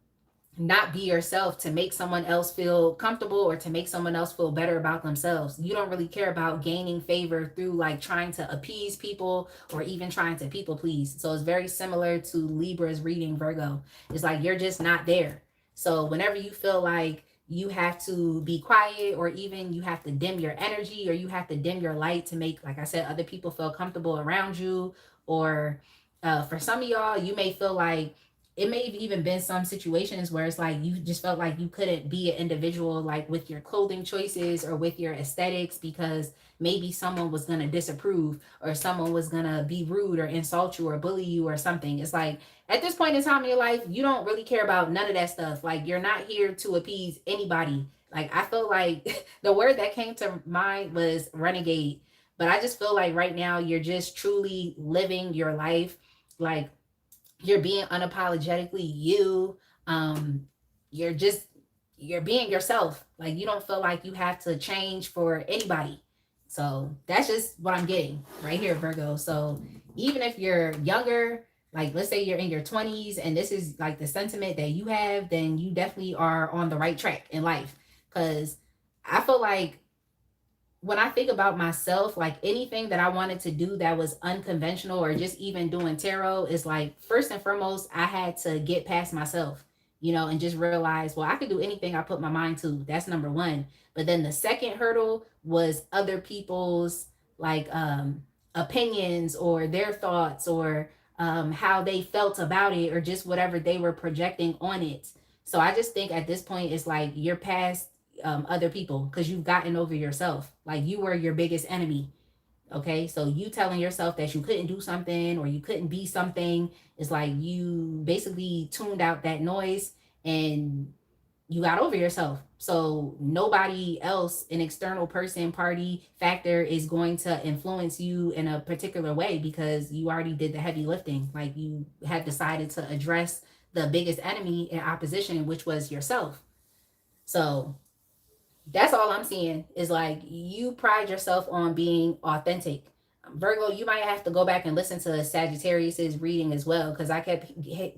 A: not be yourself to make someone else feel comfortable or to make someone else feel better about themselves. You don't really care about gaining favor through like trying to appease people or even trying to people please. So it's very similar to Libra's reading, Virgo. It's like you're just not there. So whenever you feel like you have to be quiet, or even you have to dim your energy, or you have to dim your light to make, like I said, other people feel comfortable around you, or for some of y'all, you may feel like it may have even been some situations where it's like you just felt like you couldn't be an individual, like with your clothing choices or with your aesthetics, because maybe someone was going to disapprove, or someone was going to be rude or insult you or bully you or something. It's like at this point in time in your life, you don't really care about none of that stuff. Like you're not here to appease anybody. Like I feel like the word that came to mind was renegade. But I just feel like right now you're just truly living your life. Like you're being unapologetically you. You're just, you're being yourself. Like you don't feel like you have to change for anybody. So that's just what I'm getting right here, Virgo. So even if you're younger, like let's say you're in your 20s and this is like the sentiment that you have, then you definitely are on the right track in life. Because I feel like when I think about myself, like anything that I wanted to do that was unconventional, or just even doing tarot, is like first and foremost, I had to get past myself, and just realize, well, I could do anything I put my mind to. That's number one. But then the second hurdle was other people's like opinions or their thoughts, or how they felt about it, or just whatever they were projecting on it. So I just think at this point, it's like you're past other people, because you've gotten over yourself. Like you were your biggest enemy. Okay, so you telling yourself that you couldn't do something or you couldn't be something is like you basically tuned out that noise and you got over yourself. So nobody else, an external person, party, factor, is going to influence you in a particular way, because you already did the heavy lifting. Like you had decided to address the biggest enemy in opposition, which was yourself. So that's all I'm seeing, is like you pride yourself on being authentic. Virgo, you might have to go back and listen to Sagittarius's reading as well, because I kept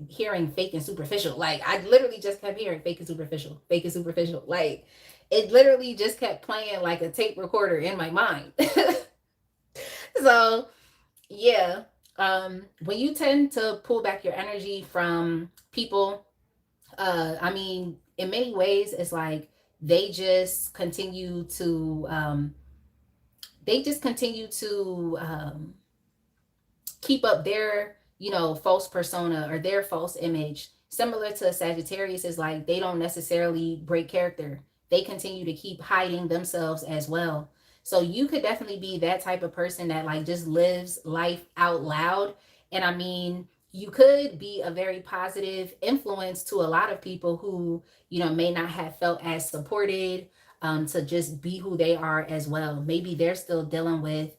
A: hearing fake and superficial. Like I literally just kept hearing fake and superficial, fake and superficial. Like it literally just kept playing like a tape recorder in my mind. So yeah, when you tend to pull back your energy from people, I mean, in many ways, it's like they just continue to keep up their false persona or their false image. Similar to Sagittarius, is like they don't necessarily break character. They continue to keep hiding themselves as well. So you could definitely be that type of person that like just lives life out loud. And I mean, you could be a very positive influence to a lot of people who may not have felt as supported, to just be who they are as well. Maybe they're still dealing with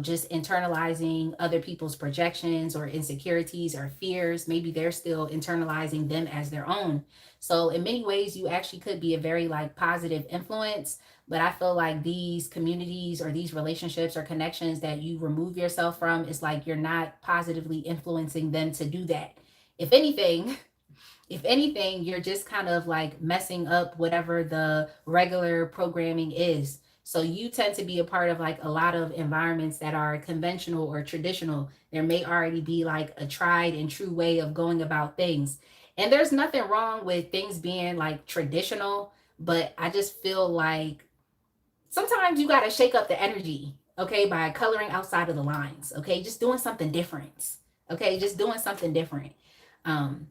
A: just internalizing other people's projections or insecurities or fears. Maybe they're still internalizing them as their own. So in many ways, you actually could be a very like positive influence. But I feel like these communities or these relationships or connections that you remove yourself from, is like you're not positively influencing them to do that. If anything, if anything, you're just kind of like messing up whatever the regular programming is. So you tend to be a part of like a lot of environments that are conventional or traditional. There may already be like a tried and true way of going about things. And there's nothing wrong with things being like traditional, but I just feel like sometimes you got to shake up the energy, okay, by coloring outside of the lines, okay? Just doing something different, okay? Just doing something different. Um,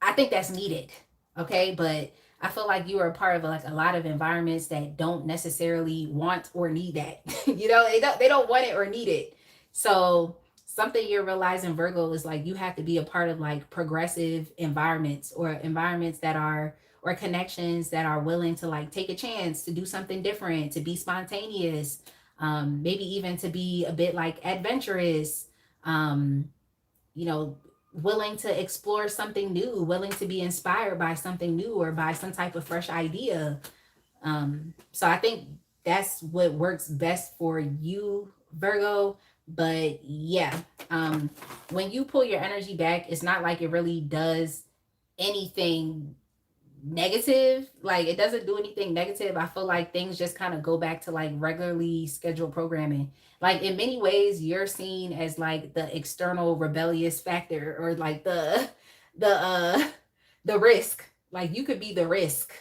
A: I think that's needed. Okay. But I feel like you are a part of like a lot of environments that don't necessarily want or need that. They don't want it or need it. So something you're realizing, Virgo, is like you have to be a part of like progressive environments, or environments that are, or connections that are willing to like take a chance to do something different, to be spontaneous, maybe even to be a bit like adventurous, um, you know, willing to explore something new, willing to be inspired by something new or by some type of fresh idea. So I think that's what works best for you, Virgo. But yeah, when you pull your energy back, it's not like it really does anything negative. Like it doesn't do anything negative. I feel like things just kind of go back to like regularly scheduled programming. Like in many ways, you're seen as like the external rebellious factor, or like the the risk. Like you could be the risk.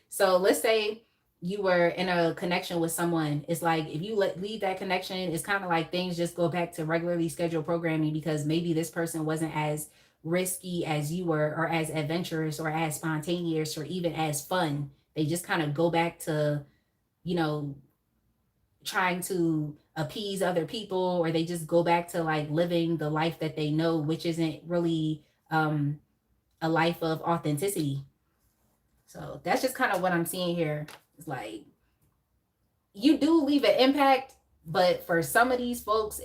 A: So let's say you were in a connection with someone. It's like if you leave that connection, it's kind of like things just go back to regularly scheduled programming, because maybe this person wasn't as risky as you were, or as adventurous, or as spontaneous, or even as fun. They just kind of go back to, you know, trying to appease other people, or they just go back to like living the life that they know, which isn't really a life of authenticity. So that's just kind of what I'm seeing here. It's like you do leave an impact, but for some of these folks,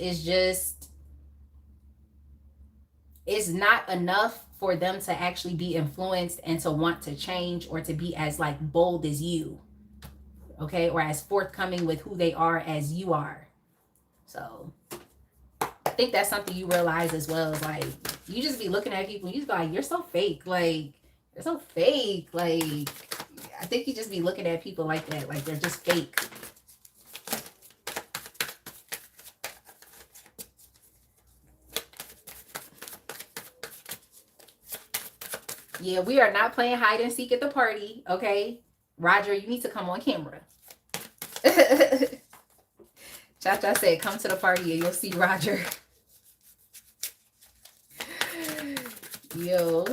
A: it's not enough for them to actually be influenced and to want to change, or to be as like bold as you, okay, or as forthcoming with who they are as you are. So I think that's something you realize as well. Is like you just be looking at people, and you just be like, you're so fake. Like you're so fake. Like I think you just be looking at people like that, like they're just fake. Yeah, we are not playing hide and seek at the party, okay? Roger, you need to come on camera. Cha-Cha said, come to the party and you'll see Roger. Yo.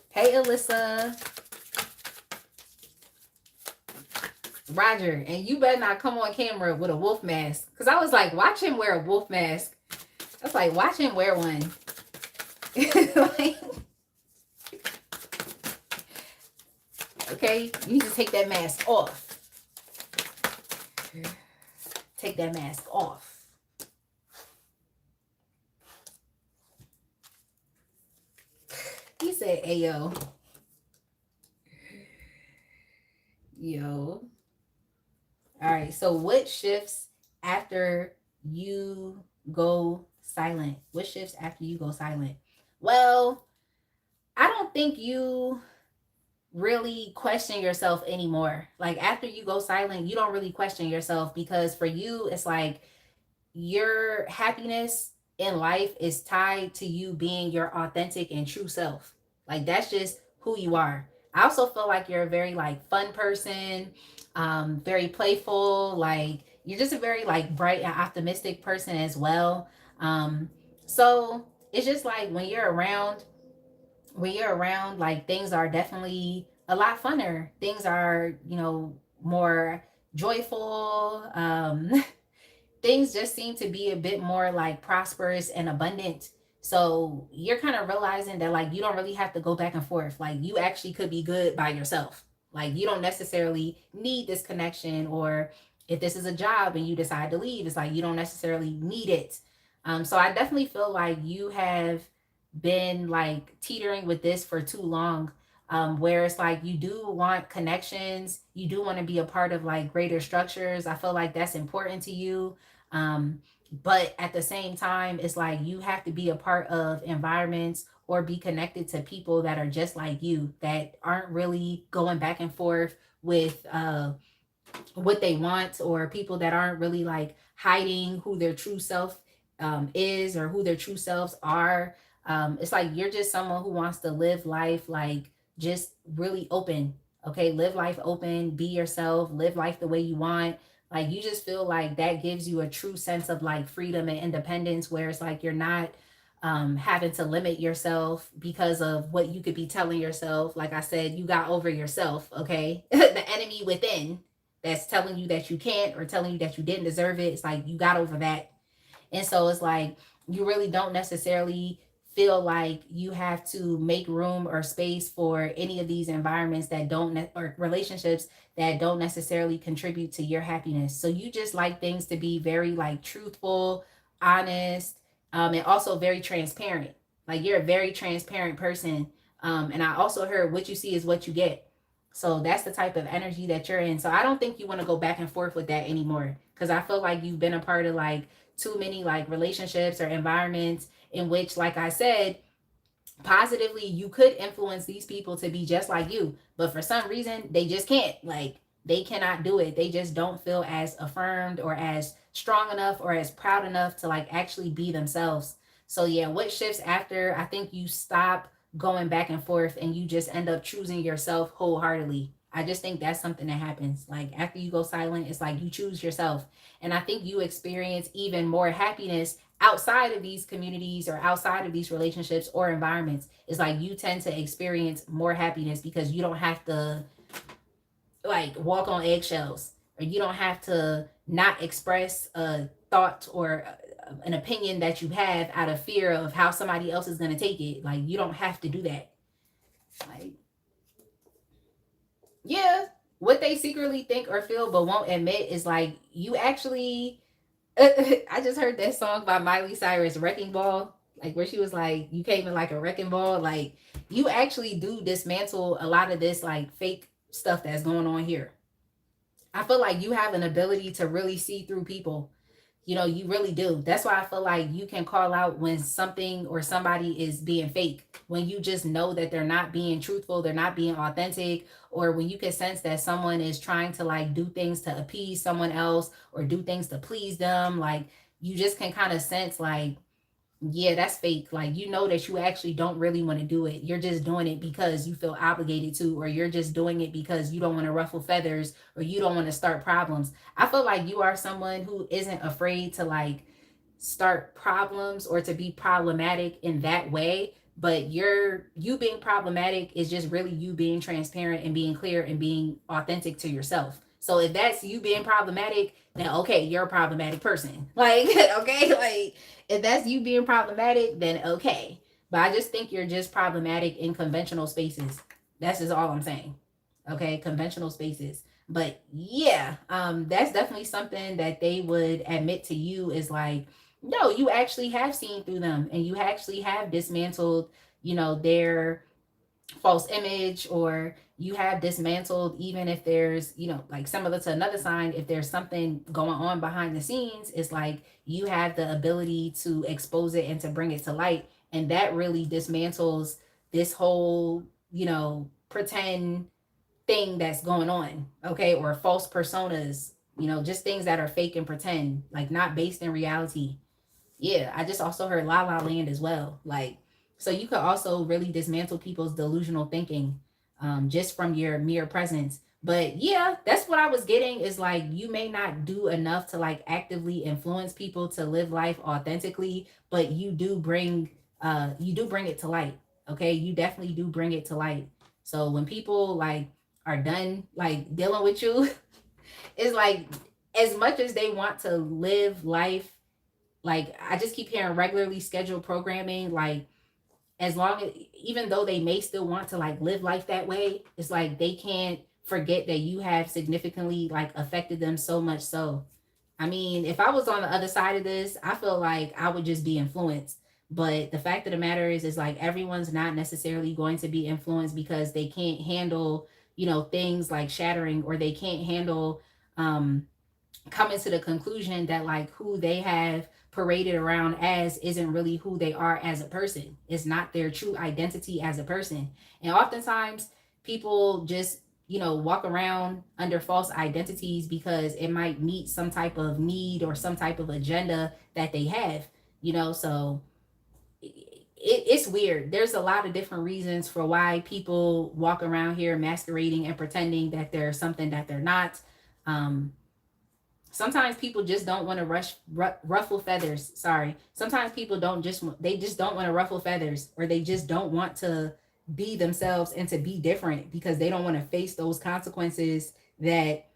A: Hey, Alyssa. Roger, and you better not come on camera with a wolf mask. Because I was like, watch him wear a wolf mask. I was like, watch him wear one. Like, okay, you need to take that mask off. Take that mask off. He said, Ayo. Yo. All right, so what shifts after you go silent? What shifts after you go silent? Well, I don't think you really question yourself anymore. Like after you go silent, you don't really question yourself, because for you, it's like your happiness in life is tied to you being your authentic and true self. Like that's just who you are. I also feel like you're a very like fun person, very playful. Like you're just a very like bright and optimistic person as well. So it's just like when you're around, like things are definitely a lot funner. Things are, more joyful. Things just seem to be a bit more like prosperous and abundant. So you're kind of realizing that like you don't really have to go back and forth. Like you actually could be good by yourself. Like you don't necessarily need this connection, or If this is a job and you decide to leave, it's like you don't necessarily need it. So I definitely feel like you have been like teetering with this for too long. Where it's like you do want connections, you do want to be a part of like greater structures. I feel like that's important to you. Um, but at the same time, it's like you have to be a part of environments or be connected to people that are just like you, that aren't really going back and forth with what they want, or people that aren't really like hiding who their true self is, or who their true selves are. It's like you're just someone who wants to live life like just really open. Okay, live life open, be yourself, live life the way you want. Like you just feel like that gives you a true sense of like freedom and independence, where it's like you're not having to limit yourself because of what you could be telling yourself. Like I said, you got over yourself. Okay, the enemy within that's telling you that you can't, or telling you that you didn't deserve it. It's like you got over that. And so it's like you really don't necessarily feel like you have to make room or space for any of these environments that don't or relationships that don't necessarily contribute to your happiness. So you just like things to be very like truthful, honest, and also very transparent. Like you're a very transparent person. And I also heard what you see is what you get. So that's the type of energy that you're in. So I don't think you want to go back and forth with that anymore, because I feel like you've been a part of like too many like relationships or environments in which, like I said, positively you could influence these people to be just like you, but for some reason they just can't. Like they cannot do it. They just don't feel as affirmed or as strong enough or as proud enough to like actually be themselves. So yeah, what shifts after, I think you stop going back and forth and you just end up choosing yourself wholeheartedly. I just think that's something that happens. Like after you go silent, it's like you choose yourself. And I think you experience even more happiness outside of these communities or outside of these relationships or environments. It's like you tend to experience more happiness because you don't have to like walk on eggshells, or you don't have to not express a thought or an opinion that you have out of fear of how somebody else is going to take it. Like you don't have to do that. Like, yeah, what they secretly think or feel but won't admit is like you actually I just heard that song by Miley Cyrus, Wrecking Ball, like where she was like, you came in like a wrecking ball. Like you actually do dismantle a lot of this like fake stuff that's going on here. I feel like you have an ability to really see through people. You know, you really do. That's why I feel like you can call out when something or somebody is being fake. When you just know that they're not being truthful, they're not being authentic, or when you can sense that someone is trying to like do things to appease someone else or do things to please them, like you just can kind of sense like, yeah, that's fake. Like, you know that you actually don't really want to do it. You're just doing it because you feel obligated to, or you're just doing it because you don't want to ruffle feathers, or you don't want to start problems. I feel like you are someone who isn't afraid to like start problems or to be problematic in that way. But you being problematic is just really you being transparent and being clear and being authentic to yourself. So if that's you being problematic, then okay, you're a problematic person. Like, okay, like if that's you being problematic, then okay. But I just think you're just problematic in conventional spaces. That's just all I'm saying. Okay, conventional spaces. But yeah, that's definitely something that they would admit to you is like, no, you actually have seen through them and you actually have dismantled, you know, their false image, or you have dismantled, even if there's, you know, like similar to another sign, if there's something going on behind the scenes, it's like you have the ability to expose it and to bring it to light. And that really dismantles this whole, you know, pretend thing that's going on, okay, or false personas, you know, just things that are fake and pretend, like not based in reality. Yeah, I just also heard La La Land as well. Like, so you could also really dismantle people's delusional thinking, just from your mere presence. But yeah, that's what I was getting is like you may not do enough to like actively influence people to live life authentically, but you do bring it to light. Okay, you definitely do bring it to light. So when people like are done like dealing with you, it's like as much as they want to live life, like I just keep hearing regularly scheduled programming, like as long as, even though they may still want to like live life that way, it's like they can't forget that you have significantly like affected them so much so. I mean, if I was on the other side of this, I feel like I would just be influenced. But the fact of the matter is like everyone's not necessarily going to be influenced because they can't handle, you know, things like shattering, or they can't handle um coming to the conclusion that like who they have paraded around as isn't really who they are as a person. It's not their true identity as a person. And oftentimes people just, you know, walk around under false identities because it might meet some type of need or some type of agenda that they have, you know. So it's weird. There's a lot of different reasons for why people walk around here masquerading and pretending that they're something that they're not. um Sometimes people just don't want to ruffle feathers. Sorry. Sometimes people they just don't want to ruffle feathers, or they just don't want to be themselves and to be different because they don't want to face those consequences that,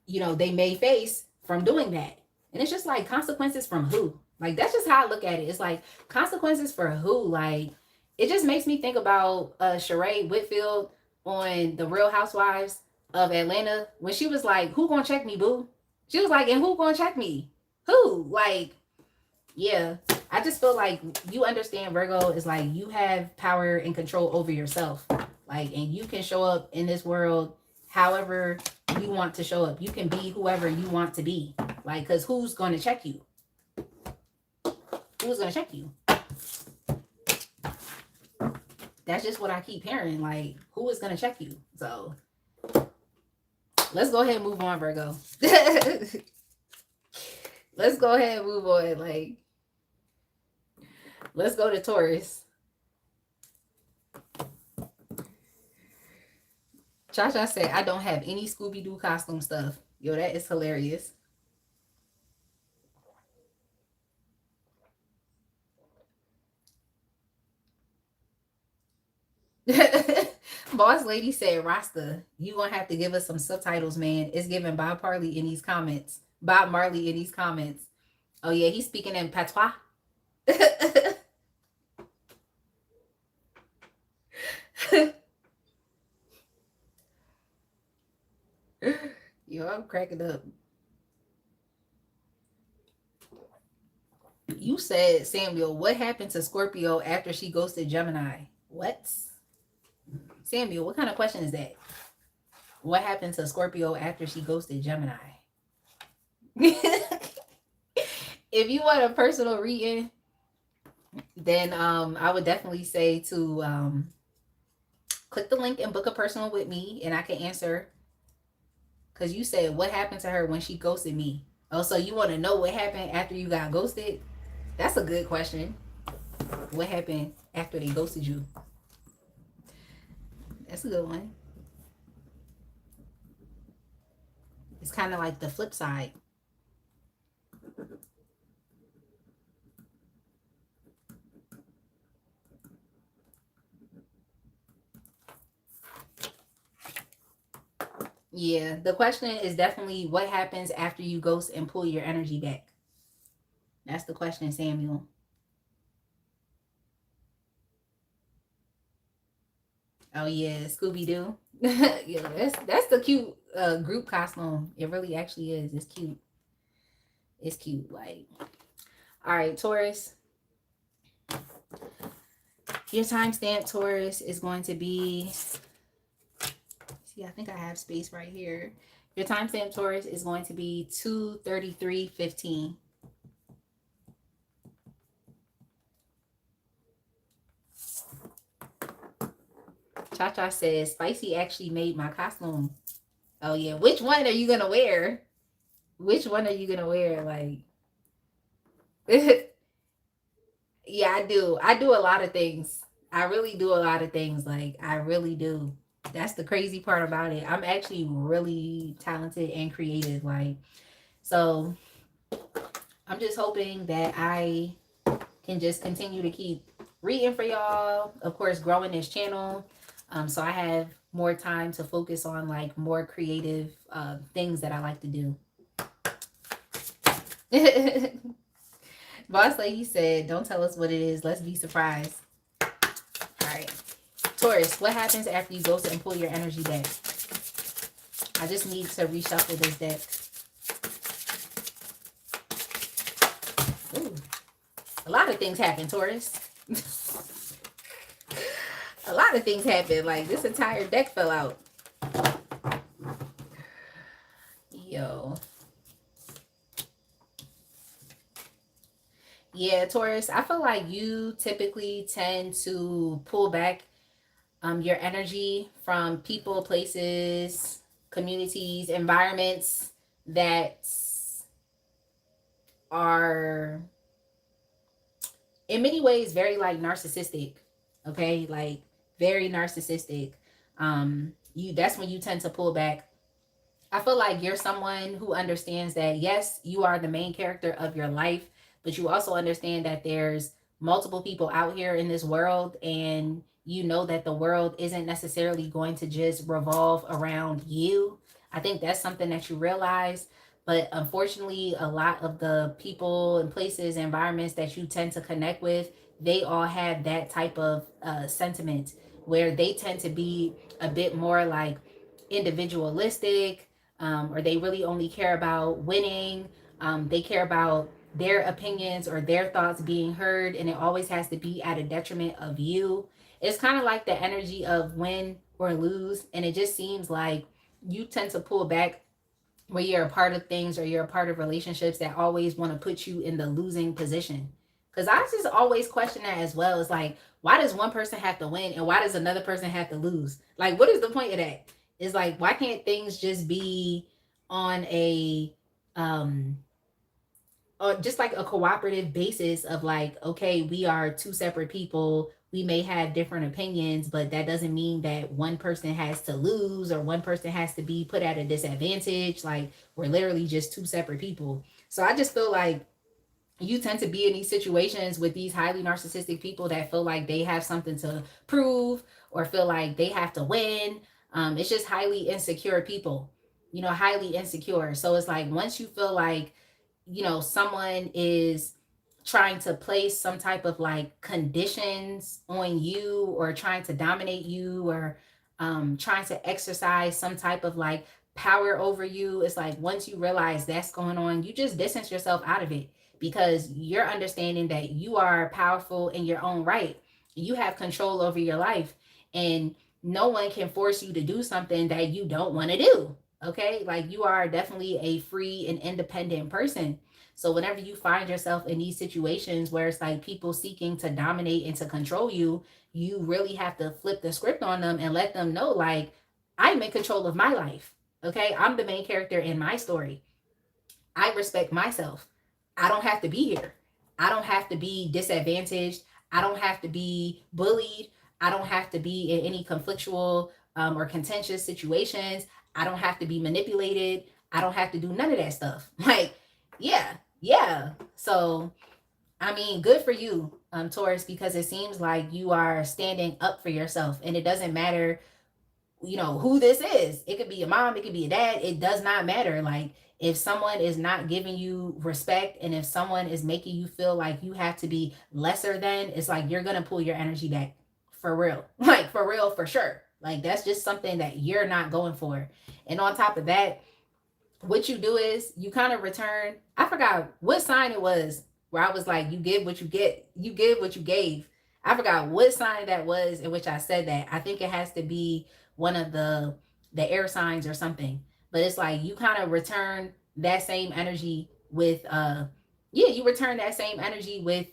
A: you know, they may face from doing that. And it's just like, consequences from who? Like, that's just how I look at it. It's like, consequences for who? Like, it just makes me think about Sheree Whitfield on The Real Housewives of Atlanta when she was like, who gonna check me, boo? She was like, and who gonna check me? Who? Like, yeah. I just feel like you understand, Virgo, is like you have power and control over yourself. Like, and you can show up in this world however you want to show up. You can be whoever you want to be. Like, because who's going to check you? Who's going to check you? That's just what I keep hearing. Like, who is going to check you? So, let's go ahead and move on, Virgo. Let's go ahead and move on. Like, let's go to Taurus. Cha-Cha said, I don't have any Scooby-Doo costume stuff. Yo, that is hilarious. Boss Lady said, Rasta, you gonna have to give us some subtitles, man. It's giving Bob Marley in these comments. Bob Marley in these comments. Oh yeah, he's speaking in patois. Yo, I'm cracking up. You said, Samuel, what happened to Scorpio after she ghosted Gemini? What? Samuel, what kind of question is that? What happened to Scorpio after she ghosted Gemini? If you want a personal reading, then I would definitely say to click the link and book a personal with me, and I can answer. Because you said, what happened to her when she ghosted me? Oh, so you want to know what happened after you got ghosted? That's a good question. What happened after they ghosted you? That's a good one. It's kind of like the flip side. Yeah, the question is definitely what happens after you ghost and pull your energy back. That's the question, Samuel. Oh yeah, Scooby-Doo. Yeah, that's the cute group costume. It really actually is. It's cute. It's cute. Like, all right, Taurus. Your timestamp, Taurus, is going to be. See, I think I have space right here. Your timestamp, Taurus, is going to be 2/33/15. Cha-Cha says, Spicy actually made my costume. Oh, yeah. Which one are you going to wear? Which one are you going to wear? Like, yeah, I do. I do a lot of things. I really do a lot of things. Like, I really do. That's the crazy part about it. I'm actually really talented and creative. Like, so I'm just hoping that I can just continue to keep reading for y'all. Of course, growing this channel. So I have more time to focus on like more creative things that I like to do. Boss Lady said, don't tell us what it is. Let's be surprised. All right. Taurus, what happens after you ghost and pull your energy back? I just need to reshuffle this deck. Ooh, a lot of things happen, Taurus. A lot of things happen. Like, this entire deck fell out. Yo. Yeah, Taurus, I feel like you typically tend to pull back your energy from people, places, communities, environments that are in many ways very like narcissistic. Okay, like very narcissistic. You That's when you tend to pull back. I feel like you're someone who understands that yes, you are the main character of your life, but you also understand that there's multiple people out here in this world, and you know that the world isn't necessarily going to just revolve around you. I think that's something that you realize. But unfortunately, a lot of the people and places, environments that you tend to connect with, they all have that type of sentiment where they tend to be a bit more like individualistic, or they really only care about winning. They care about their opinions or their thoughts being heard, and it always has to be at a detriment of you. It's kind of like the energy of win or lose, and it just seems like you tend to pull back where you're a part of things or you're a part of relationships that always want to put you in the losing position. Because I just always question that as well. It's like, why does one person have to win and why does another person have to lose? Like, what is the point of that? It's like, why can't things just be on a or just like a cooperative basis of like, okay, we are two separate people. We may have different opinions, but that doesn't mean that one person has to lose or one person has to be put at a disadvantage. Like, we're literally just two separate people. So I just feel like you tend to be in these situations with these highly narcissistic people that feel like they have something to prove or feel like they have to win. It's just highly insecure people, highly insecure. So it's like, once you feel like, someone is trying to place some type of like conditions on you or trying to dominate you or trying to exercise some type of like power over you, it's like once you realize that's going on, you just distance yourself out of it because you're understanding that you are powerful in your own right. You have control over your life, and no one can force you to do something that you don't want to do. Okay, like you are definitely a free and independent person. So whenever you find yourself in these situations where it's like people seeking to dominate and to control you, you really have to flip the script on them and let them know, like, I'm in control of my life. Okay, I'm the main character in my story. I respect myself. I don't have to be here. I don't have to be disadvantaged. I don't have to be bullied. I don't have to be in any conflictual or contentious situations. I don't have to be manipulated. I don't have to do none of that stuff. Like, yeah, yeah. So, I mean, good for you, Taurus, because it seems like you are standing up for yourself, and it doesn't matter who this is. It could be a mom, it could be a dad, it does not matter. Like, if someone is not giving you respect and if someone is making you feel like you have to be lesser than, it's like you're gonna pull your energy back for real. Like, for real, for sure. Like, that's just something that you're not going for. And on top of that, what you do is you kind of return. I forgot what sign it was where I was like, you give what you get, you give what you gave. I forgot what sign that was in which I said that. I think it has to be one of the air signs or something. But it's like you kind of return that same energy with yeah, you return that same energy with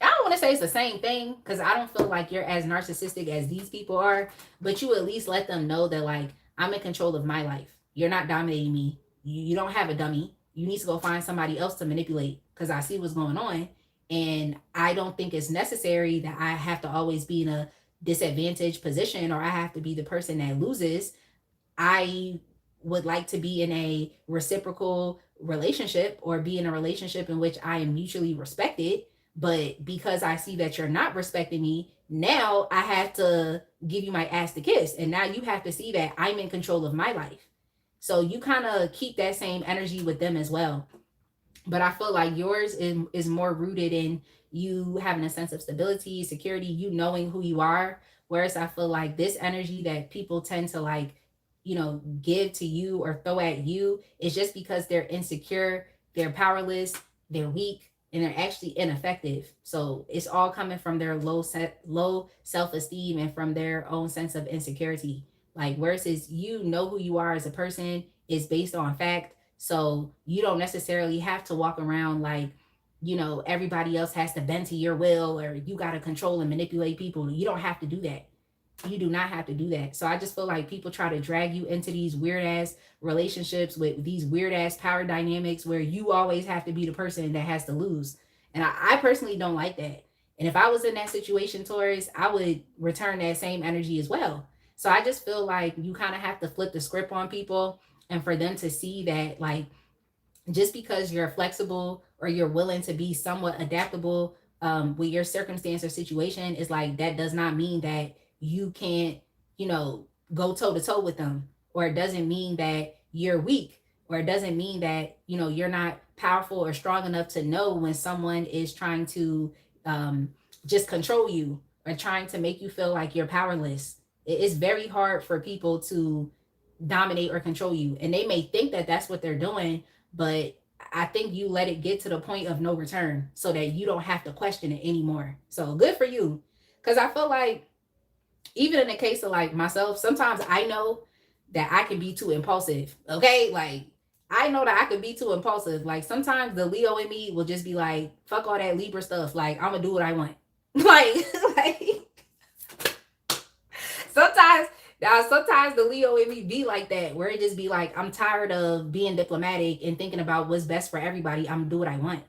A: I don't want to say it's the same thing because I don't feel like you're as narcissistic as these people are, but you at least let them know that, like, I'm in control of my life. You're not dominating me. You don't have a dummy. You need to go find somebody else to manipulate because I see what's going on. And I don't think it's necessary that I have to always be in a disadvantaged position or I have to be the person that loses. I would like to be in a reciprocal relationship or be in a relationship in which I am mutually respected. But because I see that you're not respecting me, now I have to give you my ass to kiss. And now you have to see that I'm in control of my life. So you kind of keep that same energy with them as well. But I feel like yours is more rooted in you having a sense of stability, security, you knowing who you are. Whereas I feel like this energy that people tend to like give to you or throw at you is just because they're insecure, they're powerless, they're weak, and they're actually ineffective. So it's all coming from their low self-esteem and from their own sense of insecurity. Like versus you know who you are as a person is based on fact. So you don't necessarily have to walk around like everybody else has to bend to your will or you got to control and manipulate people. You don't have to do that. You do not have to do that. So I just feel like people try to drag you into these weird ass relationships with these weird ass power dynamics where you always have to be the person that has to lose. And I personally don't like that. And if I was in that situation, Taurus, I would return that same energy as well. So I just feel like you kind of have to flip the script on people and for them to see that, like, just because you're flexible or you're willing to be somewhat adaptable with your circumstance or situation is like that does not mean that you can't go toe to toe with them, or it doesn't mean that you're weak, or it doesn't mean that you're not powerful or strong enough to know when someone is trying to just control you or trying to make you feel like you're powerless. It's very hard for people to dominate or control you, and they may think that that's what they're doing, but I think you let it get to the point of no return so that you don't have to question it anymore. So good for you. Because I feel like, even in the case of like myself, sometimes I know that I can be too impulsive. Okay. Like, I know that I could be too impulsive. Like, sometimes the Leo in me will just be like, fuck all that Libra stuff. Like, I'm going to do what I want. like, sometimes sometimes the Leo in me be like that, where it just be like, I'm tired of being diplomatic and thinking about what's best for everybody. I'm gonna do what I want.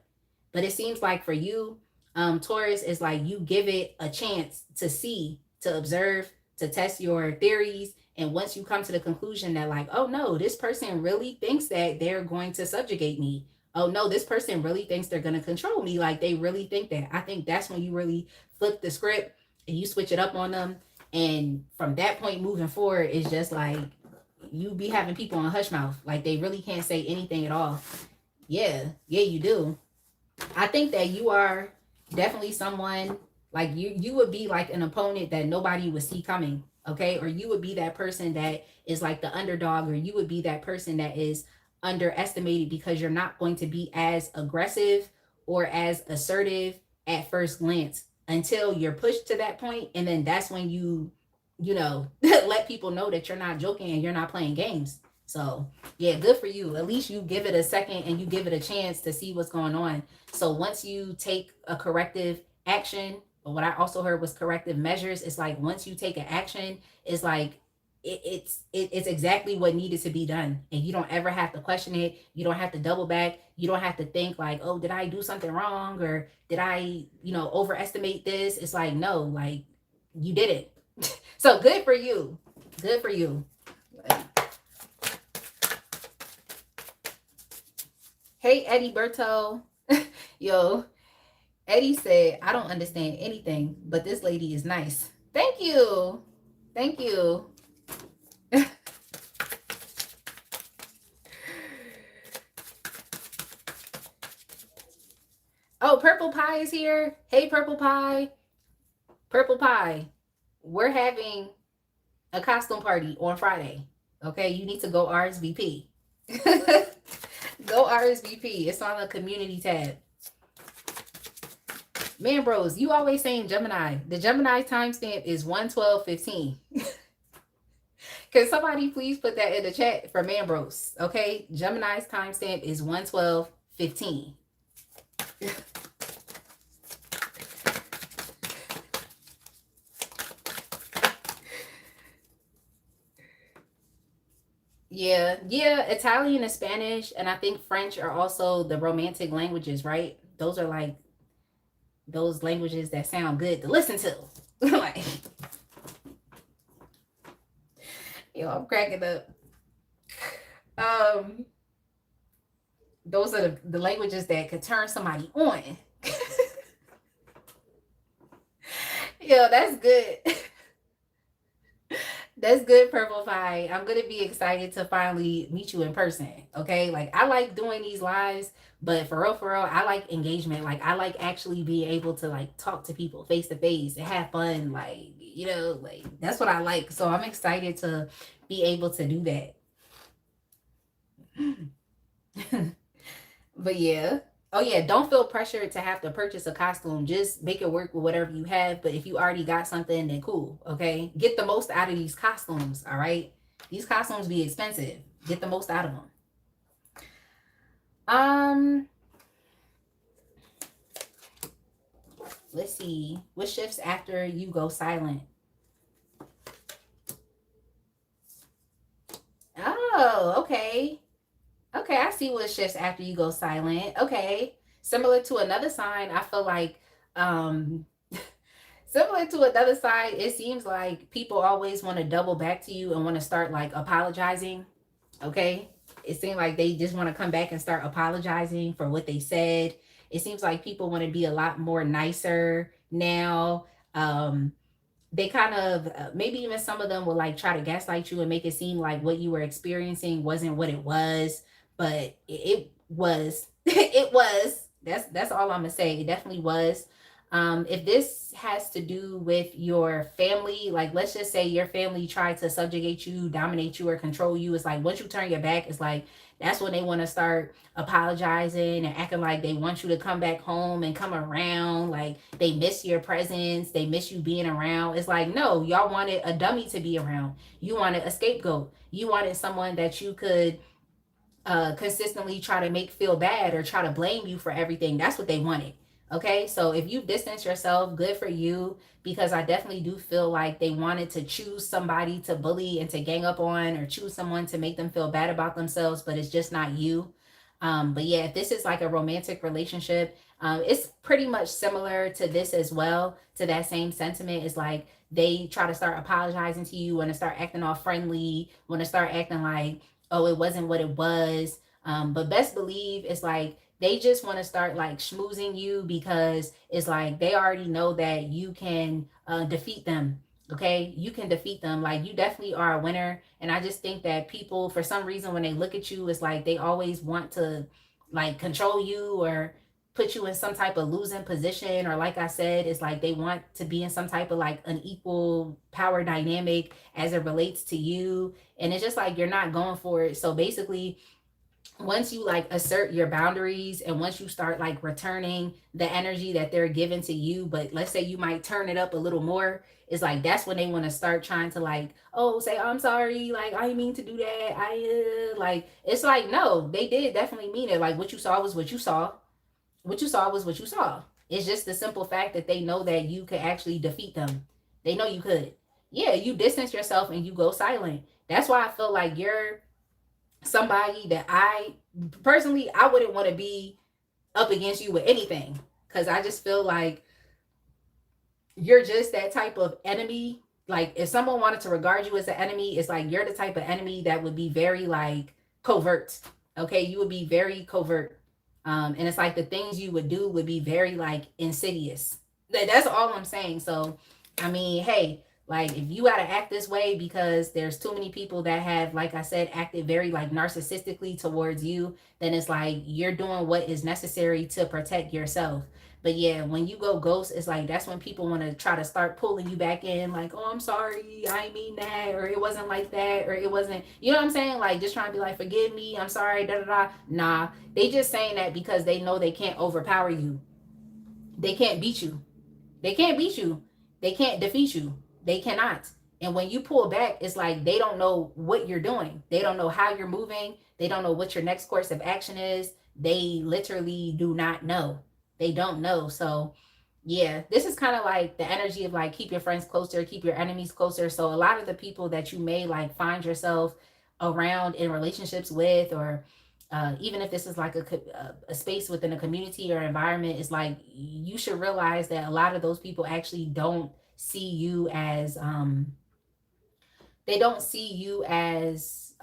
A: But it seems like for you, Taurus, is like you give it a chance to see, to observe, to test your theories. And once you come to the conclusion that, like, oh no, this person really thinks that they're going to subjugate me. Oh no, this person really thinks they're going to control me. Like, they really think that. I think that's when you really flip the script and you switch it up on them. And from that point moving forward, it's just like you be having people on hush mouth. Like, they really can't say anything at all. Yeah, you do. I think that you are definitely someone, like, you would be like an opponent that nobody would see coming. Okay. Or you would be that person that is like the underdog, or you would be that person that is underestimated because you're not going to be as aggressive or as assertive at first glance until you're pushed to that point. And then that's when let people know that you're not joking and you're not playing games. So yeah, good for you. At least you give it a second and you give it a chance to see what's going on. So once you take a corrective action, or what I also heard was corrective measures, it's like once you take an action, it's like it's exactly what needed to be done, and you don't ever have to question it. You don't have to double back. You don't have to think like, oh, did I do something wrong, or did I overestimate this? It's like, no, like, you did it. So good for you. Good for you. Hey, Eddie Berto. Yo, Eddie said, I don't understand anything, but this lady is nice. Thank you. Thank you. Oh, Purple Pie is here. Hey, Purple Pie. Purple Pie. We're having a costume party on Friday. Okay, you need to go RSVP. Go RSVP. It's on the community tab. Man, bros, you always saying Gemini. The Gemini timestamp is 1/12/15. Can somebody please put that in the chat for Man Bros? Okay, Gemini's timestamp is 1/12/15. Yeah, Italian and Spanish, and I think French are also the romantic languages, right? Those are like those languages that sound good to listen to. Like, I'm cracking up. Those are the languages that could turn somebody on. Yeah, that's good. That's good, Purple Pie. I'm gonna be excited to finally meet you in person. Okay, like I like doing these lives, but for real, I like engagement. Like I like actually being able to like talk to people face to face and have fun. Like like that's what I like. So I'm excited to be able to do that. But yeah. Oh yeah, don't feel pressured to have to purchase a costume. Just make it work with whatever you have. But if you already got something, then cool. Okay. Get the most out of these costumes. All right. These costumes be expensive. Get the most out of them. Um, let's see. What shifts after you go silent? Oh, okay. Okay, I see what shifts after you go silent. Okay. Similar to another sign, I feel like um similar to another side, it seems like people always want to double back to you and want to start like apologizing. Okay. It seems like they just want to come back and start apologizing for what they said. It seems like people want to be a lot more nicer now. They kind of maybe even some of them will like try to gaslight you and make it seem like what you were experiencing wasn't what it was, but it was. It was. That's all I'm gonna say. It definitely was. If this has to do with your family, like let's just say your family tried to subjugate you, dominate you, or control you, it's like once you turn your back, it's like that's when they want to start apologizing and acting like they want you to come back home and come around. Like they miss your presence, they miss you being around. It's like, no, y'all wanted a dummy to be around. You wanted a scapegoat. You wanted someone that you could consistently try to make feel bad or try to blame you for everything. That's what they wanted. Okay, so if you distance yourself, good for you, because I definitely do feel like they wanted to choose somebody to bully and to gang up on, or choose someone to make them feel bad about themselves, but it's just not you. But yeah, if this is like a romantic relationship, it's pretty much similar to this as well, to that same sentiment. Is like they try to start apologizing to you, want to start acting all friendly, want to start acting like, oh, it wasn't what it was. But best believe it's like they just want to start like schmoozing you, because it's like they already know that you can defeat them. Okay, you can defeat them. Like you definitely are a winner. And I just think that people, for some reason, when they look at you, it's like they always want to like control you or put you in some type of losing position, or like I said, it's like they want to be in some type of like unequal power dynamic as it relates to you, and it's just like you're not going for it. So basically, once you like assert your boundaries and once you start like returning the energy that they're giving to you, but let's say you might turn it up a little more, it's like that's when they want to start trying to like, oh, say I'm sorry, like I didn't mean to do that, I like, it's like no, they did definitely mean it. Like what you saw was what you saw. What you saw was what you saw. It's just the simple fact that they know that you could actually defeat them. They know you could. Yeah, you distance yourself and you go silent. That's why I feel like you're somebody that I personally I wouldn't want to be up against you with anything, because I just feel like you're just that type of enemy. Like if someone wanted to regard you as an enemy, it's like you're the type of enemy that would be very like covert. Okay, you would be very covert. And it's like the things you would do would be very like insidious. That's all I'm saying. So I mean, hey, like if you gotta act this way because there's too many people that have, like I said, acted very like narcissistically towards you, then it's like you're doing what is necessary to protect yourself. But yeah, when you go ghost, it's like that's when people want to try to start pulling you back in, like, oh, I'm sorry, I mean that, or it wasn't like that, or it wasn't, you know what I'm saying? Like just trying to be like, forgive me, I'm sorry, da da da. Nah, they just saying that because they know they can't overpower you. They can't beat you. They can't beat you. They can't defeat you. They cannot. And when you pull back, it's like they don't know what you're doing. They don't know how you're moving. They don't know what your next course of action is. They literally do not know. They don't know. So, yeah, this is kind of like the energy of like keep your friends closer, keep your enemies closer. So, a lot of the people that you may like find yourself around in relationships with, or even if this is like a space within a community or environment, is like you should realize that a lot of those people actually don't see you as they don't see you as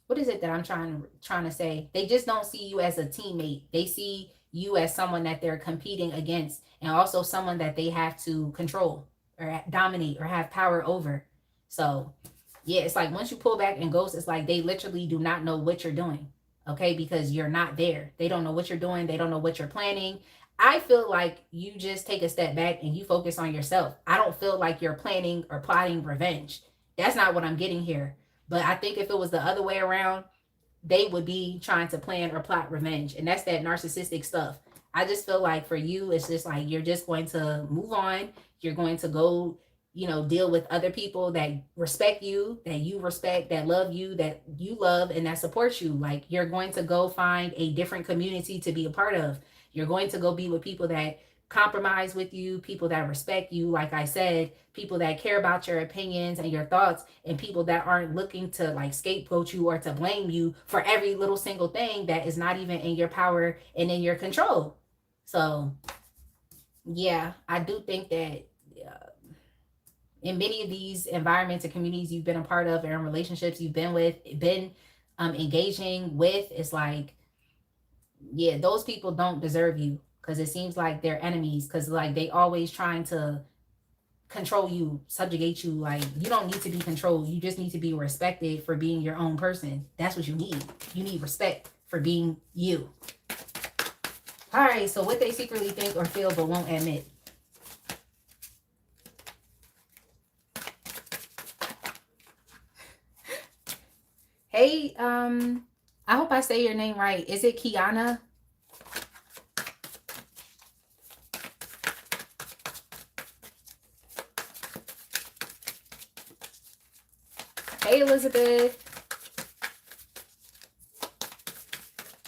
A: what is it that I'm trying to say? They just don't see you as a teammate. They see you as someone that they're competing against, and also someone that they have to control or dominate or have power over. So yeah, it's like once you pull back and ghost, it's like they literally do not know what you're doing. Okay, because you're not there. They don't know what you're doing. They don't know what you're planning. I feel like you just take a step back and you focus on yourself. I don't feel like you're planning or plotting revenge. That's not what I'm getting here. But I think if it was the other way around, they would be trying to plan or plot revenge. And that's that narcissistic stuff. I just feel like for you, it's just like you're just going to move on. You're going to go, deal with other people that respect you, that you respect, that you love, and that support you. Like you're going to go find a different community to be a part of. You're going to go be with people that compromise with you, people that respect you, like I said, people that care about your opinions and your thoughts, and people that aren't looking to like scapegoat you or to blame you for every little single thing that is not even in your power and in your control. So yeah, I do think that in many of these environments and communities you've been a part of, and relationships you've been engaging with, it's like, yeah, those people don't deserve you, because it seems like they're enemies, because like they always trying to control you, subjugate you. Like you don't need to be controlled. You just need to be respected for being your own person. That's what you need. You need respect for being you. All right, so what they secretly think or feel but won't admit. Hey, I hope I say your name right. Is it Kiana? Hey, Elizabeth.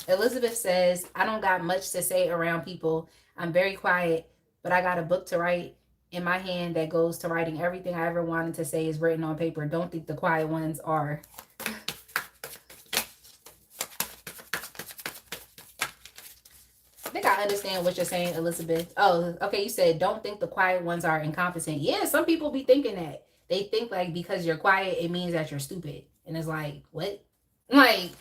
A: Elizabeth says, I don't got much to say around people. I'm very quiet, but I got a book to write in my hand that goes to writing everything I ever wanted to say is written on paper. Don't think the quiet ones are. I think I understand what you're saying, Elizabeth. Oh, okay. You said, don't think the quiet ones are incompetent. Yeah, some people be thinking that. They think like because you're quiet, it means that you're stupid. And it's like, what? Like,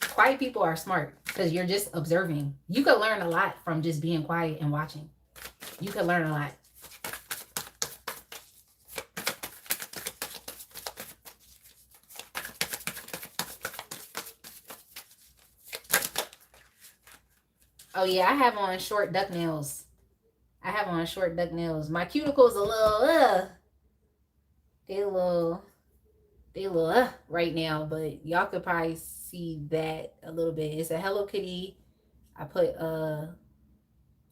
A: quiet people are smart because you're just observing. You could learn a lot from just being quiet and watching. You could learn a lot. Oh yeah, I have on short duck nails. I have on short duck nails. My cuticles a little they a little right now, but y'all could probably see that a little bit. It's a Hello Kitty. I put a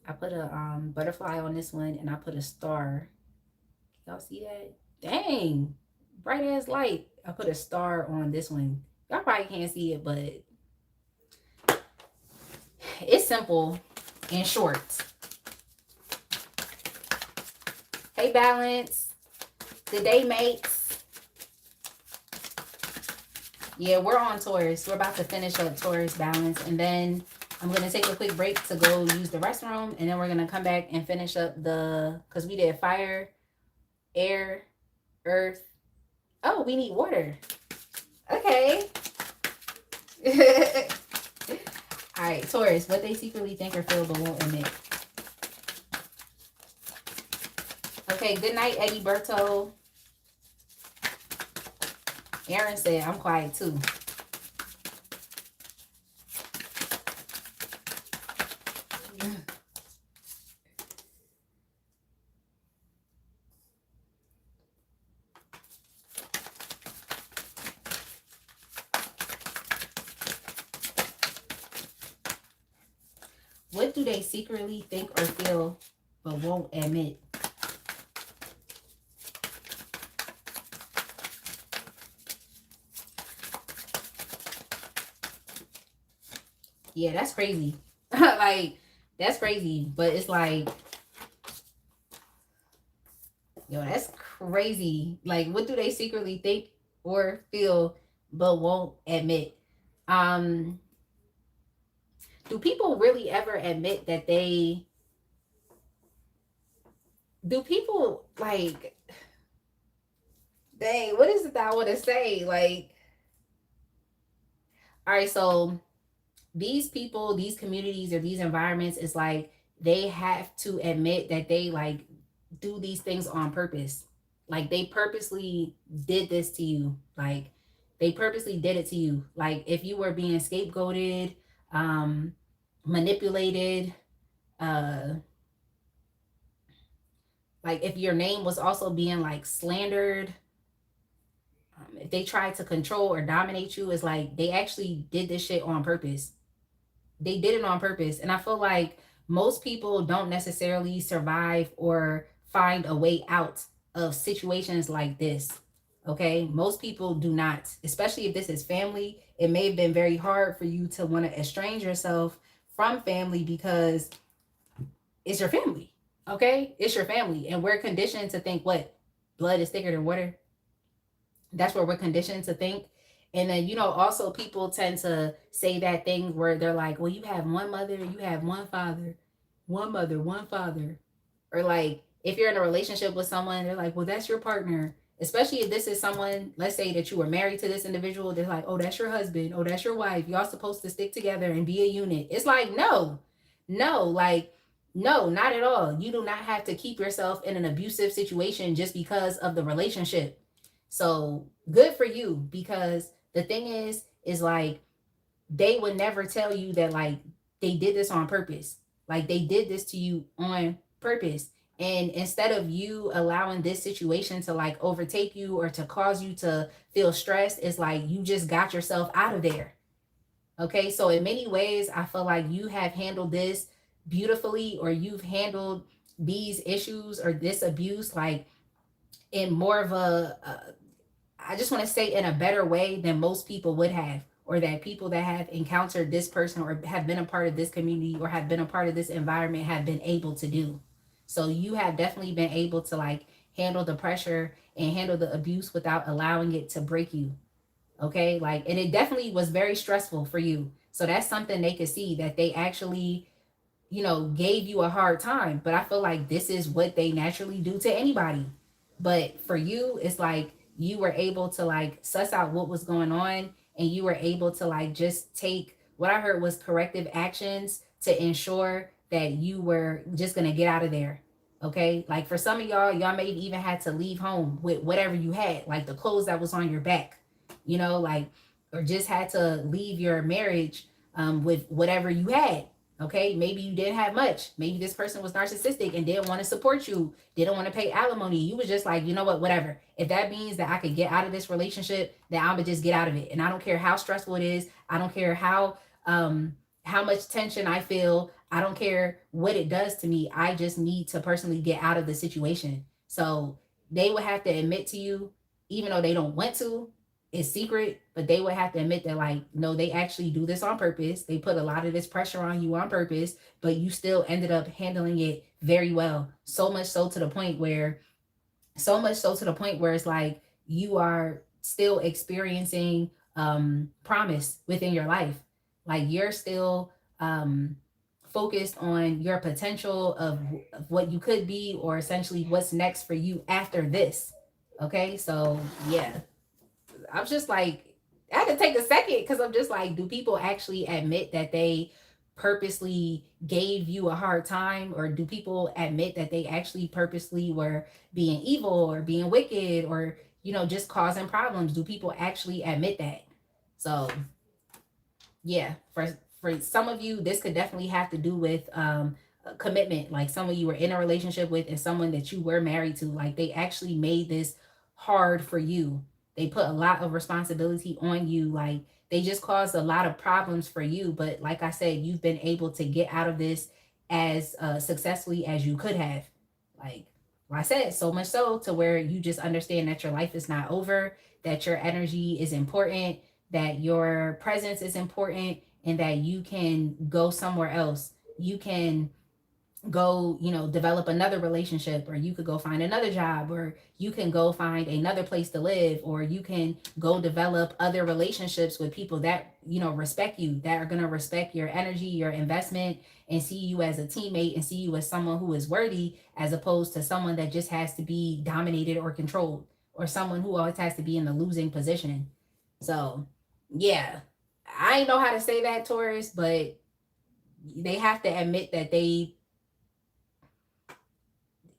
A: butterfly on this one, and I put a star. Y'all see that? Dang, bright ass light. I put a star on this one. Y'all probably can't see it, but it's simple and short. Hey, Balance. Good day, mates. Yeah, we're on Taurus. We're about to finish up Taurus, Balance, and then I'm going to take a quick break to go use the restroom, and then we're going to come back and finish up because we did fire, air, earth. Oh, we need water. Okay. All right, Taurus, what they secretly think or feel but won't admit. Okay, good night, Eddie Berto. Aaron said, I'm quiet too. What do they secretly think or feel but won't admit? Yeah, that's crazy. Like, that's crazy. But it's like, yo, that's crazy. Like, what do they secretly think or feel but won't admit? Do people really ever admit that do people like, dang, what is it that I want to say? Like, all right, so these people, these communities, or these environments, is like they have to admit that they like do these things on purpose. Like they purposely did this to you. Like they purposely did it to you. Like if you were being scapegoated, um, manipulated, uh, like if your name was also being like slandered, if they tried to control or dominate you, it's like they actually did this shit on purpose. They did it on purpose. And I feel like most people don't necessarily survive or find a way out of situations like this. Okay. Most people do not, especially if this is family. It may have been very hard for you to want to estrange yourself from family because it's your family. Okay. It's your family. And we're conditioned to think what? Blood is thicker than water. That's what we're conditioned to think. And then, also people tend to say that thing where they're like, well, you have one mother, you have one father, one mother, one father. Or like, if you're in a relationship with someone, they're like, well, that's your partner. Especially if this is someone, let's say that you were married to this individual, they're like, oh, that's your husband, oh, that's your wife. Y'all supposed to stick together and be a unit. It's like, no, like, no, not at all. You do not have to keep yourself in an abusive situation just because of the relationship. So good for you, because the thing is like they would never tell you that like they did this on purpose. Like they did this to you on purpose. And instead of you allowing this situation to like overtake you or to cause you to feel stressed, it's like you just got yourself out of there. Okay. So in many ways, I feel like you have handled this beautifully, or you've handled these issues or this abuse like in more of a I just want to say in a better way than most people would have, or that people that have encountered this person or have been a part of this community or have been a part of this environment have been able to do. So you have definitely been able to like handle the pressure and handle the abuse without allowing it to break you. Okay. Like, and it definitely was very stressful for you. So that's something they could see, that they actually, gave you a hard time. But I feel like this is what they naturally do to anybody. But for you, it's like you were able to like suss out what was going on, and you were able to like just take what I heard was corrective actions to ensure that you were just going to get out of there. Okay. Like for some of y'all may even had to leave home with whatever you had, like the clothes that was on your back, like, or just had to leave your marriage with whatever you had. Okay, maybe you didn't have much. Maybe this person was narcissistic and didn't want to support you, didn't want to pay alimony. You was just like, you know what, whatever. If that means that I could get out of this relationship, then I'm gonna just get out of it. And I don't care how stressful it is. I don't care how much tension I feel. I don't care what it does to me. I just need to personally get out of the situation. So they would have to admit to you, even though they don't want to, it's secret, but they would have to admit that like, no, they actually do this on purpose. They put a lot of this pressure on you on purpose, but you still ended up handling it very well. So much so to the point where it's like you are still experiencing promise within your life. Like you're still focused on your potential of what you could be, or essentially what's next for you after this. Okay, so yeah, I'm just like, I had to take a second because I'm just like, do people actually admit that they purposely gave you a hard time? Or do people admit that they actually purposely were being evil or being wicked, or, just causing problems? Do people actually admit that? So yeah, for some of you, this could definitely have to do with commitment. Like someone you were in a relationship with and someone that you were married to, like they actually made this hard for you. They put a lot of responsibility on you. Like they just caused a lot of problems for you. But like I said, you've been able to get out of this as successfully as you could have. Like I said, so much so to where you just understand that your life is not over, that your energy is important, that your presence is important, and that you can go somewhere else. You can go, develop another relationship, or you could go find another job, or you can go find another place to live, or you can go develop other relationships with people that, respect you, that are going to respect your energy, your investment, and see you as a teammate and see you as someone who is worthy, as opposed to someone that just has to be dominated or controlled, or someone who always has to be in the losing position. So yeah, I ain't know how to say that, Taurus, but they have to admit that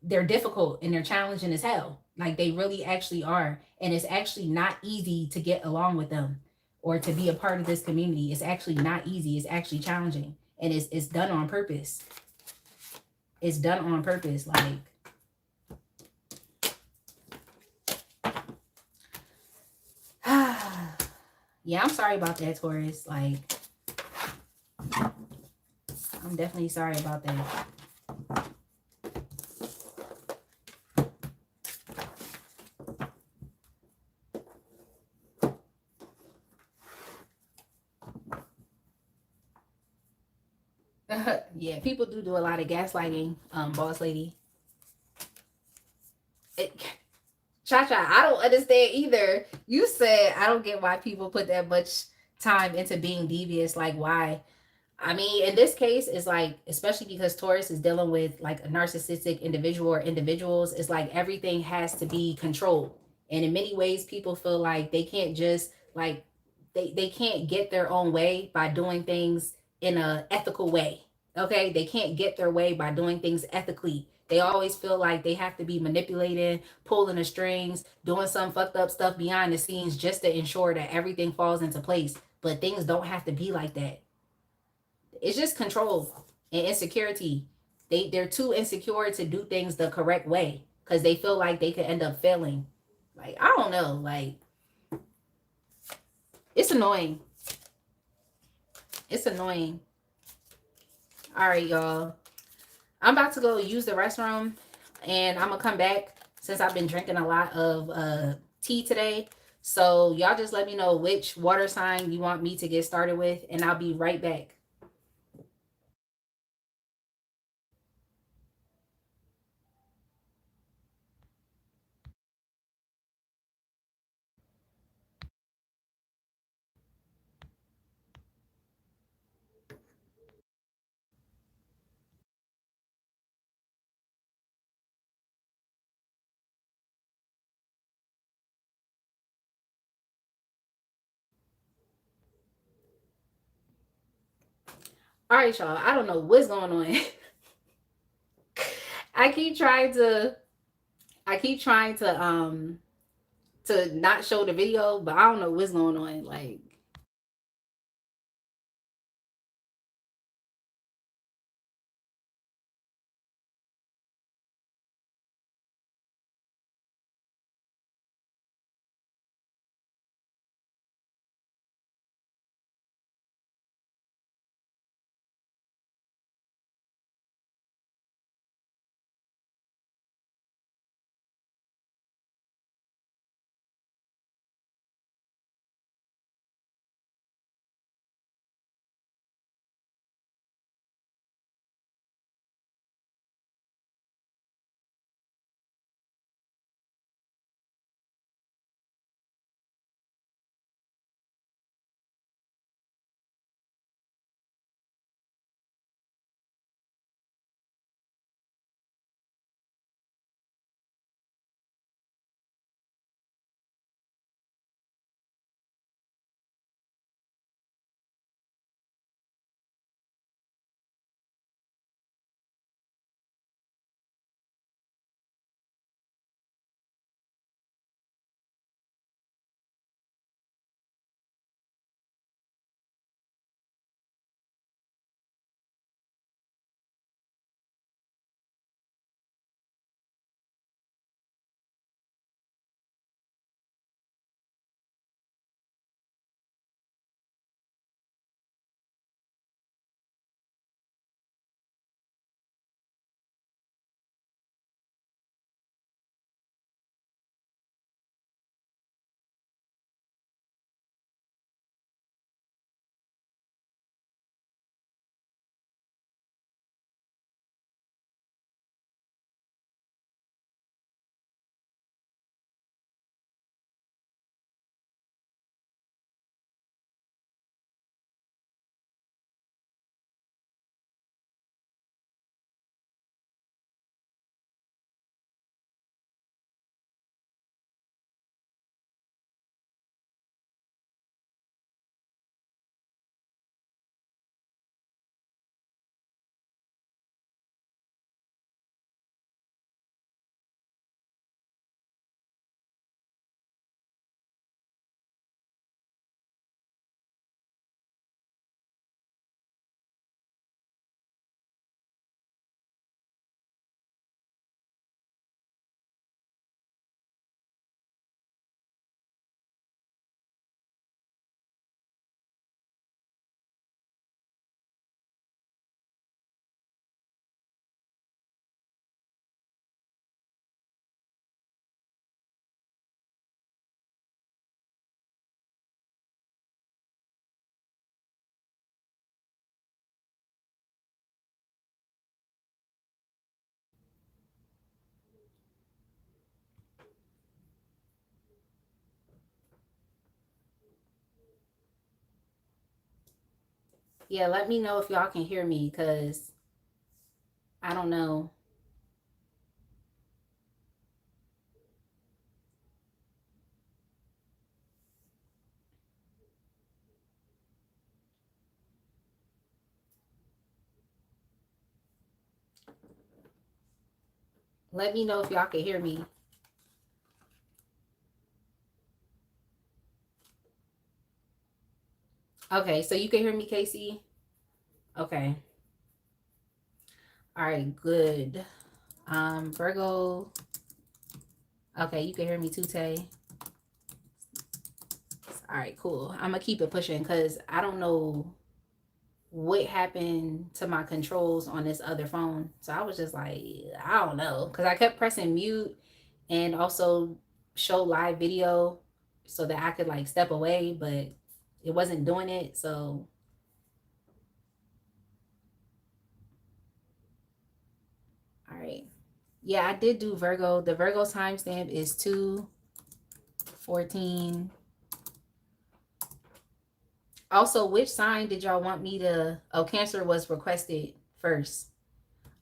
A: they're difficult and they're challenging as hell. Like they really actually are. And it's actually not easy to get along with them or to be a part of this community. It's actually not easy. It's actually challenging. And it's done on purpose. It's done on purpose. Like, yeah, I'm sorry about that, Taurus. Like, I'm definitely sorry about that. Yeah, people do a lot of gaslighting, boss lady. It, Cha-Cha, I don't understand either. You said I don't get why people put that much time into being devious. Like, why? I mean, in this case, it's like, especially because Taurus is dealing with like a narcissistic individual or individuals, it's like everything has to be controlled. And in many ways, people feel like they can't just like they can't get their own way by doing things in a ethical way. Okay? They can't get their way by doing things ethically. They always feel like they have to be manipulated, pulling the strings, doing some fucked up stuff behind the scenes just to ensure that everything falls into place. But things don't have to be like that. It's just control and insecurity. They're too insecure to do things the correct way because they feel like they could end up failing. Like, I don't know. Like, it's annoying. It's annoying. All right, y'all. I'm about to go use the restroom and I'm gonna come back since I've been drinking a lot of tea today. So y'all just let me know which water sign you want me to get started with, and I'll be right back. All right, y'all. I don't know what's going on. I keep trying to I keep trying to not show the video, but I don't know what's going on. Like, Yeah, let me know if y'all can hear me, because I don't know. Let me know if y'all can hear me. Okay, so you can hear me, Casey? Okay. All right, good. Virgo. Okay, you can hear me too, Tay. All right, cool. I'm gonna keep it pushing because I don't know what happened to my controls on this other phone. So I was just like, I don't know, because I kept pressing mute and also show live video so that I could like step away, but it wasn't doing it. So, all right. Yeah, I did do Virgo. The Virgo timestamp is 2/14. Also, which sign did y'all want me to? Oh, Cancer was requested first.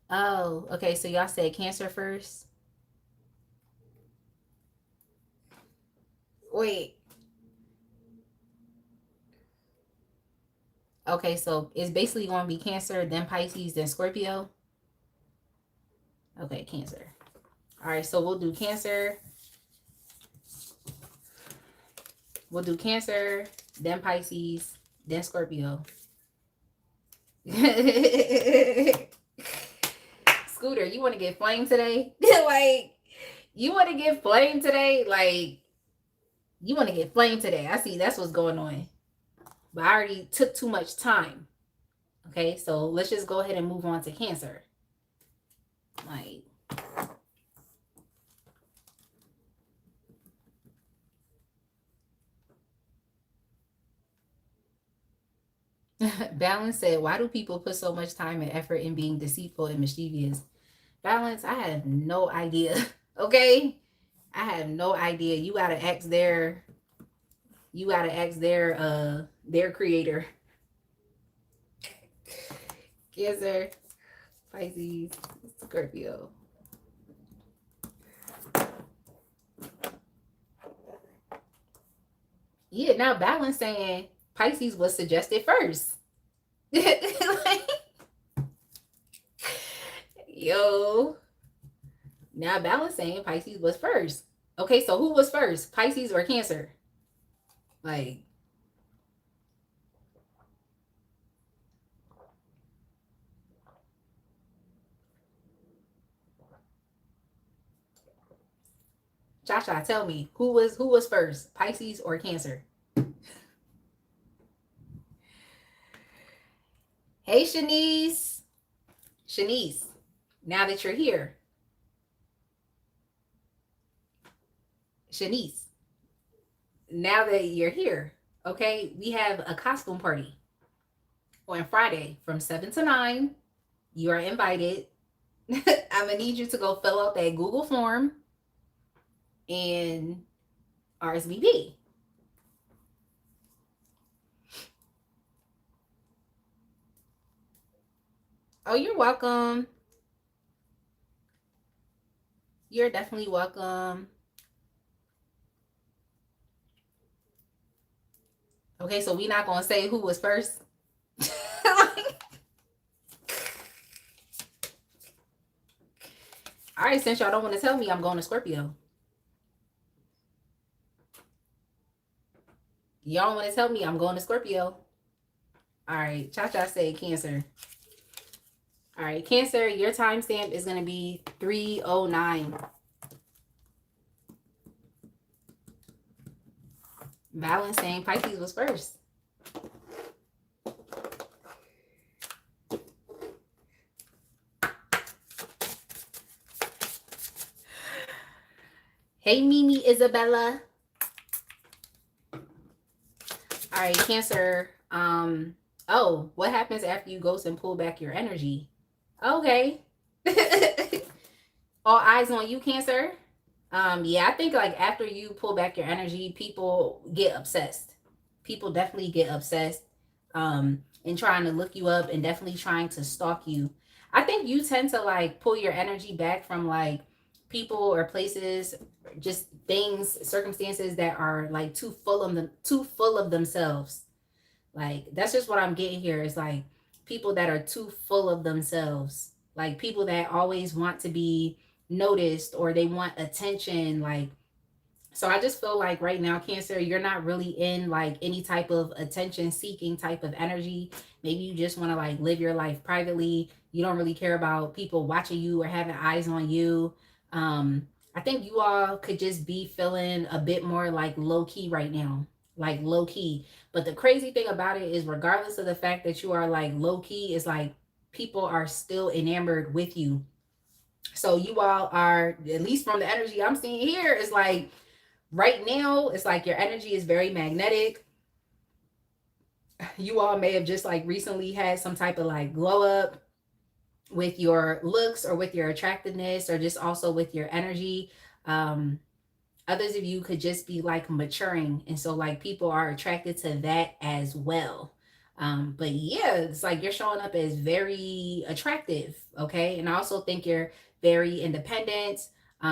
A: Oh, okay. So y'all said Cancer first. Wait. Okay, so it's basically going to be Cancer, then Pisces, then Scorpio. Okay, Cancer. All right, so we'll do Cancer. We'll do Cancer, then Pisces, then Scorpio. Scooter, you want to get flamed today? Like, you want to get flamed today? Like, you want to get flamed today. I see that's what's going on. But I already took too much time. Okay, so let's just go ahead and move on to Cancer. Like, Balance said, why do people put so much time and effort in being deceitful and mischievous? Balance, I have no idea. Okay? I have no idea. You gotta ask their creator. Cancer, Pisces, Scorpio. Yeah, now Balance saying Pisces was suggested first. Like, yo. Now Balance saying Pisces was first. Okay, so who was first? Pisces or Cancer? Like, Cha-Cha, tell me, who was first? Pisces or Cancer? Hey, Shanice. Shanice, now that you're here. Shanice, now that you're here, okay, we have a costume party on Friday from 7 to 9. You are invited. I'm going to need you to go fill out that Google form and RSVP. Oh, you're welcome. You're definitely welcome. Okay, so we're not going to say who was first. All right, since y'all don't want to tell me, I'm going to Scorpio. Y'all don't want to tell me, I'm going to Scorpio. All right, Cha-Cha said Cancer. All right, Cancer, your timestamp is going to be 3:09. Balance saying Pisces was first. Hey, Mimi Isabella. All right, Cancer. Oh, what happens after you ghost and pull back your energy? Okay. All eyes on you, Cancer. Yeah, I think like after you pull back your energy, people get obsessed. People definitely get obsessed. and trying to look you up and definitely trying to stalk you. I think you tend to like pull your energy back from like people or places, just things, circumstances that are like too full of themselves. Like that's just what I'm getting here. Is like people that are too full of themselves. Like people that always want to be noticed or they want attention. Like so I just feel like right now, Cancer, you're not really in like any type of attention seeking type of energy. Maybe you just want to like live your life privately. You don't really care about people watching you or having eyes on you. I think you all could just be feeling a bit more like low key right now, like low key. But the crazy thing about it is, regardless of the fact that you are like low key, is like people are still enamored with you. So you all are, at least from the energy I'm seeing here, is like right now it's like your energy is very magnetic. You all may have just like recently had some type of like glow up with your looks or with your attractiveness or just also with your energy. um Others of you could just be like maturing, and so like people are attracted to that as well. But yeah, it's like you're showing up as very attractive. Okay, and I also think you're very independent.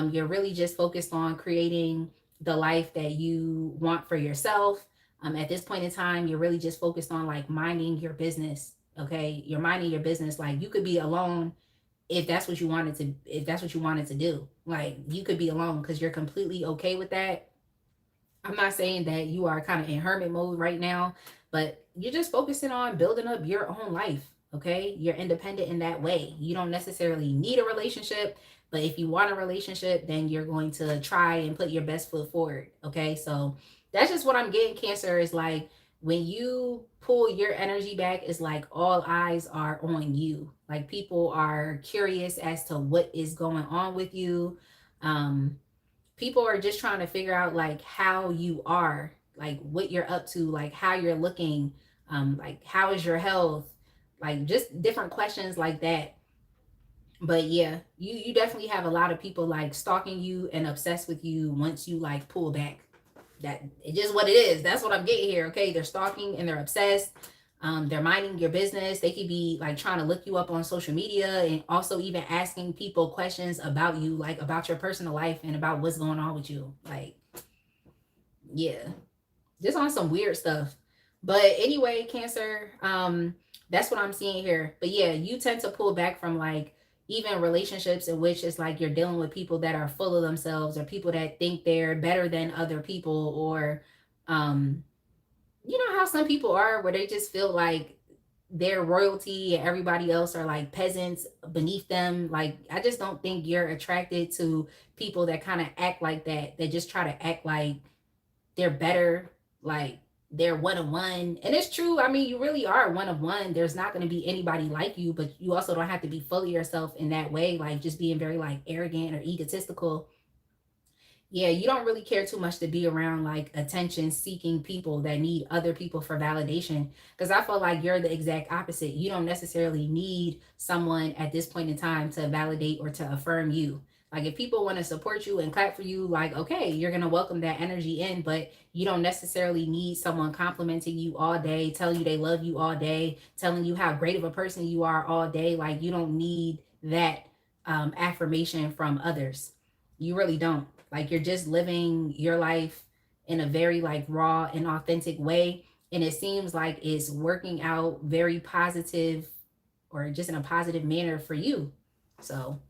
A: You're really just focused on creating the life that you want for yourself. At this point in time, you're really just focused on like minding your business. Okay, you're minding your business. Like you could be alone if that's what you wanted to, if that's what you wanted to do. Like you could be alone because you're completely okay with that. I'm not saying that you are kind of in hermit mode right now, but you're just focusing on building up your own life. Okay, you're independent in that way. You don't necessarily need a relationship, but if you want a relationship, then you're going to try and put your best foot forward. Okay, so that's just what I'm getting. Cancer is like when you pull your energy back, it's like all eyes are on you. Like people are curious as to what is going on with you. um People are just trying to figure out like how you are, like what you're up to, like how you're looking, like how is your health, like just different questions like that. But yeah, you definitely have a lot of people like stalking you and obsessed with you once you like pull back. That it's just what it is. That's what I'm getting here. Okay, they're stalking and they're obsessed. They're minding your business. They could be like trying to look you up on social media and also even asking people questions about you, like about your personal life and about what's going on with you. Like, yeah, just on some weird stuff. But anyway, Cancer, that's what I'm seeing here. But yeah, you tend to pull back from like even relationships in which it's like you're dealing with people that are full of themselves or people that think they're better than other people, or um you know how some people are where they just feel like they're royalty and everybody else are like peasants beneath them. Like I just don't think you're attracted to people that kind of act like that. They just try to act like they're better, like they're one of one. And it's true. I mean, you really are one of one. There's not going to be anybody like you, but you also don't have to be full of yourself in that way, like just being very like arrogant or egotistical. Yeah, you don't really care too much to be around like attention seeking people that need other people for validation. Because I feel like you're the exact opposite. You don't necessarily need someone at this point in time to validate or to affirm you. Like if people want to support you and clap for you, like, okay, you're going to welcome that energy in, but you don't necessarily need someone complimenting you all day, telling you they love you all day, telling you how great of a person you are all day. Like you don't need that affirmation from others. You really don't. Like you're just living your life in a very like raw and authentic way. And it seems like it's working out very positive or just in a positive manner for you. So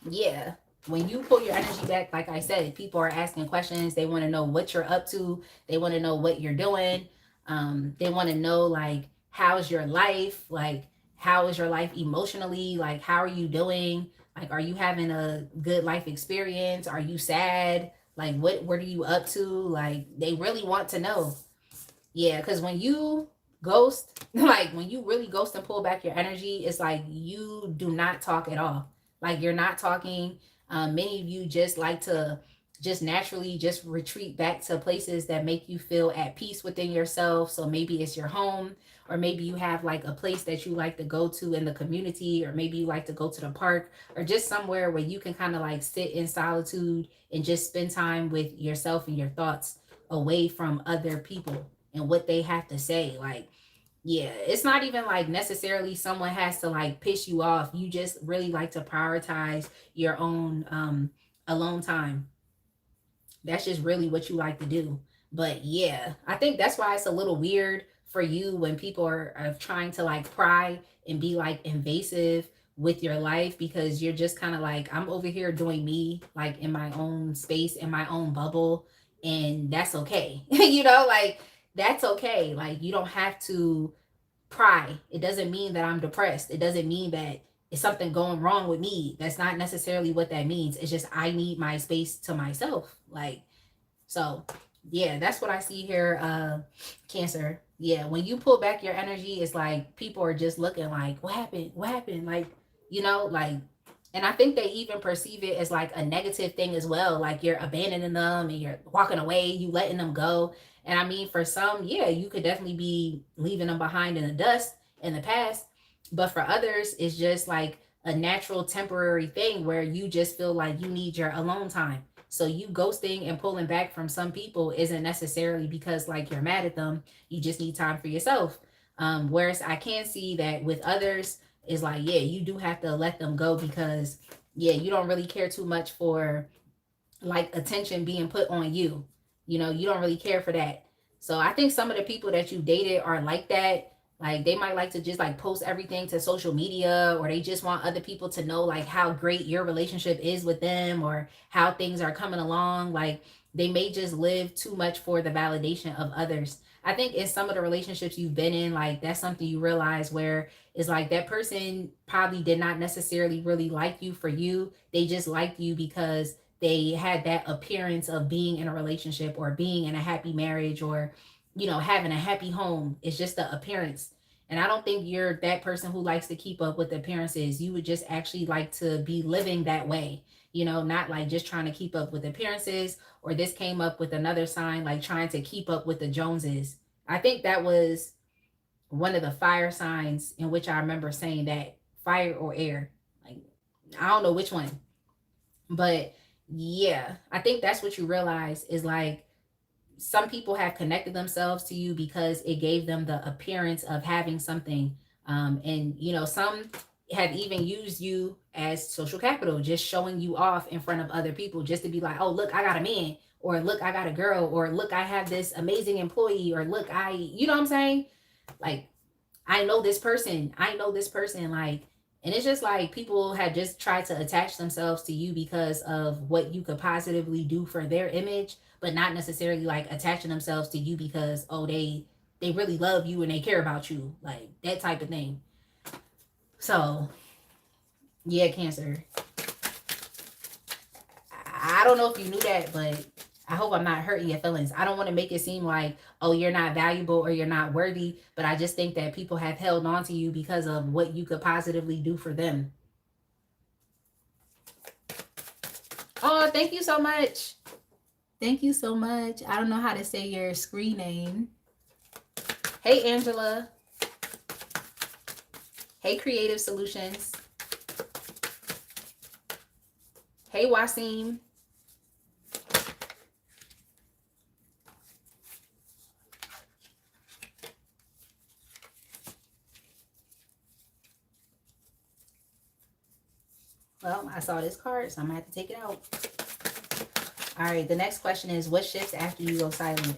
A: yeah, when you pull your energy back, like I said, people are asking questions. They want to know what you're up to. They want to know what you're doing. They want to know like how's your life, like how is your life emotionally, like how are you doing, like are you having a good life experience, are you sad, like what are you up to, like they really want to know. Yeah, because when you ghost, like when you really ghost and pull back your energy, it's like you do not talk at all. Like you're not talking. Many of you just like to just naturally just retreat back to places that make you feel at peace within yourself. So maybe it's your home, or maybe you have like a place that you like to go to in the community, or maybe you like to go to the park, or just somewhere where you can kind of like sit in solitude and just spend time with yourself and your thoughts away from other people and what they have to say. Like Yeah, it's not even like necessarily someone has to like piss you off. You just really like to prioritize your own alone time. That's just really what you like to do. But yeah, I think that's why it's a little weird for you when people are trying to like pry and be like invasive with your life, because you're just kind of like, I'm over here doing me, like in my own space, in my own bubble, and that's okay. Like that's okay. Like you don't have to pry. It doesn't mean that I'm depressed. It doesn't mean that it's something going wrong with me. That's not necessarily what that means. It's just I need my space to myself. Like, so yeah, that's what I see here. Cancer. Yeah, when you pull back your energy, it's like people are just looking like, what happened? What happened? Like, like, and I think they even perceive it as like a negative thing as well. Like you're abandoning them and you're walking away, you letting them go. And I mean, for some, yeah, you could definitely be leaving them behind in the dust in the past. But for others, it's just like a natural temporary thing where you just feel like you need your alone time. So you ghosting and pulling back from some people isn't necessarily because like you're mad at them. You just need time for yourself. Whereas I can see that with others, is like, yeah, you do have to let them go because yeah, you don't really care too much for like attention being put on you. You don't really care for that. So I think some of the people that you dated are like that. Like they might like to just like post everything to social media, or they just want other people to know like how great your relationship is with them or how things are coming along. Like they may just live too much for the validation of others. I think in some of the relationships you've been in, like that's something you realize where it's like that person probably did not necessarily really like you for you. They just liked you because they had that appearance of being in a relationship or being in a happy marriage or having a happy home. It's just the appearance. And I don't think you're that person who likes to keep up with appearances. You would just actually like to be living that way, not like just trying to keep up with appearances. Or this came up with another sign, like trying to keep up with the Joneses. I think that was one of the fire signs in which I remember saying that, fire or air. Like I don't know which one. But yeah, I think that's what you realize is like some people have connected themselves to you because it gave them the appearance of having something. And some have even used you as social capital, just showing you off in front of other people just to be like, oh, look, I got a man, or look, I got a girl, or look, I have this amazing employee, or look, you know what I'm saying? Like, I know this person, like, and it's just like people have just tried to attach themselves to you because of what you could positively do for their image, but not necessarily like attaching themselves to you because, oh, they really love you and they care about you, like that type of thing. So yeah, Cancer, I don't know if you knew that, but I hope I'm not hurting your feelings. I don't want to make it seem like, oh, you're not valuable or you're not worthy, but I just think that people have held on to you because of what you could positively do for them. Oh, thank you so much. Thank you so much. I don't know how to say your screen name. Hey, Angela. Hey, Creative Solutions. Hey, Wasim. Well, I saw this card, so I'm going to have to take it out. All right, the next question is, what shifts after you go silent?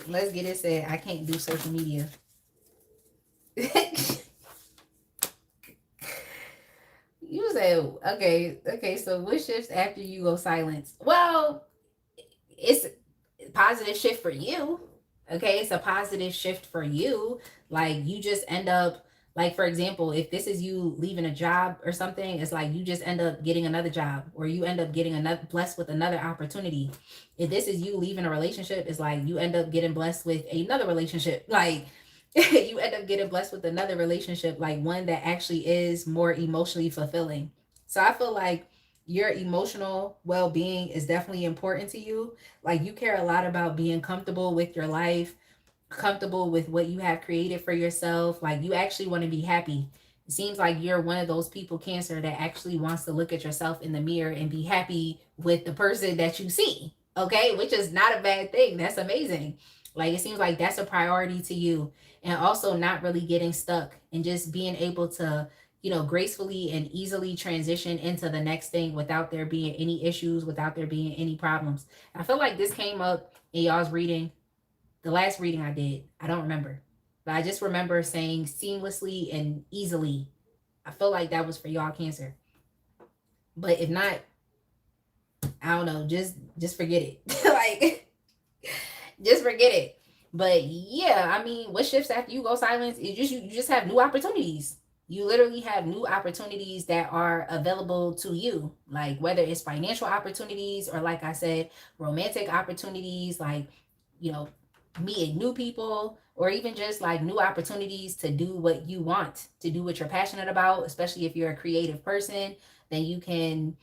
A: Let's get it said. I can't do social media. You said, okay, so what shifts after you go silent? Well, it's a positive shift for you. Okay, it's a positive shift for you. Like you just end up, like for example, if this is you leaving a job or something, it's like you just end up getting another job, or you end up getting another, blessed with another opportunity. If this is you leaving a relationship, it's like you end up getting blessed with another relationship. Like you end up getting blessed with another relationship, like one that actually is more emotionally fulfilling. So I feel like your emotional well-being is definitely important to you. Like you care a lot about being comfortable with your life, comfortable with what you have created for yourself. Like you actually want to be happy. It seems like you're one of those people, Cancer, that actually wants to look at yourself in the mirror and be happy with the person that you see. Okay, which is not a bad thing. That's amazing. Like, it seems like that's a priority to you. And also not really getting stuck and just being able to, gracefully and easily transition into the next thing without there being any issues, without there being any problems. I feel like this came up in y'all's reading, the last reading I did. I don't remember. But I just remember saying seamlessly and easily. I feel like that was for y'all, Cancer. But if not, I don't know, just forget it. Like, just forget it. But yeah, I mean, what shifts after you go silent is you just have new opportunities. You literally have new opportunities that are available to you. Like, whether it's financial opportunities or, like I said, romantic opportunities, like, you know, meeting new people, or even just like new opportunities to do what you want, to do what you're passionate about, especially if you're a creative person, then you can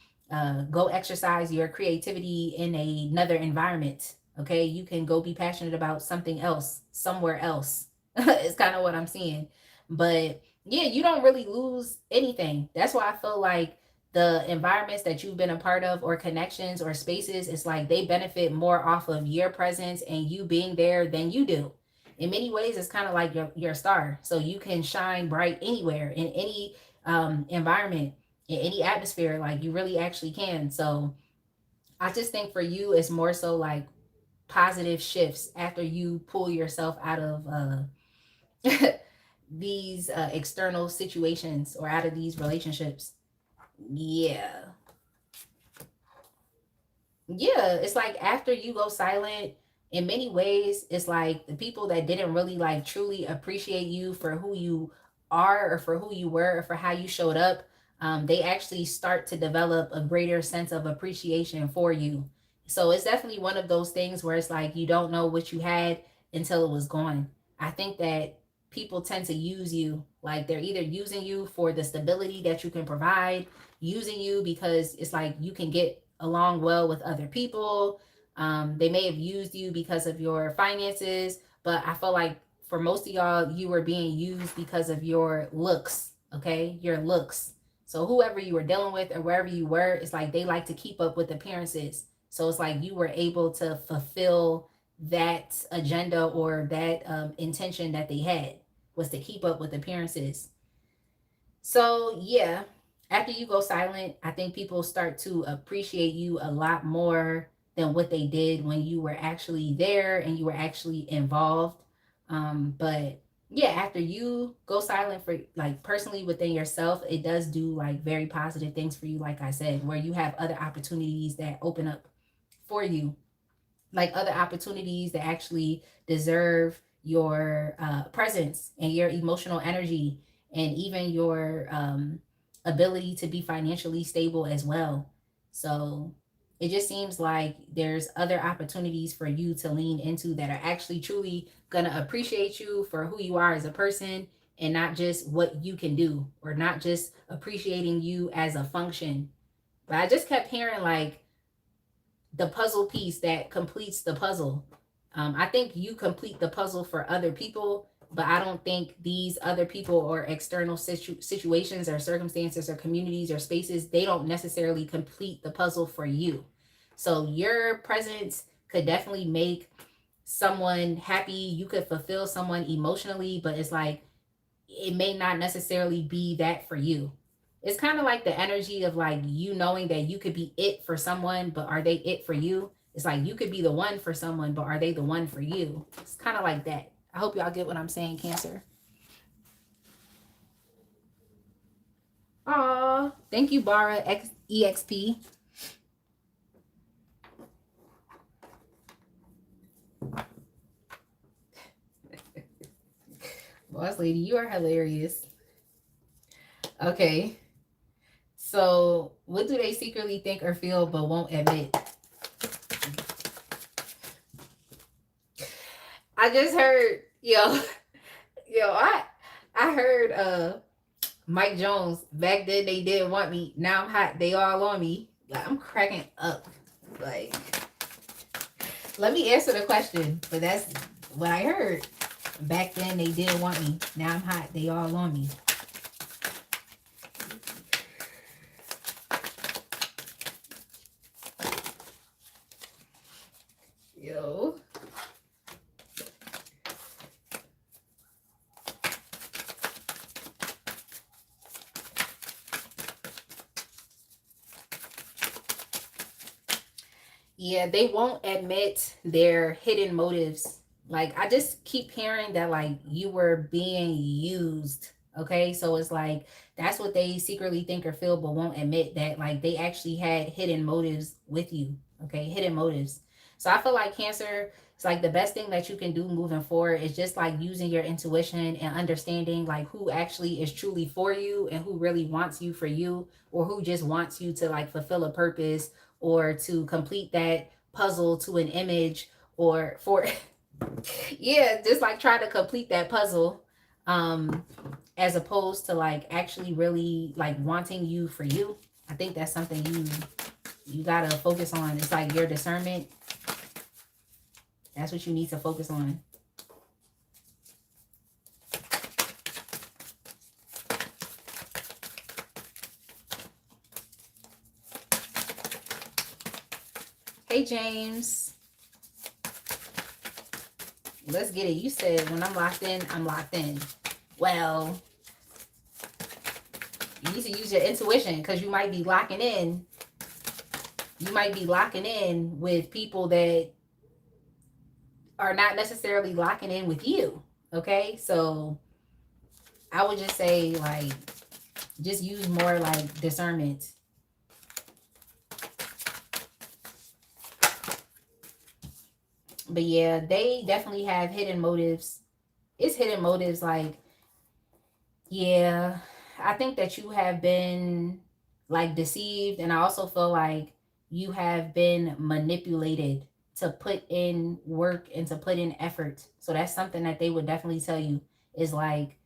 A: go exercise your creativity in another environment. Okay, you can go be passionate about something else somewhere else. It's kind of what I'm seeing. But yeah, you don't really lose anything. That's why I feel like the environments that you've been a part of, or connections or spaces, it's like they benefit more off of your presence and you being there than you do. In many ways, it's kind of like your star. So you can shine bright anywhere, in any environment, in any atmosphere. Like, you really actually can. So I just think for you, it's more so like positive shifts after you pull yourself out of these external situations, or out of these relationships. Yeah. Yeah, it's like after you go silent, in many ways, it's like the people that didn't really like truly appreciate you for who you are, or for who you were, or for how you showed up, they actually start to develop a greater sense of appreciation for you. So it's definitely one of those things where it's like you don't know what you had until it was gone. I think that people tend to use you, like they're either using you for the stability that you can provide, using you because it's like you can get along well with other people. They may have used you because of your finances, but I feel like for most of y'all, you were being used because of your looks. Okay, your looks. So whoever you were dealing with, or wherever you were, it's like they like to keep up with appearances. So it's like you were able to fulfill that agenda, or that intention that they had, was to keep up with appearances. So yeah, after you go silent, I think people start to appreciate you a lot more than what they did when you were actually there and you were actually involved. But yeah, after you go silent, for like personally within yourself, it does do like very positive things for you, like I said, where you have other opportunities that open up for you, like other opportunities that actually deserve your presence and your emotional energy, and even your ability to be financially stable as well. So it just seems like there's other opportunities for you to lean into that are actually truly going to appreciate you for who you are as a person, and not just what you can do, or not just appreciating you as a function. But I just kept hearing like the puzzle piece that completes the puzzle. I think you complete the puzzle for other people, but I don't think these other people, or external situations or circumstances or communities or spaces, they don't necessarily complete the puzzle for you. So your presence could definitely make someone happy. You could fulfill someone emotionally, but it's like it may not necessarily be that for you. It's kind of like the energy of like you knowing that you could be it for someone, but are they it for you? It's like you could be the one for someone, but are they the one for you? It's kind of like that. I hope y'all get what I'm saying, Cancer. Aw, thank you, Bara EXP. Boss lady, you are hilarious. Okay, so what do they secretly think or feel but won't admit? I just heard, I heard Mike Jones, back then they didn't want me. Now I'm hot. They all on me. Like, I'm cracking up. Like, let me answer the question. But that's what I heard. Back then they didn't want me. Now I'm hot. They all on me. Yeah, they won't admit their hidden motives. Like, I just keep hearing that, like, you were being used. Okay. So it's like, that's what they secretly think or feel, but won't admit that, like, they actually had hidden motives with you. Okay. Hidden motives. So I feel like Cancer, it's like the best thing that you can do moving forward is just like using your intuition and understanding like who actually is truly for you and who really wants you for you, or who just wants you to like fulfill a purpose or to complete that puzzle to an image, or for yeah, just like try to complete that puzzle, um as opposed to like actually really like wanting you for you. I think that's something you gotta focus on. It's like your discernment. That's what you need to focus on. Hey James, let's get it. You said when I'm locked in, I'm locked in. Well, you need to use your intuition, because you might be locking in. You might be locking in with people that are not necessarily locking in with you. Okay. So I would just say, like, just use more like discernment. But yeah, they definitely have hidden motives. It's hidden motives. Like, yeah, I think that you have been like deceived, and I also feel like you have been manipulated to put in work and to put in effort. So that's something that they would definitely tell you, is like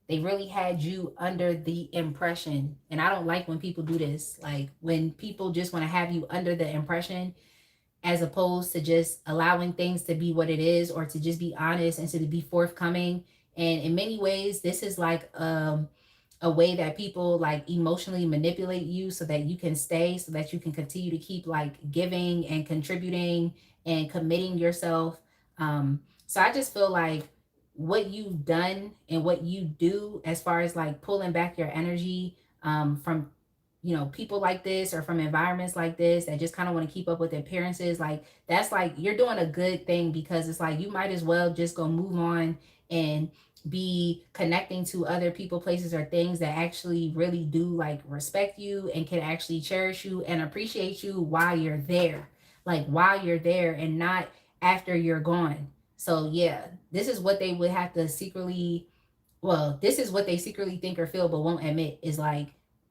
A: they really had you under the impression. And I don't like when people do this. Like when people just want to have you under the impression, as opposed to just allowing things to be what it is, or to just be honest and to be forthcoming. And in many ways, this is like a way that people like emotionally manipulate you so that you can stay, so that you can continue to keep like giving and contributing and committing yourself. So I just feel like what you've done and what you do as far as like pulling back your energy from people like this, or from environments like this that just kind of want to keep up with appearances, like that's like you're doing a good thing, because it's like you might as well just go move on and be connecting to other people, places, or things that actually really do like respect you and can actually cherish you and appreciate you while you're there, like while you're there, and not after you're gone. So yeah, this is what they would have to secretly, well, this is what they secretly think or feel but won't admit, is like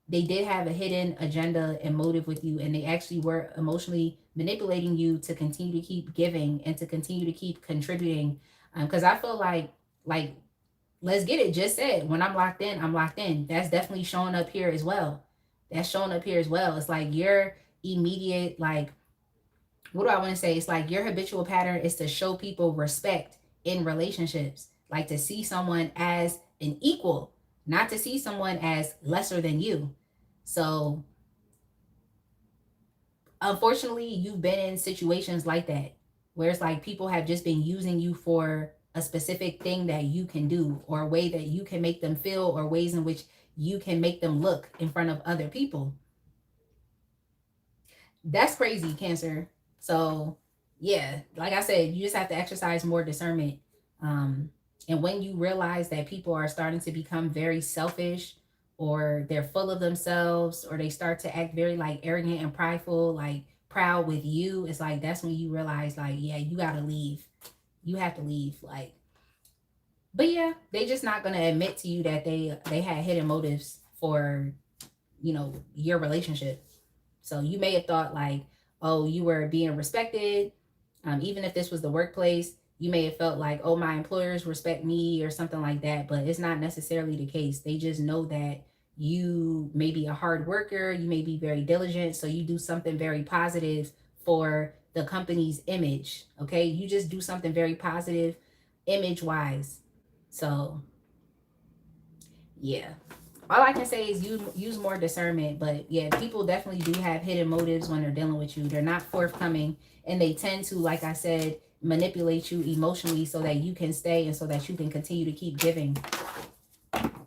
A: they did have a hidden agenda and motive with you, and they actually were emotionally manipulating you to continue to keep giving and to continue to keep contributing. Because I feel like let's get it just said, when I'm locked in, I'm locked in. That's definitely showing up here as well. That's showing up here as well. It's like your immediate, like, what do I want to say? It's like your habitual pattern is to show people respect in relationships, like to see someone as an equal, not to see someone as lesser than you. So, unfortunately, you've been in situations like that, where it's like people have just been using you for a specific thing that you can do, or a way that you can make them feel, or ways in which you can make them look in front of other people. That's crazy, Cancer. So yeah, like I said, you just have to exercise more discernment. um and when you realize that people are starting to become very selfish, or they're full of themselves, or they start to act very like arrogant and prideful, like proud with you, it's like that's when you realize, like, yeah, you gotta leave. You have to leave. Like, but yeah, they just not gonna admit to you that they had hidden motives for your relationship. So you may have thought like, oh, you were being respected. Even if this was the workplace, you may have felt like, oh, my employers respect me or something like that. But it's not necessarily the case. They just know that you may be a hard worker. You may be very diligent. So you do something very positive for the company's image. Okay. You just do something very positive image wise. So yeah, all I can say is you use more discernment. But yeah, people definitely do have hidden motives when they're dealing with you. They're not forthcoming, and they tend to, like I said, manipulate you emotionally so that you can stay and so that you can continue to keep giving.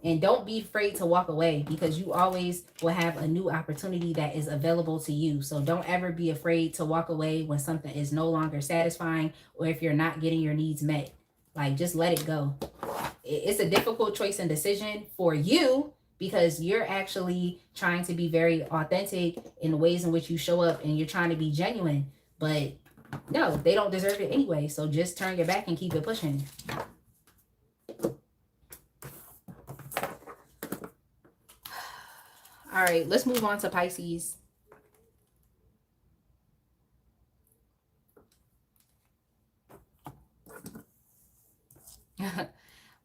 A: And don't be afraid to walk away, because you always will have a new opportunity that is available to you. So don't ever be afraid to walk away when something is no longer satisfying, or if you're not getting your needs met. Like, just let it go. It's a difficult choice and decision for you, because you're actually trying to be very authentic in the ways in which you show up, and you're trying to be genuine. But no, they don't deserve it anyway. So just turn your back and keep it pushing. All right, let's move on to Pisces.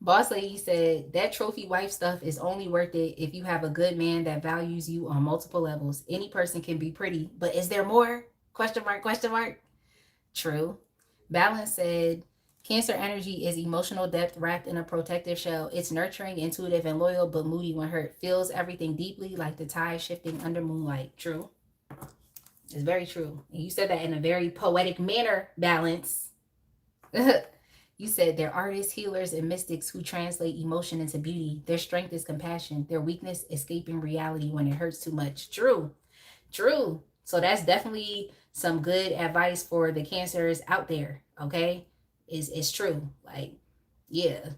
A: Boss lady said that trophy wife stuff is only worth it if you have a good man that values you on multiple levels. Any person can be pretty, but is there more? Question mark, question mark. True. Balance said Cancer energy is emotional depth wrapped in a protective shell. It's nurturing, intuitive, and loyal, but moody when hurt. Feels everything deeply, like the tide shifting under moonlight. True. It's very true. And you said that in a very poetic manner, Balance. You said they're artists, healers, and mystics who translate emotion into beauty. Their strength is compassion. Their weakness, escaping reality when it hurts too much. True. True. So that's definitely some good advice for the Cancers out there. Okay. It's true. Like, yeah.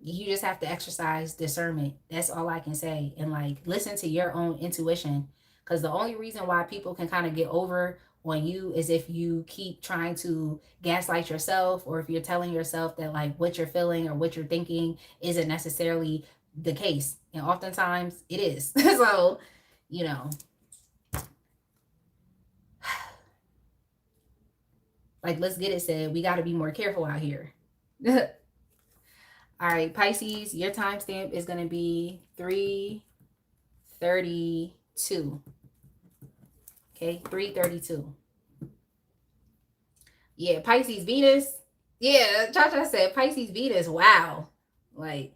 A: You just have to exercise discernment. That's all I can say. And like, listen to your own intuition. Because the only reason why people can kind of get over on you is if you keep trying to gaslight yourself, or if you're telling yourself that like what you're feeling or what you're thinking isn't necessarily the case. And oftentimes it is. So, you know, like Let's Get It said, we got to be more careful out here. All right, Pisces, your timestamp is going to be 3:32. Okay, 3:32. Yeah, Pisces Venus. Yeah, Cha said Pisces Venus. Wow. Like,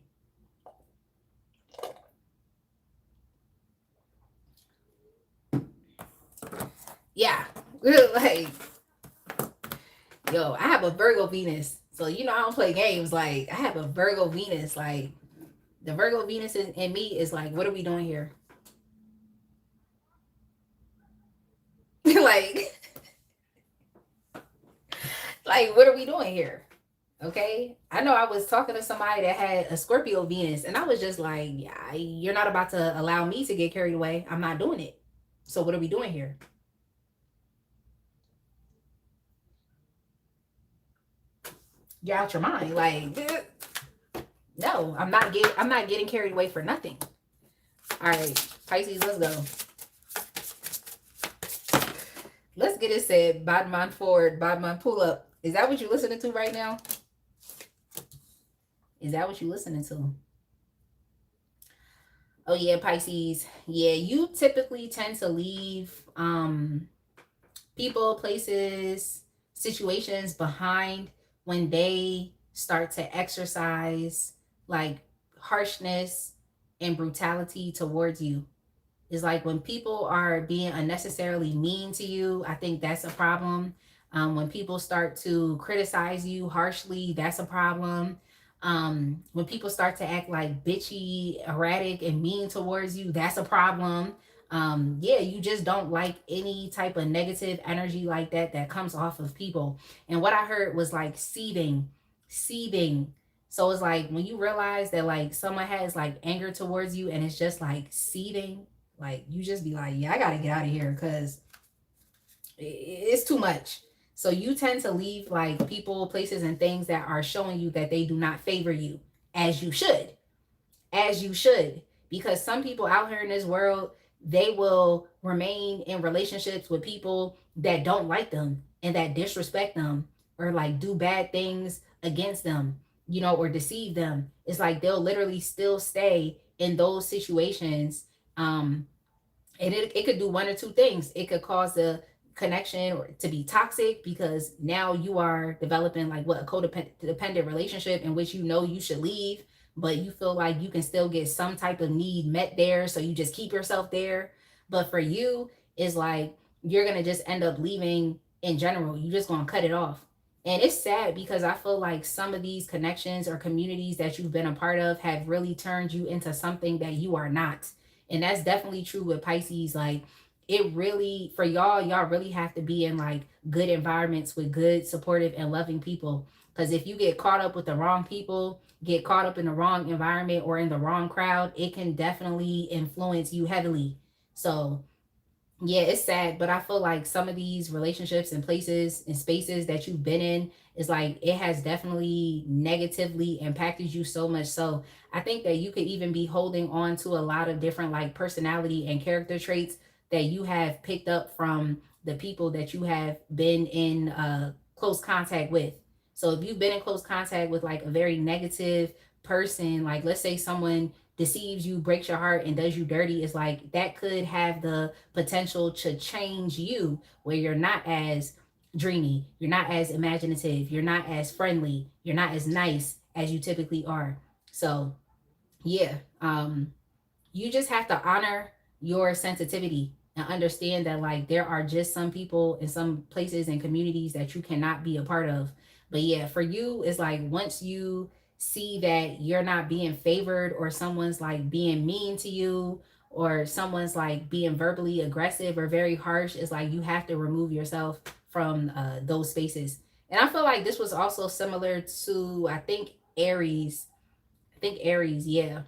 A: yeah. Like, yo, I have a Virgo Venus. So, you know, I don't play games. Like, I have a Virgo Venus. Like, the Virgo Venus in me is like, what are we doing here? like, like, what are we doing here? Okay. I know I was talking to somebody that had a Scorpio Venus, and I was just like, yeah, you're not about to allow me to get carried away. I'm not doing it. So, what are we doing here? You're out your mind. Like, no, I'm not getting carried away for nothing. All right, Pisces, let's go. Let's Get It said, Badman forward, Badman pull up. Is that what you're listening to right now? Is that what you're listening to? Oh yeah, Pisces. Yeah, you typically tend to leave people, places, situations behind when they start to exercise like harshness and brutality towards you. Is like when people are being unnecessarily mean to you, I think that's a problem. When people start to criticize you harshly, that's a problem. When people start to act like bitchy, erratic, and mean towards you, that's a problem. Yeah, you just don't like any type of negative energy like that comes off of people. And what I heard was like seething. So it's like when you realize that like someone has like anger towards you and it's just like seething, like you just be like, yeah, I gotta get out of here because it's too much. So you tend to leave like people, places, and things that are showing you that they do not favor you, as you should. As you should. Because some people out here in this world, they will remain in relationships with people that don't like them and that disrespect them, or like do bad things against them, you know, or deceive them. It's like they'll literally still stay in those situations. And it could do one or two things. It could cause the connection or to be toxic, because now you are developing like what, a codependent relationship in which you know you should leave, but you feel like you can still get some type of need met there, so you just keep yourself there. But for you, it's like you're gonna just end up leaving in general. You just gonna cut it off. And it's sad because I feel like some of these connections or communities that you've been a part of have really turned you into something that you are not. And that's definitely true with Pisces. Like, it really, for y'all really have to be in like good environments with good, supportive, and loving people. Because if you get caught up with the wrong people, get caught up in the wrong environment or in the wrong crowd, it can definitely influence you heavily. So, yeah, it's sad, but I feel like some of these relationships and places and spaces that you've been in is like it has definitely negatively impacted you so much. So I think that you could even be holding on to a lot of different like personality and character traits that you have picked up from the people that you have been in close contact with. So if you've been in close contact with like a very negative person, like let's say someone deceives you, breaks your heart, and does you dirty, is like that could have the potential to change you where you're not as dreamy, you're not as imaginative, you're not as friendly, you're not as nice as you typically are. So, yeah, you just have to honor your sensitivity and understand that like there are just some people in some places and communities that you cannot be a part of. But yeah, for you, it's like once you see that you're not being favored or someone's like being mean to you or someone's like being verbally aggressive or very harsh, it's like you have to remove yourself from those spaces. And I feel like this was also similar to I think Aries, yeah.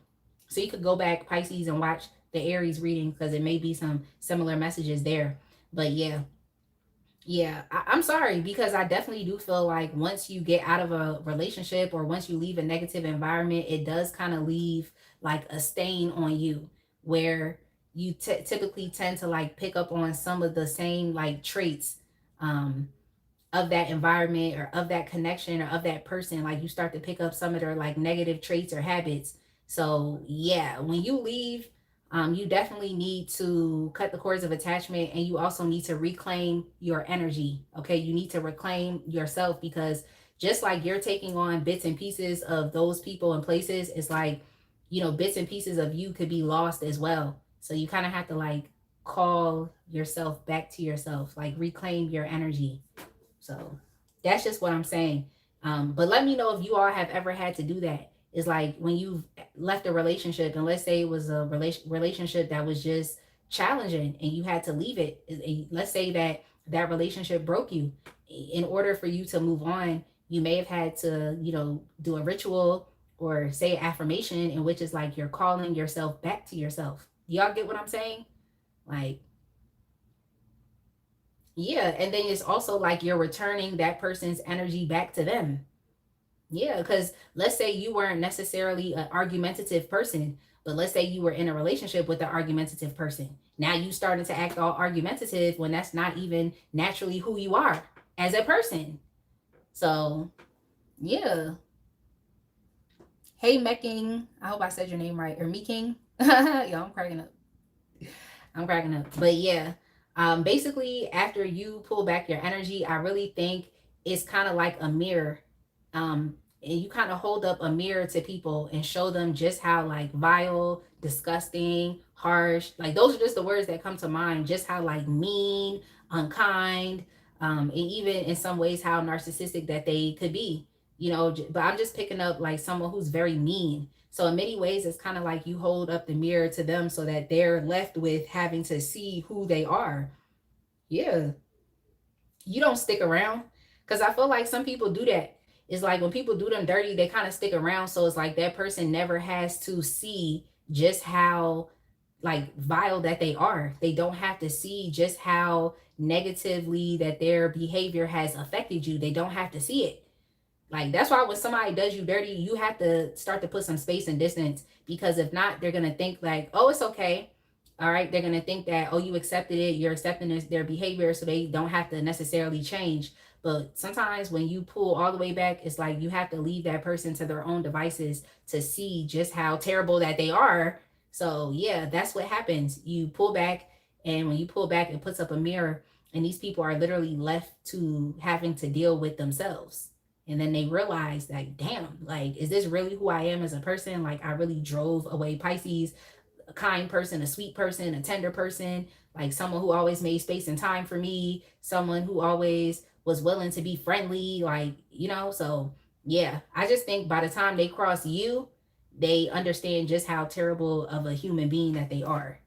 A: So you could go back Pisces and watch the Aries reading because it may be some similar messages there. But yeah, yeah, I'm sorry because I definitely do feel like once you get out of a relationship or once you leave a negative environment, it does kind of leave like a stain on you where you typically tend to like pick up on some of the same like traits um, of that environment or of that connection or of that person. Like you start to pick up some of their like negative traits or habits. So yeah, when you leave, you definitely need to cut the cords of attachment, and you also need to reclaim your energy. Okay, you need to reclaim yourself because just like you're taking on bits and pieces of those people and places, it's like, bits and pieces of you could be lost as well. So you kind of have to like call yourself back to yourself, like reclaim your energy. So that's just what I'm saying. But let me know if you all have ever had to do that. It's like when you've left a relationship, and let's say it was a relationship that was just challenging, and you had to leave it. Let's say that relationship broke you. In order for you to move on, you may have had to, do a ritual or say an affirmation in which is like you're calling yourself back to yourself. Y'all get what I'm saying? Like, yeah, and then it's also like you're returning that person's energy back to them. Yeah, because let's say you weren't necessarily an argumentative person, but let's say you were in a relationship with an argumentative person. Now you starting to act all argumentative when that's not even naturally who you are as a person. So yeah. Hey Meking, I hope I said your name right. Or Meking. Yo, I'm cracking up. I'm cracking up. But yeah, basically, after you pull back your energy, I really think it's kind of like a mirror. And you kind of hold up a mirror to people and show them just how like vile, disgusting, harsh, like those are just the words that come to mind, just how like mean, unkind, and even in some ways how narcissistic that they could be. But I'm just picking up like someone who's very mean. So in many ways, it's kind of like you hold up the mirror to them so that they're left with having to see who they are. Yeah, you don't stick around because I feel like some people do that. It's like when people do them dirty, they kind of stick around. So it's like that person never has to see just how like vile that they are. They don't have to see just how negatively that their behavior has affected you. They don't have to see it. Like that's why when somebody does you dirty, you have to start to put some space and distance because if not, they're gonna think like, oh, it's okay. All right, they're gonna think that oh, you accepted it, you're accepting their behavior, so they don't have to necessarily change. But sometimes when you pull all the way back, it's like you have to leave that person to their own devices to see just how terrible that they are. So yeah, that's what happens. You pull back, and when you pull back, it puts up a mirror, and these people are literally left to having to deal with themselves. And then they realize like, damn, like, is this really who I am as a person? Like, I really drove away Pisces, a kind person, a sweet person, a tender person, like someone who always made space and time for me, someone who always was willing to be friendly, like, so yeah, I just think by the time they cross you, they understand just how terrible of a human being that they are.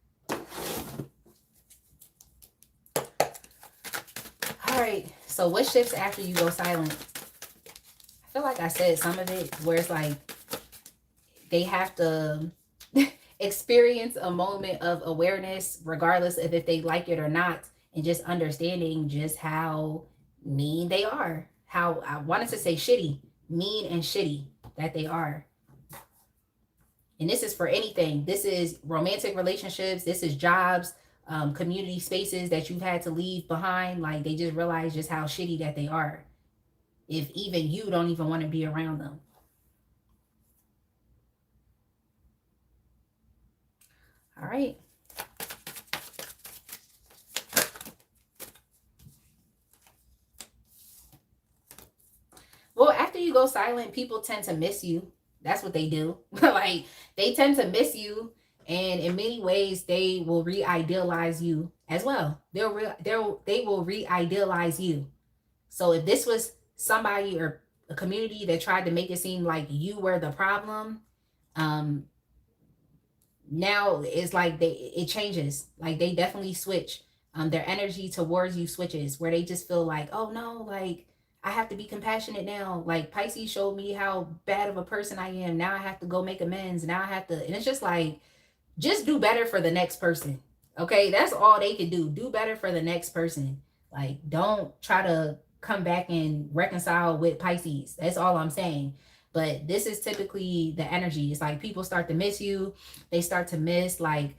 A: All right, so what shifts after you go silent? I feel like I said some of it where it's like they have to experience a moment of awareness, regardless of if they like it or not, and just understanding just how mean they are. How, I wanted to say shitty, mean and shitty that they are. And this is for anything. This is romantic relationships. This is jobs, community spaces that you've had to leave behind. Like, they just realize just how shitty that they are. If even you don't even want to be around them. All right. Well, after you go silent, people tend to miss you. That's what they do. Like, they tend to miss you, and in many ways, they will re-idealize you as well. They will re-idealize you. So if this was somebody or a community that tried to make it seem like you were the problem, um, now it's like it changes. Like, they definitely switch. Their energy towards you switches, where they just feel like, oh no, like, I have to be compassionate now. Like, Pisces showed me how bad of a person I am. Now I have to go make amends. Now I have to, and it's just like, just do better for the next person. Okay, that's all they can do. Do better for the next person. Like, don't try to come back and reconcile with Pisces. That's all I'm saying. But this is typically the energy. It's like people start to miss you. They start to miss, like,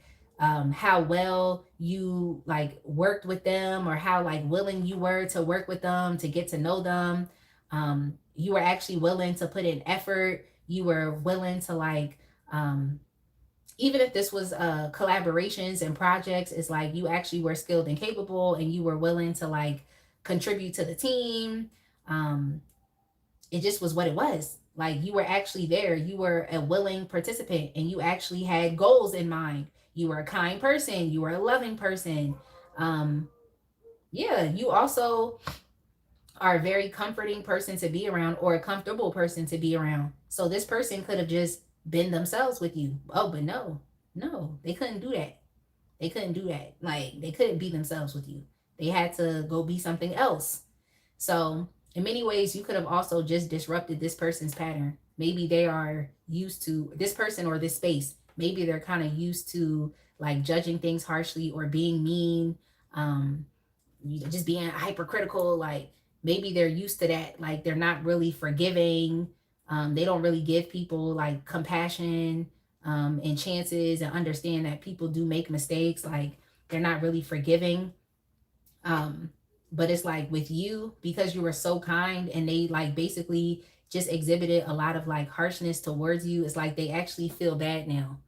A: how well you, like, worked with them, or how, like, willing you were to work with them, to get to know them. You were actually willing to put in effort. You were willing to, like, even if this was collaborations and projects, it's like you actually were skilled and capable, and you were willing to, like, contribute to the team. It just was what it was. Like, you were actually there. You were a willing participant, and you actually had goals in mind. You were a kind person. You were a loving person. Yeah, you also are a very comforting person to be around, or a comfortable person to be around. So this person could have just been themselves with you. Oh, but no, they couldn't do that. They couldn't do that. Like, they couldn't be themselves with you. They had to go be something else. So in many ways, you could have also just disrupted this person's pattern. Maybe they are used to this person or this space. Maybe they're kind of used to, like, judging things harshly, or being mean, um, just being hypercritical. Like, maybe they're used to that. Like, they're not really forgiving. They don't really give people, like, compassion, and chances, and understand that people do make mistakes. Like, they're not really forgiving. Um, but it's like with you, because you were so kind, and they, like, basically just exhibited a lot of, like, harshness towards you. It's like they actually feel bad now.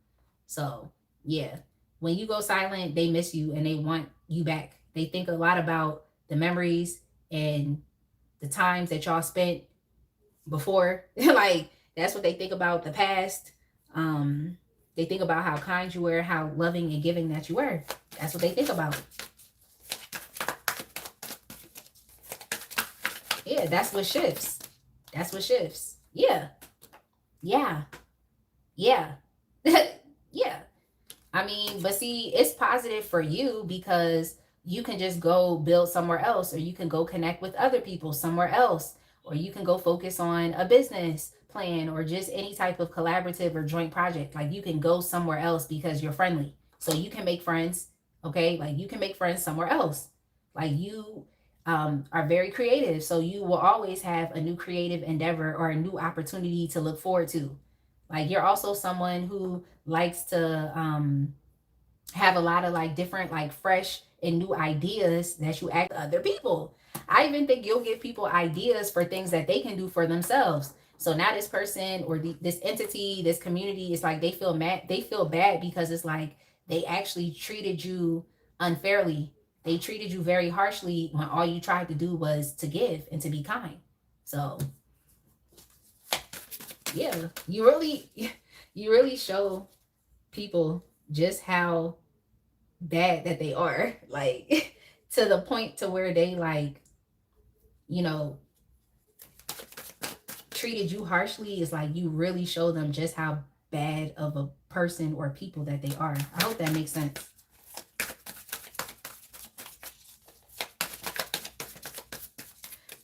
A: So yeah, when you go silent, they miss you and they want you back. They think a lot about the memories and the times that y'all spent before. Like, that's what they think about, the past. They think about how kind you were, how loving and giving that you were. That's what they think about. Yeah, that's what shifts. That's what shifts. Yeah. Yeah. Yeah. Yeah. I mean, but see, it's positive for you, because you can just go build somewhere else, or you can go connect with other people somewhere else, or you can go focus on a business plan, or just any type of collaborative or joint project. Like, you can go somewhere else because you're friendly. So you can make friends, okay? Like, you can make friends somewhere else. Like, you are very creative. So you will always have a new creative endeavor or a new opportunity to look forward to. Like, you're also someone who likes to have a lot of, like, different, like, fresh and new ideas that you act to other people. I even think you'll give people ideas for things that they can do for themselves. So now this person, or this entity, this community, is like they feel mad. They feel bad because it's like they actually treated you unfairly. They treated you very harshly when all you tried to do was to give and to be kind. So yeah, you really show people just how bad that they are. Like, to the point to where they, like, you know, treated you harshly, it's like you really show them just how bad of a person or people that they are. I hope that makes sense.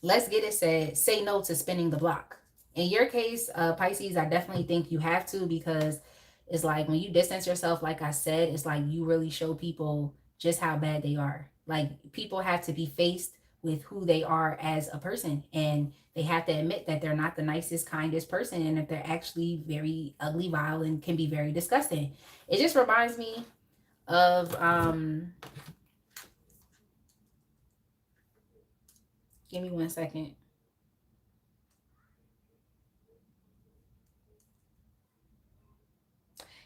A: Let's get it said. Say no to spinning the block. In your case, Pisces, I definitely think you have to, because it's like when you distance yourself, like I said, it's like you really show people just how bad they are. Like people have to be faced with who they are as a person, and they have to admit that they're not the nicest, kindest person, and that they're actually very ugly, vile, and can be very disgusting. It just reminds me of give me 1 second.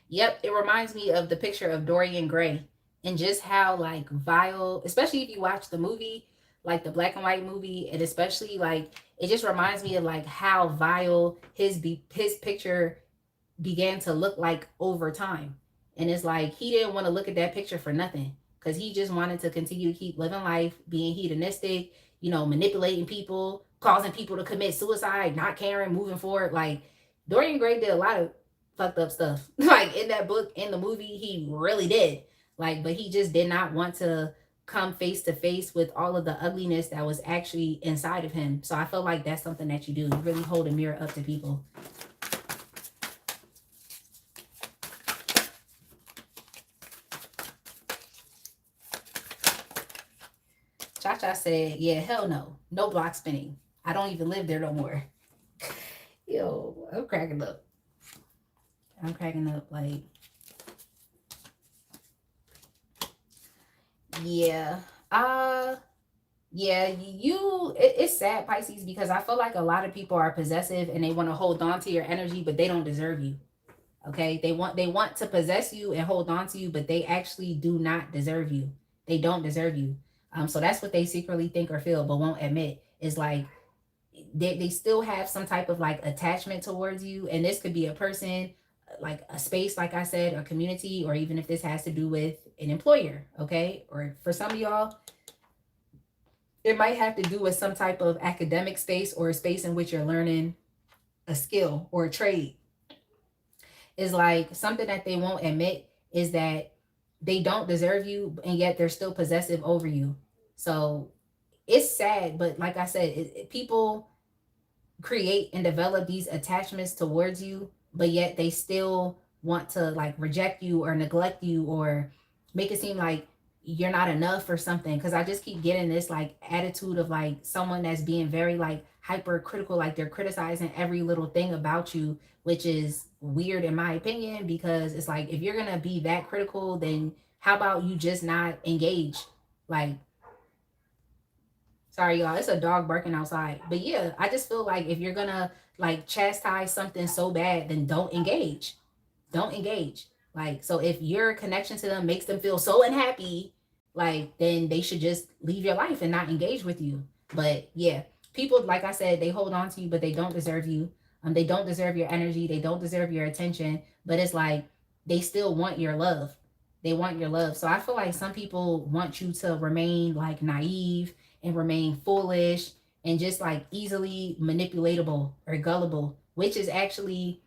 A: Yep, it reminds me of the picture of Dorian Gray, and just how like vile, especially if you watch the movie, like the black and white movie, and especially like it just reminds me of like how vile his picture began to look like over time. And it's like he didn't want to look at that picture for nothing, because he just wanted to continue to keep living life, being hedonistic, manipulating people, causing people to commit suicide, not caring, moving forward. Like Dorian Gray did a lot of fucked up stuff. Like in that book, in the movie, he really did. Like, but he just did not want to come face to face with all of the ugliness that was actually inside of him. So I feel like that's something that you do. You really hold a mirror up to people. Cha Cha said, yeah, hell no. No block spinning. I don't even live there no more. Yo, I'm cracking up. I'm cracking up. Like, yeah. Yeah, it's sad, Pisces, because I feel like a lot of people are possessive and they want to hold on to your energy, but they don't deserve you. Okay? They want to possess you and hold on to you, but they actually do not deserve you. They don't deserve you. So that's what they secretly think or feel, but won't admit. Is like they still have some type of like attachment towards you, and this could be a person, like a space, like I said, a community, or even if this has to do with an employer. Okay, or for some of y'all, it might have to do with some type of academic space or a space in which you're learning a skill or a trade. Is like something that they won't admit is that they don't deserve you, and yet they're still possessive over you. So it's sad, but like I said, people create and develop these attachments towards you, but yet they still want to like reject you or neglect you or make it seem like you're not enough or something. Because I just keep getting this like attitude of like someone that's being very like hypercritical, like they're criticizing every little thing about you, which is weird in my opinion, because it's like if you're gonna be that critical, then how about you just not engage? Like, sorry, y'all. It's a dog barking outside. But yeah, I just feel like if you're gonna like chastise something so bad, then don't engage. Don't engage. Like, so if your connection to them makes them feel so unhappy, like then they should just leave your life and not engage with you. But yeah, people, like I said, they hold on to you, but they don't deserve you. They don't deserve your energy. They don't deserve your attention. But it's like they still want your love. They want your love. So I feel like some people want you to remain like naive and remain foolish and just like easily manipulatable or gullible, which is actually,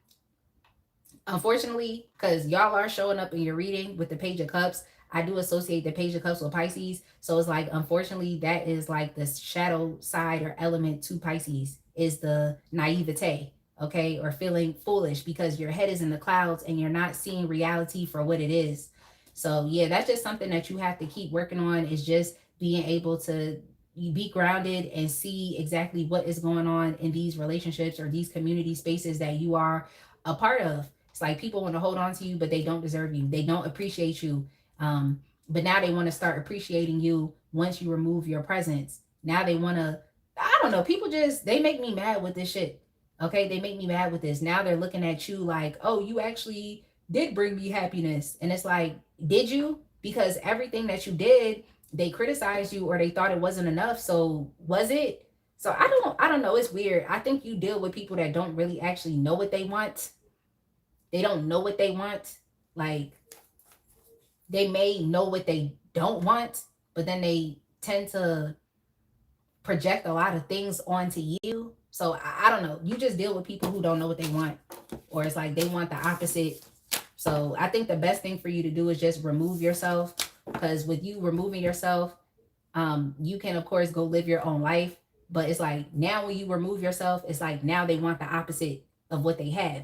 A: unfortunately, because y'all are showing up in your reading with the Page of Cups. I do associate the Page of Cups with Pisces. So it's like, unfortunately, that is like the shadow side or element to Pisces, is the naivete, okay? Or feeling foolish because your head is in the clouds and you're not seeing reality for what it is. So yeah, that's just something that you have to keep working on, is just being able to be grounded and see exactly what is going on in these relationships or these community spaces that you are a part of. It's like people want to hold on to you, but they don't deserve you. They don't appreciate you. But now they want to start appreciating you once you remove your presence. Now they want to, I don't know, people just, they make me mad with this shit. Okay, they make me mad with this. Now they're looking at you like, oh, you actually did bring me happiness. And it's like, did you? Because everything that you did, they criticized you or they thought it wasn't enough. So was it? So I don't know. It's weird. I think you deal with people that don't really actually know what they want. They don't know what they want. Like, they may know what they don't want, but then they tend to project a lot of things onto you. So I don't know. You just deal with people who don't know what they want, or it's like they want the opposite. So I think the best thing for you to do is just remove yourself, because with you removing yourself, you can of course go live your own life, but it's like now when you remove yourself, it's like now they want the opposite of what they have,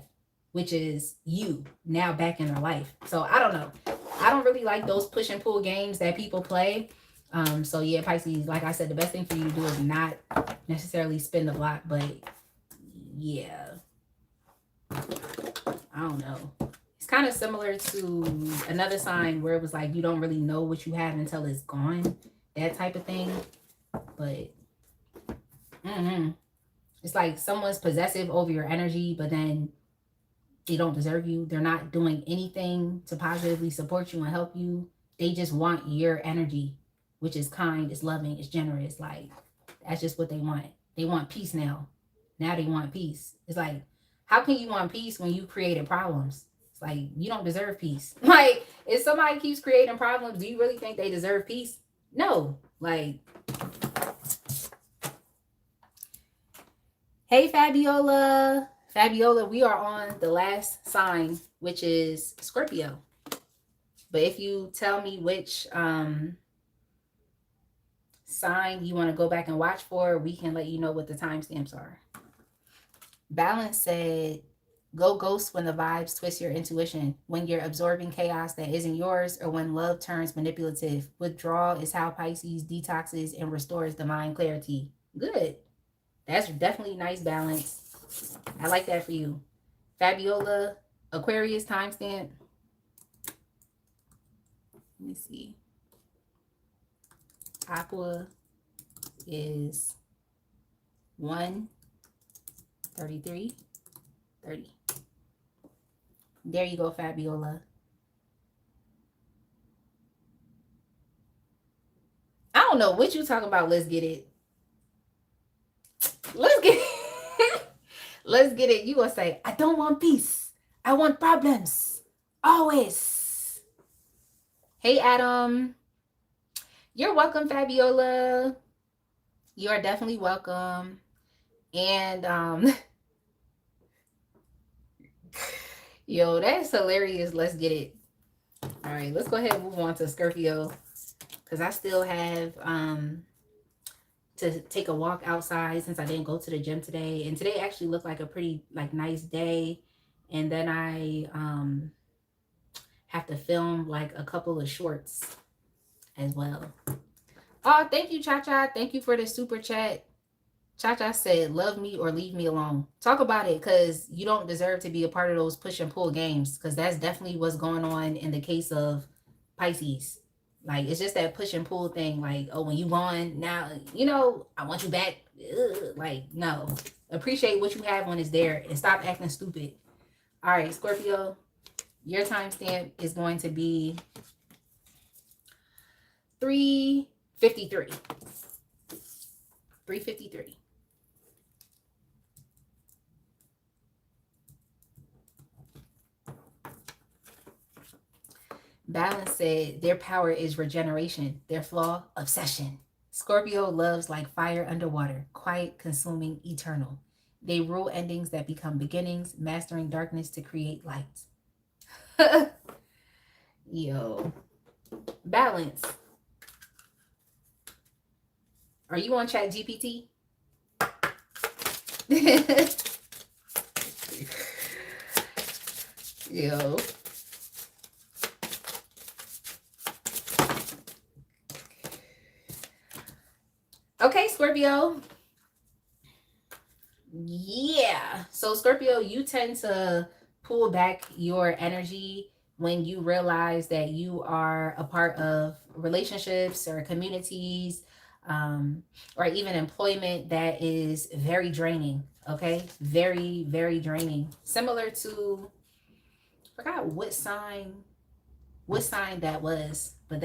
A: which is you now back in their life. So I don't know. I don't really like those push and pull games that people play. So yeah, Pisces, like I said, the best thing for you to do is not necessarily spin the block, but yeah, I don't know. It's kind of similar to another sign where it was like you don't really know what you have until it's gone, that type of thing. But it's like someone's possessive over your energy, but then they don't deserve you. They're not doing anything to positively support you and help you. They just want your energy, which is kind, it's loving, it's generous. Like, that's just what they want. They want peace now. Now they want peace. It's like, how can you want peace when you created problems? It's like, you don't deserve peace. Like, if somebody keeps creating problems, do you really think they deserve peace? No. Like, hey, Fabiola. Fabiola, we are on the last sign, which is Scorpio. But if you tell me which sign you want to go back and watch for, we can let you know what the timestamps are. Balance said, go ghost when the vibes twist your intuition, when you're absorbing chaos that isn't yours, or when love turns manipulative. Withdrawal is how Pisces detoxes and restores the mind clarity. Good. That's definitely nice balance. I like that for you. Fabiola, Aquarius timestamp. Let me see. Aqua is 1:33:30. There you go, Fabiola. I don't know what you talking about. Let's get it. Let's get it. Let's get it. You gonna say, I don't want peace. I want problems. Always. Hey, Adam. You're welcome, Fabiola. You are definitely welcome. And yo, that's hilarious. Let's get it. All right, let's go ahead and move on to Scorpio, because I still have to take a walk outside since I didn't go to the gym today. And today actually looked like a pretty nice day. And then I have to film like a couple of shorts as well. Oh, thank you, Cha-Cha. Thank you for the super chat. Cha-Cha said, love me or leave me alone. Talk about it, because you don't deserve to be a part of those push and pull games, because that's definitely what's going on in the case of Pisces. Like, it's just that push and pull thing. Like, oh, when you gone, now, I want you back. Ugh. Like, no. Appreciate what you have when it's there and stop acting stupid. All right, Scorpio, your timestamp is going to be 3:53. 3:53. Balance said, their power is regeneration, their flaw, obsession. Scorpio loves like fire underwater, quiet, consuming, eternal. They rule endings that become beginnings, mastering darkness to create light. Yo. Balance. Are you on Chat GPT? Yo. Okay, Scorpio. Yeah. So Scorpio, you tend to pull back your energy when you realize that you are a part of relationships or communities, or even employment that is very draining. Okay, very, very draining. Similar to, I forgot what sign that was, but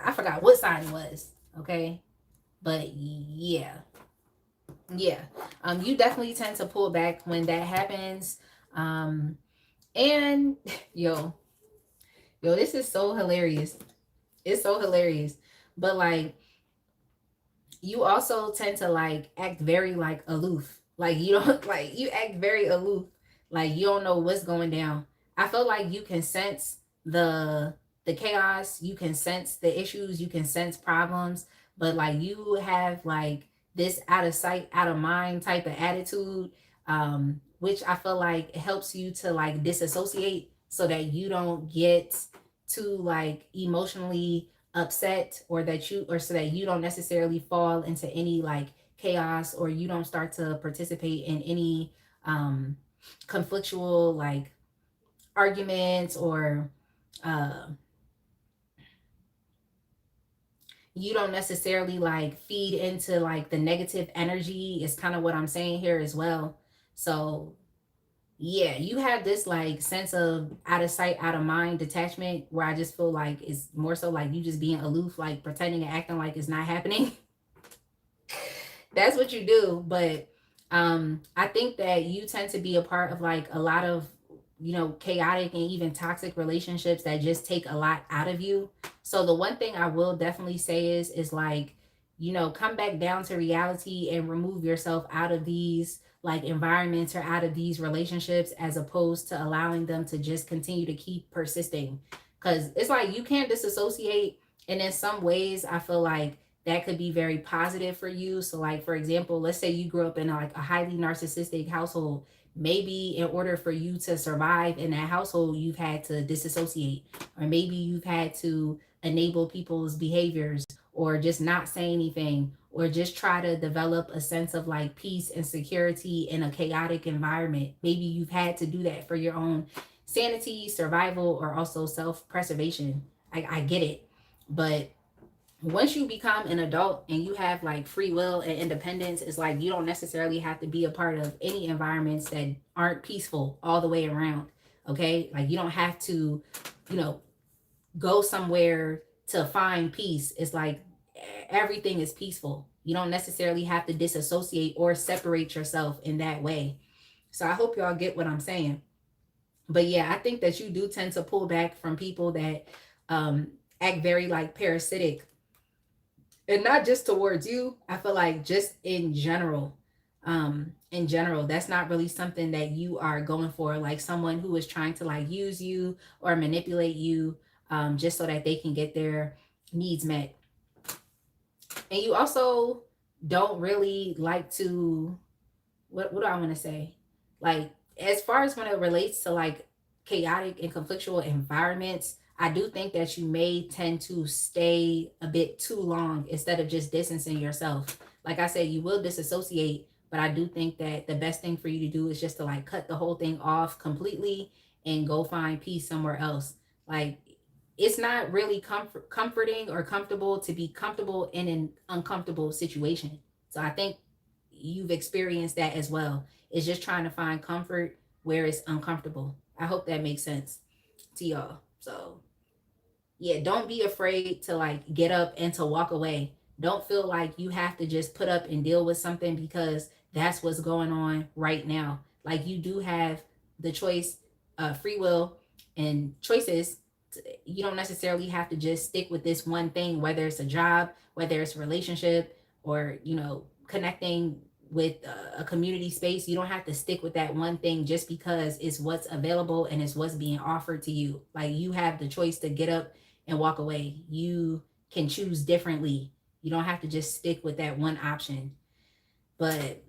A: I forgot what sign it was. Okay, but yeah. You definitely tend to pull back when that happens. And yo, this is so hilarious. It's so hilarious. But like, You also tend to like act very like aloof. Like you don't like you act very aloof. Like you don't know what's going down. I feel like you can sense the the chaos, you can sense the issues, you can sense problems, but like you have like this out of sight, out of mind type of attitude, which I feel like helps you to like disassociate so that you don't get too like emotionally upset, or that you, or so that you don't necessarily fall into any like chaos, or you don't start to participate in any conflictual like arguments, or uh you don't necessarily like feed into like the negative energy is kind of what I'm saying here as well. So yeah, you have this like sense of out of sight, out of mind detachment, where I just feel like it's more so like you just being aloof, like pretending and acting like it's not happening. That's what you do. But I think that you tend to be a part of like a lot of, you know, chaotic and even toxic relationships that just take a lot out of you. So the one thing I will definitely say is like, you know, come back down to reality and remove yourself out of these like environments or out of these relationships, as opposed to allowing them to just continue to keep persisting. Because it's like you can't disassociate, and in some ways I feel like that could be very positive for you. So like for example, let's say you grew up in like a highly narcissistic household. Maybe in order for you to survive in that household, you've had to disassociate, or maybe you've had to enable people's behaviors, or just not say anything, or just try to develop a sense of like peace and security in a chaotic environment. Maybe you've had to do that for your own sanity, survival, or also self-preservation. I get it. But once you become an adult and you have like free will and independence, it's like you don't necessarily have to be a part of any environments that aren't peaceful all the way around. Okay, like you don't have to, you know, go somewhere to find peace. It's like everything is peaceful. You don't necessarily have to disassociate or separate yourself in that way. So I hope y'all get what I'm saying. But yeah, I think that you do tend to pull back from people that um act very like parasitic, and not just towards you. I feel like just in general, that's not really something that you are going for, like someone who is trying to like use you or manipulate you, just so that they can get their needs met. And you also don't really like to, what do I want to say, like as far as when it relates to like chaotic and conflictual environments, I do think that you may tend to stay a bit too long instead of just distancing yourself. Like I said, you will disassociate, but I do think that the best thing for you to do is just to like cut the whole thing off completely and go find peace somewhere else. Like it's not really comforting or comfortable to be comfortable in an uncomfortable situation. So I think you've experienced that as well. It's just trying to find comfort where it's uncomfortable. I hope that makes sense to y'all. So yeah, don't be afraid to like get up and to walk away. Don't feel like you have to just put up and deal with something because that's what's going on right now. Like you do have the choice, free will and choices. You don't necessarily have to just stick with this one thing, whether it's a job, whether it's a relationship, or you know, connecting with a community space. You don't have to stick with that one thing just because it's what's available and it's what's being offered to you. Like you have the choice to get up and walk away. You can choose differently. You don't have to just stick with that one option. But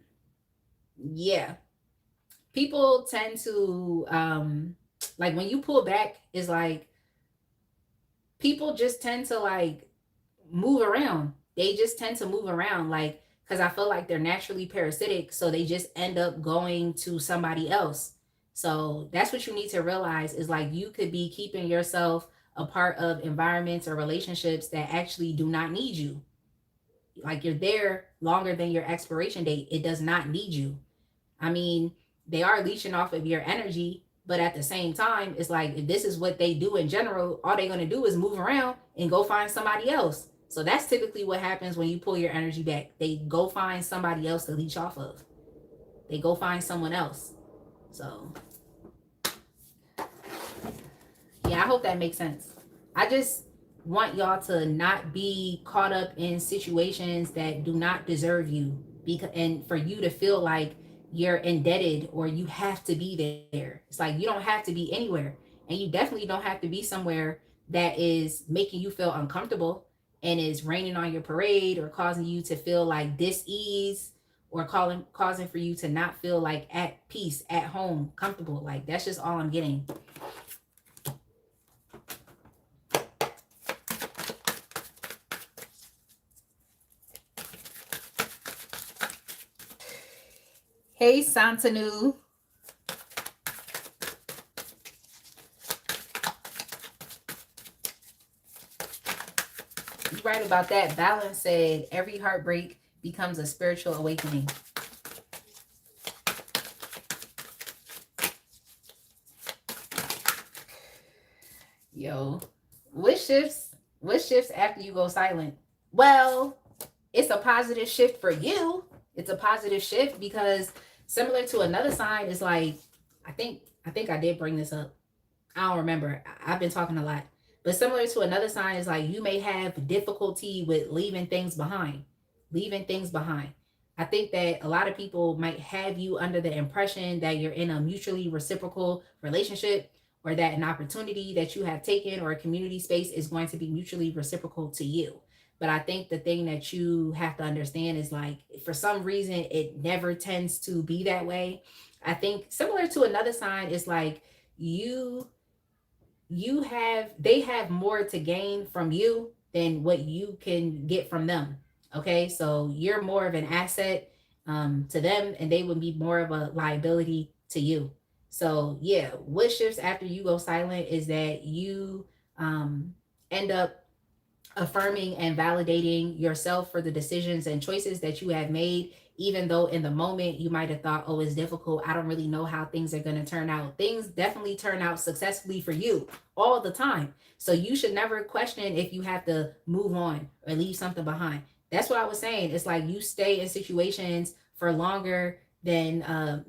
A: yeah, people tend to like when you pull back, is like people just tend to like move around. They just tend to move around, like, because I feel like they're naturally parasitic, so they just end up going to somebody else. So that's what you need to realize, is like you could be keeping yourself a part of environments or relationships that actually do not need you. Like you're there longer than your expiration date. It does not need you. I mean, they are leeching off of your energy, but at the same time, it's like if this is what they do in general, all they're gonna do is move around and go find somebody else. So that's typically what happens when you pull your energy back. They go find somebody else to leech off of. They go find someone else. So yeah, I hope that makes sense. I just want y'all to not be caught up in situations that do not deserve you, because and for you to feel like you're indebted or you have to be there. It's like you don't have to be anywhere, and you definitely don't have to be somewhere that is making you feel uncomfortable and is raining on your parade or causing you to feel like dis-ease, or causing for you to not feel like at peace, at home, comfortable. Like that's just all I'm getting. Hey, Santanu. You right about that. Balance said every heartbreak becomes a spiritual awakening. Yo, what shifts? What shifts after you go silent? Well, it's a positive shift for you. It's a positive shift because similar to another sign is like, I think I did bring this up. I don't remember. Have been talking a lot. But similar to another sign is like you may have difficulty with leaving things behind. Leaving things behind. I think that a lot of people might have you under the impression that you're in a mutually reciprocal relationship, or that an opportunity that you have taken or a community space is going to be mutually reciprocal to you. But I think the thing that you have to understand is like, for some reason, it never tends to be that way. I think similar to another sign is like you they have more to gain from you than what you can get from them. Okay, so you're more of an asset to them, and they would be more of a liability to you. So yeah, what shifts after you go silent is that you end up affirming and validating yourself for the decisions and choices that you have made, even though in the moment you might have thought, oh, it's difficult, I don't really know how things are going to turn out. Things definitely turn out successfully for you all the time. So you should never question if you have to move on or leave something behind. That's what I was saying. It's like you stay in situations for longer than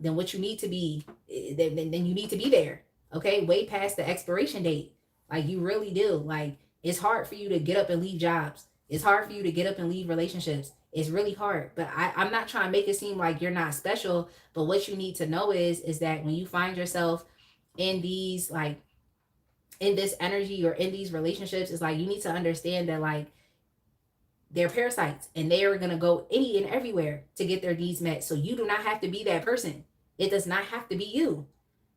A: what you need to be, than you need to be there. Okay, way past the expiration date. Like you really do. Like it's hard for you to get up and leave jobs. It's hard for you to get up and leave relationships. It's really hard. But I'm not trying to make it seem like you're not special. But what you need to know is that when you find yourself in these like in this energy or in these relationships, it's like you need to understand that like they're parasites and they are gonna go any and everywhere to get their needs met. So you do not have to be that person. It does not have to be you.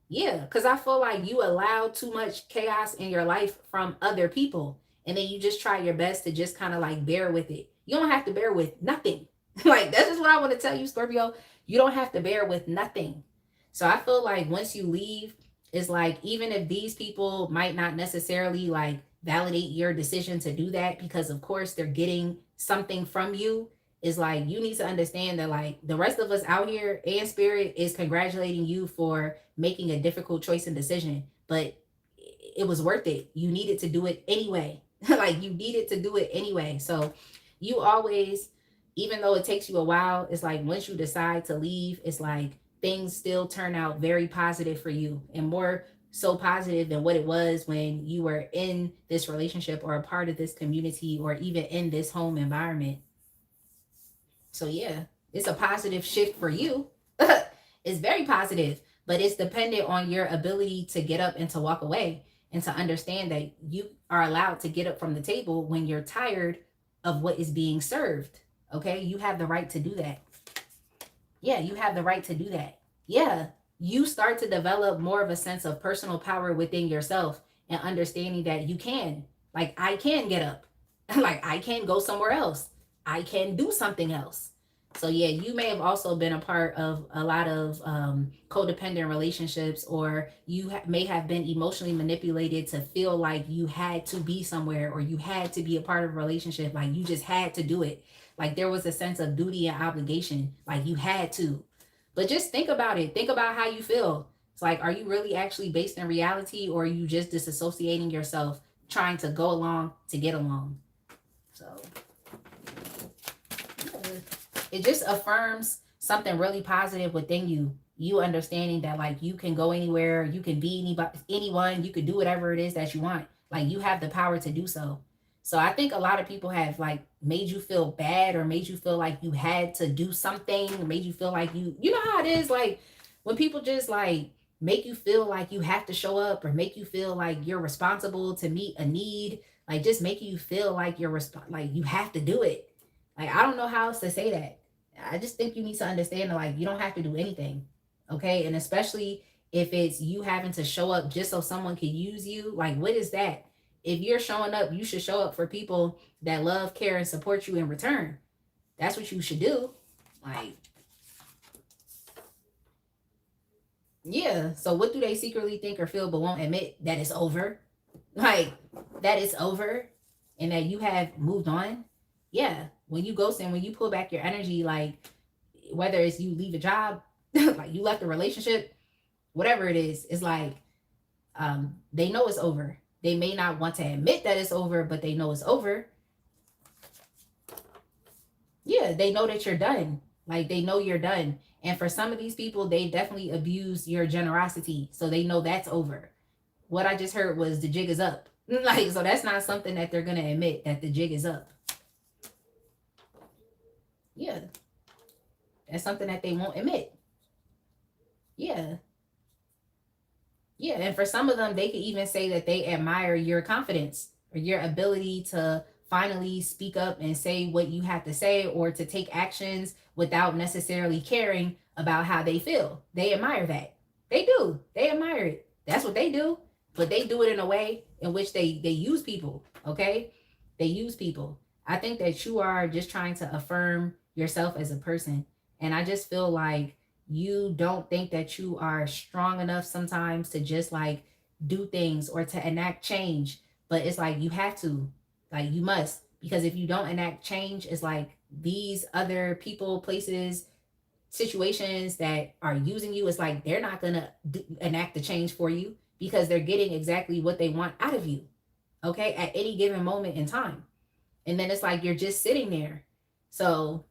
A: Yeah, because I feel like you allow too much chaos in your life from other people. And then you just try your best to just kind of like bear with it. You don't have to bear with nothing. Like, that's just what I want to tell you, Scorpio. You don't have to bear with nothing. So I feel like once you leave, it's like, even if these people might not necessarily like validate your decision to do that, because of course they're getting something from you, is like you need to understand that like the rest of us out here and spirit is congratulating you for making a difficult choice and decision, but it was worth it. You needed to do it anyway. Like you needed to do it anyway. So you always, even though it takes you a while, it's like once you decide to leave, it's like things still turn out very positive for you, and more so positive than what it was when you were in this relationship or a part of this community or even in this home environment. So yeah, it's a positive shift for you. It's very positive, but it's dependent on your ability to get up and to walk away, and to understand that you are allowed to get up from the table when you're tired of what is being served. Okay, you have the right to do that. Yeah, you have the right to do that. Yeah, you start to develop more of a sense of personal power within yourself, and understanding that you can, like, I can get up, like, I can go somewhere else, I can do something else. So, yeah, you may have also been a part of a lot of codependent relationships, or you may have been emotionally manipulated to feel like you had to be somewhere, or you had to be a part of a relationship, like you just had to do it. Like there was a sense of duty and obligation, like you had to. But just think about it. Think about how you feel. It's like, are you really actually based in reality, or are you just disassociating yourself, trying to go along to get along? So it just affirms something really positive within you. You understanding that like you can go anywhere, you can be anybody, anyone, you can do whatever it is that you want. Like you have the power to do so. So I think a lot of people have like made you feel bad or made you feel like you had to do something, made you feel like you know how it is, like when people just like make you feel like you have to show up or make you feel like you're responsible to meet a need, like just making you feel like like you have to do it. Like I don't know how else to say that. I just think you need to understand that like you don't have to do anything. Okay? And especially if it's you having to show up just so someone can use you, like what is that? If you're showing up, you should show up for people that love, care, and support you in return. That's what you should do. Like, yeah. So what do they secretly think or feel but won't admit that it's over? Like, that it's over and that you have moved on? Yeah. When you ghost and when you pull back your energy, like whether it's you leave a job, like you left a relationship, whatever it is, it's like they know it's over. They may not want to admit that it's over, but they know it's over. Yeah, they know that you're done. Like they know you're done. And for some of these people, they definitely abuse your generosity. So they know that's over. What I just heard was the jig is up. Like, so that's not something that they're going to admit that the jig is up. Yeah. That's something that they won't admit. Yeah. Yeah, and for some of them, they could even say that they admire your confidence or your ability to finally speak up and say what you have to say or to take actions without necessarily caring about how they feel. They admire that. They do. They admire it. That's what they do. But they do it in a way in which they use people, okay? They use people. I think that you are just trying to affirm yourself as a person. And I just feel like you don't think that you are strong enough sometimes to just like do things or to enact change, but it's like you have to, like you must, because if you don't enact change, it's like these other people, places, situations that are using you, it's like they're not gonna enact the change for you because they're getting exactly what they want out of you, okay, at any given moment in time. And then it's like you're just sitting there. So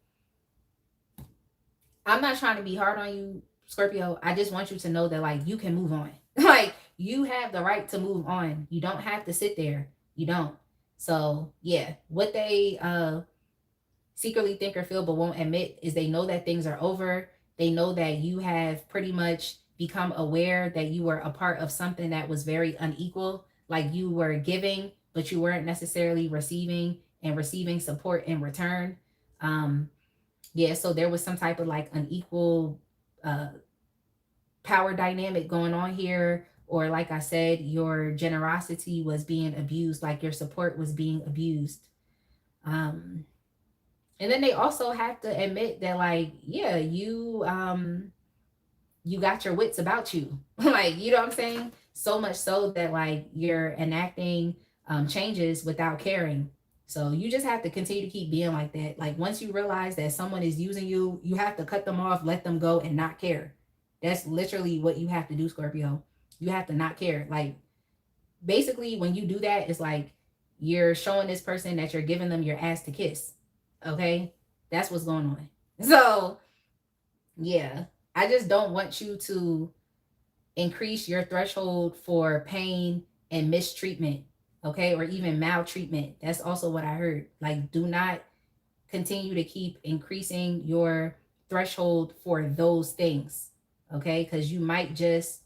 A: I'm not trying to be hard on you, Scorpio. I just want you to know that like you can move on. Like you have the right to move on. You don't have to sit there. You don't. So yeah, what they secretly think or feel but won't admit is they know that things are over. They know that you have pretty much become aware that you were a part of something that was very unequal. Like you were giving, but you weren't necessarily receiving and receiving support in return. Yeah, so there was some type of like unequal uh power dynamic going on here, or like I said, your generosity was being abused, like your support was being abused. And then they also have to admit that like, yeah, you got your wits about you. Like, you know what I'm saying? So much so that like you're enacting changes without caring. So you just have to continue to keep being like that. Like once you realize that someone is using you, you have to cut them off, let them go, and not care. That's literally what you have to do, Scorpio. You have to not care. Like basically when you do that, it's like you're showing this person that you're giving them your ass to kiss. Okay? That's what's going on. So yeah, I just don't want you to increase your threshold for pain and mistreatment, okay, or even maltreatment. That's also what I heard. Like, do not continue to keep increasing your threshold for those things, okay, because you might just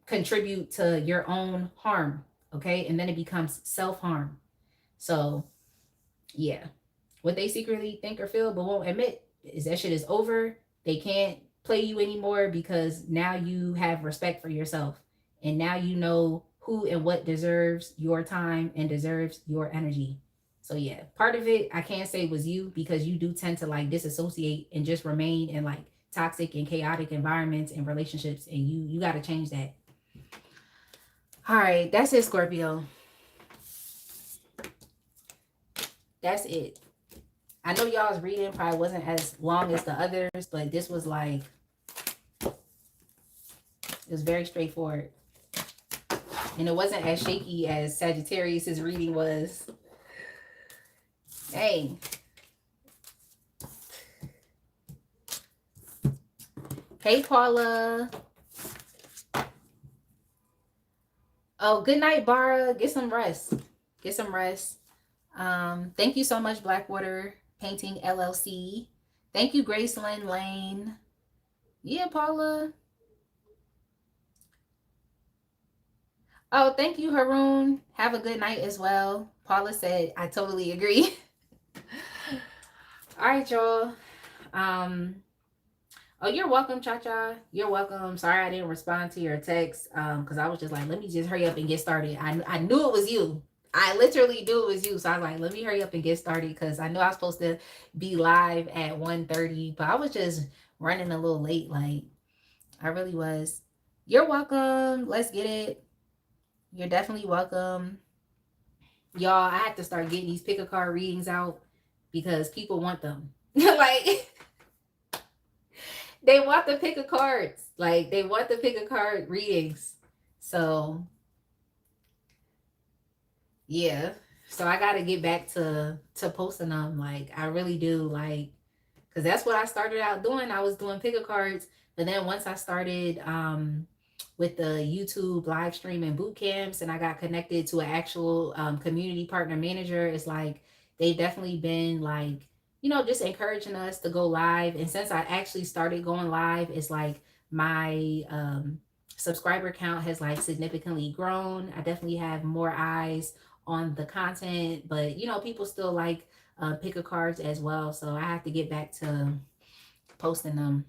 A: contribute to your own harm, okay, and then it becomes self-harm. So yeah, what they secretly think or feel but won't admit is that shit is over. They can't play you anymore because now you have respect for yourself and now you know who and what deserves your time and deserves your energy. So yeah, part of it I can't say was you because you do tend to like disassociate and just remain in like toxic and chaotic environments and relationships, and you got to change that. All right, that's it, Scorpio. That's it. I know y'all's reading probably wasn't as long as the others, but this was like, it was very straightforward. And it wasn't as shaky as Sagittarius's reading was. Dang. Hey, Paula. Oh, good night, Bara. Get some rest. Get some rest. Thank you so much, Blackwater Painting LLC. Thank you, Gracelyn Lane. Yeah, Paula. Oh, thank you, Haroon. Have a good night as well. Paula said, I totally agree. All right, y'all. Um, oh, you're welcome, Cha Cha. You're welcome. Sorry I didn't respond to your text. Because I was just like, let me just hurry up and get started. I knew it was you. I literally knew it was you. So I was like, let me hurry up and get started because I know I was supposed to be live at 1:30, but I was just running a little late. Like, I really was. You're welcome. Let's get it. You're definitely welcome. Y'all, I have to start getting these pick a card readings out because people want them. Like, they want the pick a cards. Like, they want the pick a card readings. So, yeah. So I got to get back to posting them. Like, I really do. Like, because that's what I started out doing. I was doing pick a cards. But then once I started with the YouTube live stream and boot camps, and I got connected to an actual community partner manager, it's like they've definitely been like, you know, just encouraging us to go live. And since I actually started going live, it's like my subscriber count has like significantly grown. I definitely have more eyes on the content, but you know, people still like pick a cards as well. So I have to get back to posting them.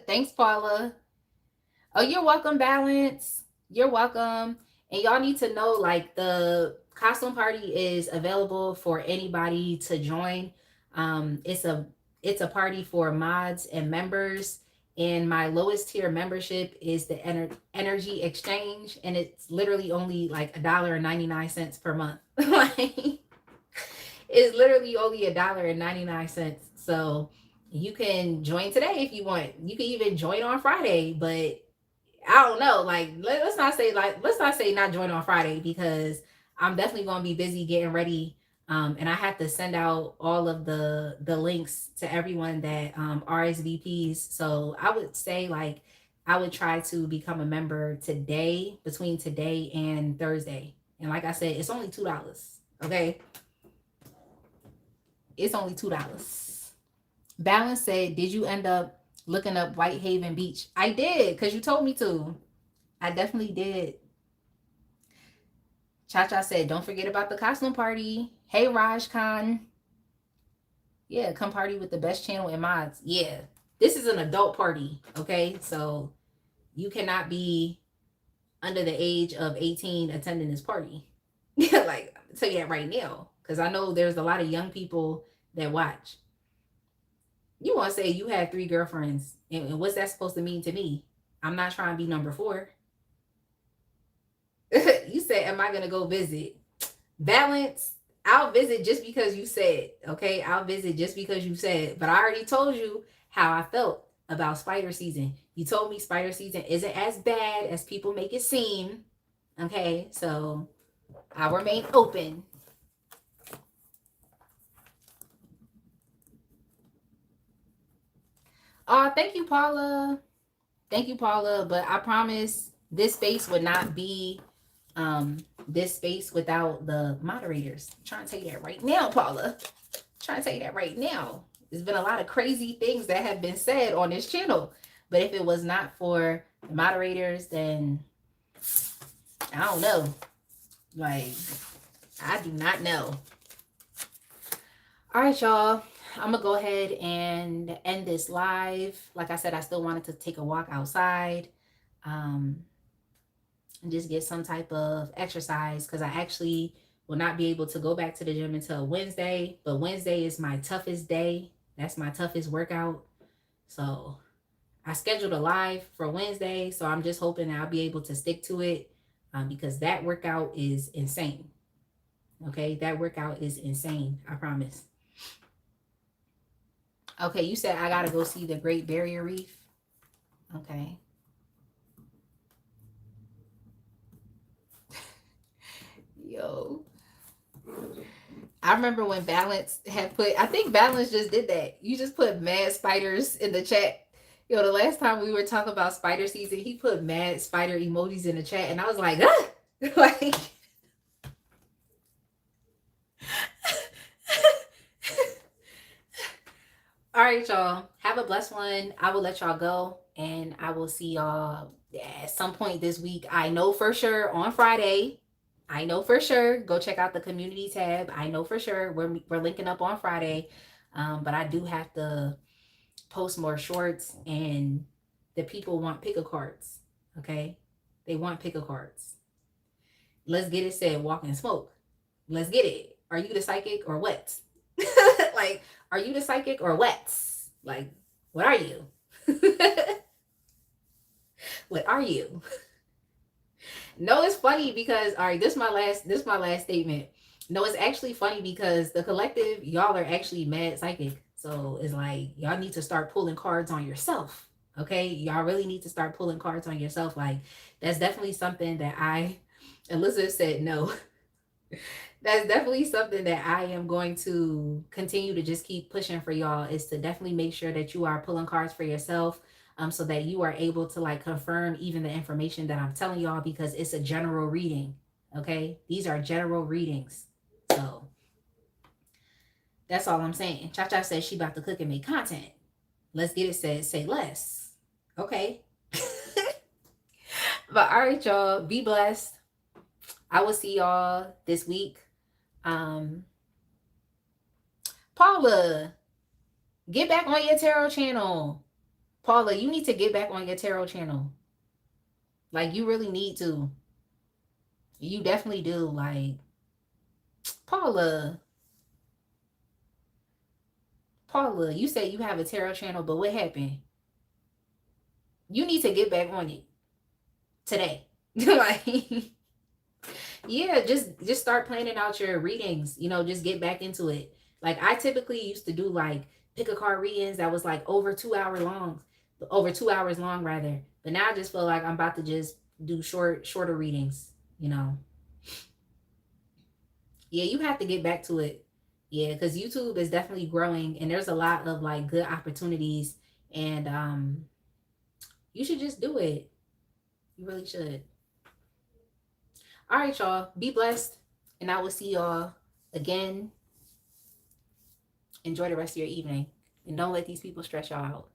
A: Thanks, Paula. Oh, you're welcome, Balance. You're welcome. And y'all need to know, like, the costume party is available for anybody to join. It's a party for mods and members. And my lowest tier membership is the energy exchange, and it's literally only like $1.99 per month. Like, it's literally only $1.99. So you can join today if you want. You can even join on Friday, but I don't know. Like, let's not say not join on Friday because I'm definitely gonna be busy getting ready. And I have to send out all of the links to everyone that RSVPs. So I would say like I would try to become a member today, between today and Thursday. And like I said, it's only $2. Okay. It's only $2. Balance said, did you end up looking up Whitehaven Beach? I did, because you told me to. I definitely did. Cha-Cha said, don't forget about the costume party. Hey, Raj Khan. Yeah, come party with the best channel and mods. Yeah, this is an adult party, okay? So you cannot be under the age of 18 attending this party. Like, I'll tell you that right now, because I know there's a lot of young people that watch. You want to say you had 3 girlfriends, and what's that supposed to mean to me? I'm not trying to be number 4. You said, am I going to go visit? Balance, I'll visit just because you said, okay? I'll visit just because you said, but I already told you how I felt about spider season. You told me spider season isn't as bad as people make it seem, okay? So I'll remain open. Thank you, Paula. Thank you, Paula. But I promise this space would not be this space without the moderators. I'm trying to tell you that right now, Paula. I'm trying to tell you that right now. There's been a lot of crazy things that have been said on this channel. But if it was not for the moderators, then I don't know. Like, I do not know. All right, y'all. I'm going to go ahead and end this live. Like I said, I still wanted to take a walk outside and just get some type of exercise because I actually will not be able to go back to the gym until Wednesday. But Wednesday is my toughest day. That's my toughest workout. So I scheduled a live for Wednesday. So I'm just hoping I'll be able to stick to it because that workout is insane. Okay, that workout is insane. I promise. Okay, you said I gotta go see the Great Barrier Reef. Okay. Yo. I remember when Balance had put, I think Balance just did that. You just put mad spiders in the chat. The last time we were talking about spider season, he put mad spider emojis in the chat, and I was like, ah! Like, all right, y'all. Have a blessed one. I will let y'all go, and I will see y'all at some point this week. I know for sure on Friday. I know for sure. Go check out the community tab. I know for sure we're linking up on Friday, but I do have to post more shorts, and the people want pick a cards. Okay, they want pick a cards. Let's get it said. Walk and smoke. Let's get it. Are you the psychic or what? Like, are you the psychic or what? Like, what are you? What are you? No, it's funny because all right, this is my last statement. No, it's actually funny because the collective, y'all are actually mad psychic. So it's like y'all need to start pulling cards on yourself. Okay? Y'all really need to start pulling cards on yourself. Like, that's definitely something that Elizabeth said no. That's definitely something that I am going to continue to just keep pushing for y'all, is to definitely make sure that you are pulling cards for yourself, so that you are able to like confirm even the information that I'm telling y'all, because it's a general reading. Okay? These are general readings. So that's all I'm saying. Cha Cha says she about to cook and make content. Let's get it said, say less. Okay. But all right, y'all. Be blessed. I will see y'all this week. Paula, get back on your tarot channel. Paula, you need to get back on your tarot channel. Like, you really need to. You definitely do. Like, Paula, you say you have a tarot channel, but what happened? You need to get back on it today. Like, yeah, just start planning out your readings. Just get back into it. Like, I typically used to do like pick a card readings that was like over 2 hours long rather. But now I just feel like I'm about to just do shorter readings. Yeah, you have to get back to it. Yeah, because YouTube is definitely growing, and there's a lot of like good opportunities, and you should just do it. You really should. All right, y'all. Be blessed, and I will see y'all again. Enjoy the rest of your evening, and don't let these people stress y'all out.